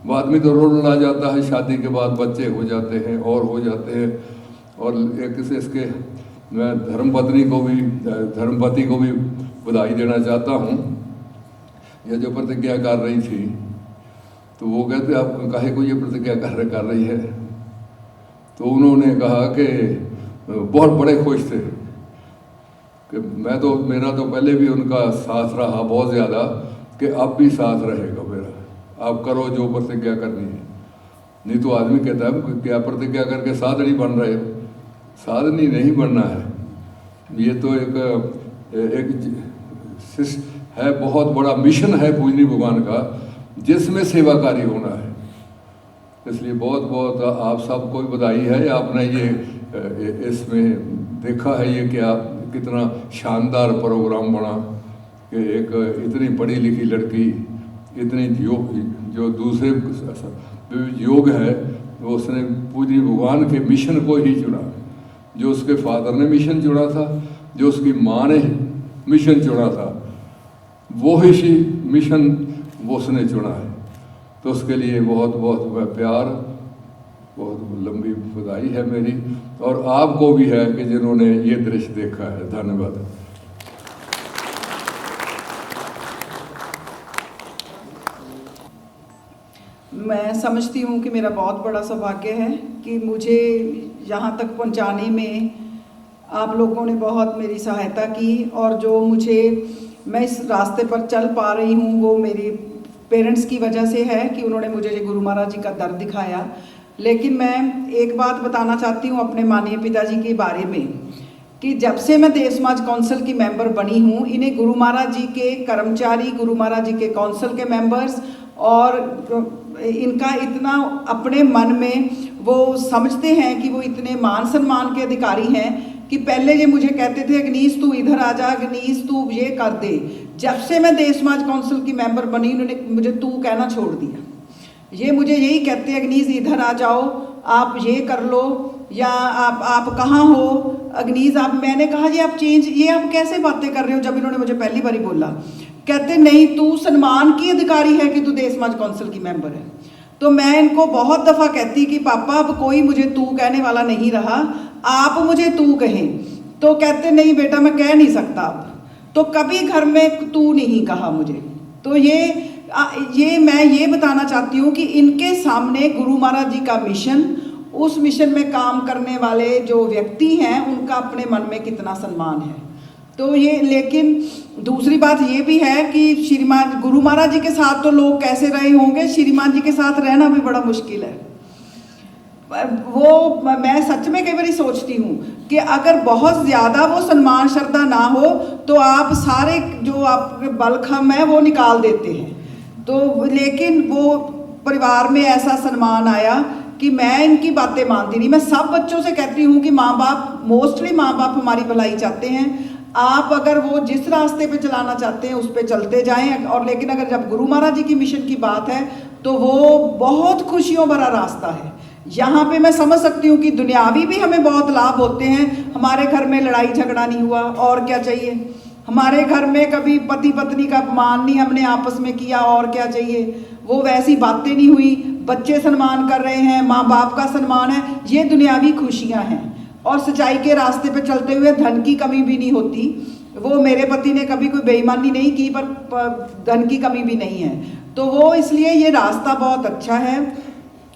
[SPEAKER 9] बाद में तो रोड आ जाता है, शादी के बाद बच्चे हो जाते हैं और हो जाते हैं। और एक से इसके मैं धर्मपत्नी को भी बधाई देना चाहता हूँ। यह जो प्रतिज्ञा कर रही थी तो वो कहते आप काहे को ये प्रतिज्ञा कर रही है, तो उन्होंने कहा कि बहुत बड़े खुश थे कि मेरा तो पहले भी उनका साथ रहा बहुत ज़्यादा, कि अब भी साथ रहेगा मेरा, आप करो जो प्रतिज्ञा करनी है। नहीं तो आदमी कहता है क्या प्रतिज्ञा करके साधनी बन रहे हो, साधनी नहीं बनना है। ये तो एक है, बहुत बड़ा मिशन है पूजनीय भगवान का, जिसमें सेवाकारी होना है। इसलिए बहुत बहुत आप सबको बधाई है। आपने ये इसमें देखा है ये क्या कितना शानदार प्रोग्राम बना कि एक इतनी पढ़ी लिखी लड़की इतनी जो दूसरे योग है वो उसने पूजनीय भगवान के मिशन को ही चुना, जो उसके फादर ने मिशन चुना था, जो उसकी माँ ने मिशन चुना था, वो ही मिशन वो उसने चुना है। तो उसके लिए बहुत बहुत प्यार, बहुत लंबी बधाई है मेरी, और आपको भी है कि जिन्होंने ये दृश्य देखा है। धन्यवाद।
[SPEAKER 8] मैं समझती हूँ कि मेरा बहुत बड़ा सौभाग्य है कि मुझे यहाँ तक पहुँचाने में आप लोगों ने बहुत मेरी सहायता की, और जो मैं इस रास्ते पर चल पा रही हूँ वो मेरी पेरेंट्स की वजह से है कि उन्होंने मुझे गुरु महाराज जी का दर दिखाया। लेकिन मैं एक बात बताना चाहती हूँ अपने माननीय पिताजी के बारे में कि जब से मैं देव समाज काउंसिल की मेंबर बनी हूँ, इन्हें गुरु महाराज जी के कर्मचारी, गुरु महाराज जी के काउंसिल के मेंबर्स और इनका इतना अपने मन में वो समझते हैं कि वो इतने मान सम्मान के अधिकारी हैं कि पहले ये मुझे कहते थे अग्नीश तू इधर आ जा, अग्नीश तू ये कर दे। जब से मैं देव समाज काउंसिल की मेंबर बनी उन्होंने मुझे तू कहना छोड़ दिया। ये मुझे यही कहते हैं अग्नीश इधर आ जाओ, आप ये कर लो, या आप कहाँ हो अग्नीश आप। मैंने कहा ये आप कैसे बातें कर रहे हो, जब इन्होंने मुझे पहली बारी बोला। कहते नहीं तू सम्मान की अधिकारी है कि तू देव समाज काउंसिल की मेंबर है। तो मैं इनको बहुत दफ़ा कहती कि पापा अब कोई मुझे तू कहने वाला नहीं रहा, आप मुझे तू कहें। तो कहते नहीं बेटा मैं कह नहीं सकता अब। तो कभी घर में तू नहीं कहा मुझे। तो ये मैं ये बताना चाहती हूँ कि इनके सामने गुरु महाराज जी का मिशन, उस मिशन में काम करने वाले जो व्यक्ति हैं उनका अपने मन में कितना सम्मान है। तो ये, लेकिन दूसरी बात ये भी है कि श्रीमान गुरु महाराज जी के साथ तो लोग कैसे रहे होंगे, श्रीमान जी के साथ रहना भी बड़ा मुश्किल है। वो मैं सच में कई बार सोचती हूँ कि अगर बहुत ज़्यादा वो सम्मान श्रद्धा ना हो तो आप सारे जो आपके बलखम है वो निकाल देते हैं। तो लेकिन वो परिवार में ऐसा सम्मान आया कि मैं इनकी बातें मानती नहीं। मैं सब बच्चों से कहती हूँ कि माँ बाप, मोस्टली माँ बाप हमारी भलाई चाहते हैं। आप अगर वो जिस रास्ते पे चलाना चाहते हैं उस पे चलते जाएं। और लेकिन अगर जब गुरु महाराज जी की मिशन की बात है तो वो बहुत खुशियों भरा रास्ता है। यहाँ पे मैं समझ सकती हूँ कि दुनियावी भी हमें बहुत लाभ होते हैं। हमारे घर में लड़ाई झगड़ा नहीं हुआ, और क्या चाहिए। हमारे घर में कभी पति पत्नी का अपमान नहीं हमने आपस में किया, और क्या चाहिए। वो वैसी बातें नहीं हुई, बच्चे सम्मान कर रहे हैं, माँ बाप का सम्मान है, ये दुनियावी खुशियाँ हैं। और सच्चाई के रास्ते पे चलते हुए धन की कमी भी नहीं होती। वो मेरे पति ने कभी कोई बेईमानी नहीं की, पर धन की कमी भी नहीं है। तो वो इसलिए ये रास्ता बहुत अच्छा है,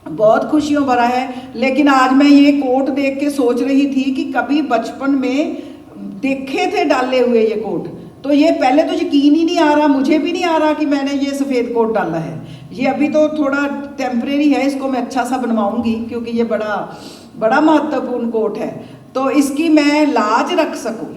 [SPEAKER 8] बहुत खुशियों भरा है। लेकिन आज मैं ये कोट देख के सोच रही थी कि कभी बचपन में देखे थे डाले हुए ये कोट, तो ये पहले तो यकीन ही नहीं आ रहा, मुझे भी नहीं आ रहा कि मैंने ये सफ़ेद कोट डाला है। ये अभी तो थोड़ा टेम्परेरी है, इसको मैं अच्छा सा बनवाऊंगी क्योंकि ये बड़ा महत्वपूर्ण कोट है, तो इसकी मैं लाज रख सकूँ।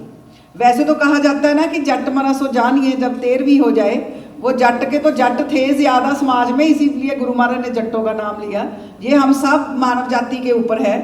[SPEAKER 8] वैसे तो कहा जाता है ना कि जट मरा सो जानिए जब 13वीं हो जाए, वो जट के तो जट थे ज़्यादा समाज में, इसीलिए गुरु महाराज ने जट्टों का नाम लिया। ये हम सब मानव जाति के ऊपर है।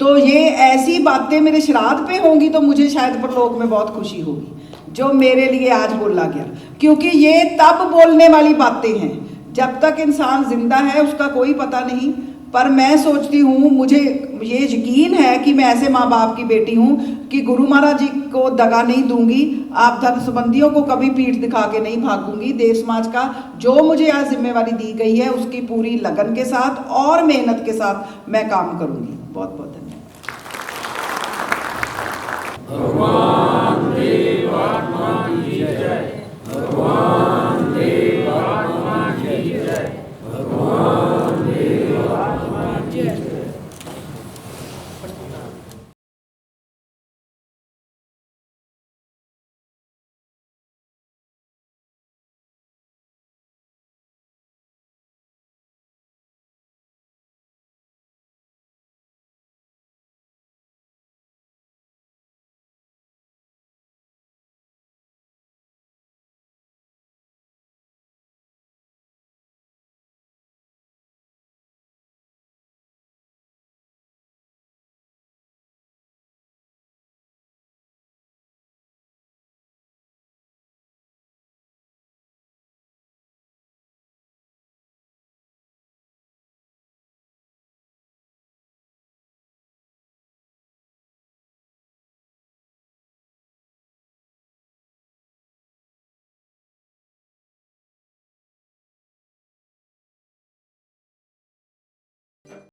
[SPEAKER 8] तो ये ऐसी बातें मेरे श्राद्ध पे होंगी तो मुझे शायद परलोक में बहुत खुशी होगी, जो मेरे लिए आज बोला गया, क्योंकि ये तब बोलने वाली बातें हैं जब तक इंसान जिंदा है उसका कोई पता नहीं। पर मैं सोचती हूँ, मुझे ये यकीन है कि मैं ऐसे माँ बाप की बेटी हूँ कि गुरु महाराज जी को दगा नहीं दूंगी, आप धर्म संबंधियों को कभी पीठ दिखा के नहीं भागूंगी। देव समाज का जो मुझे आज जिम्मेवारी दी गई है उसकी पूरी लगन के साथ और मेहनत के साथ मैं काम करूंगी। बहुत बहुत धन्यवाद।
[SPEAKER 2] भगवान देव आत्मा की जय। भगवान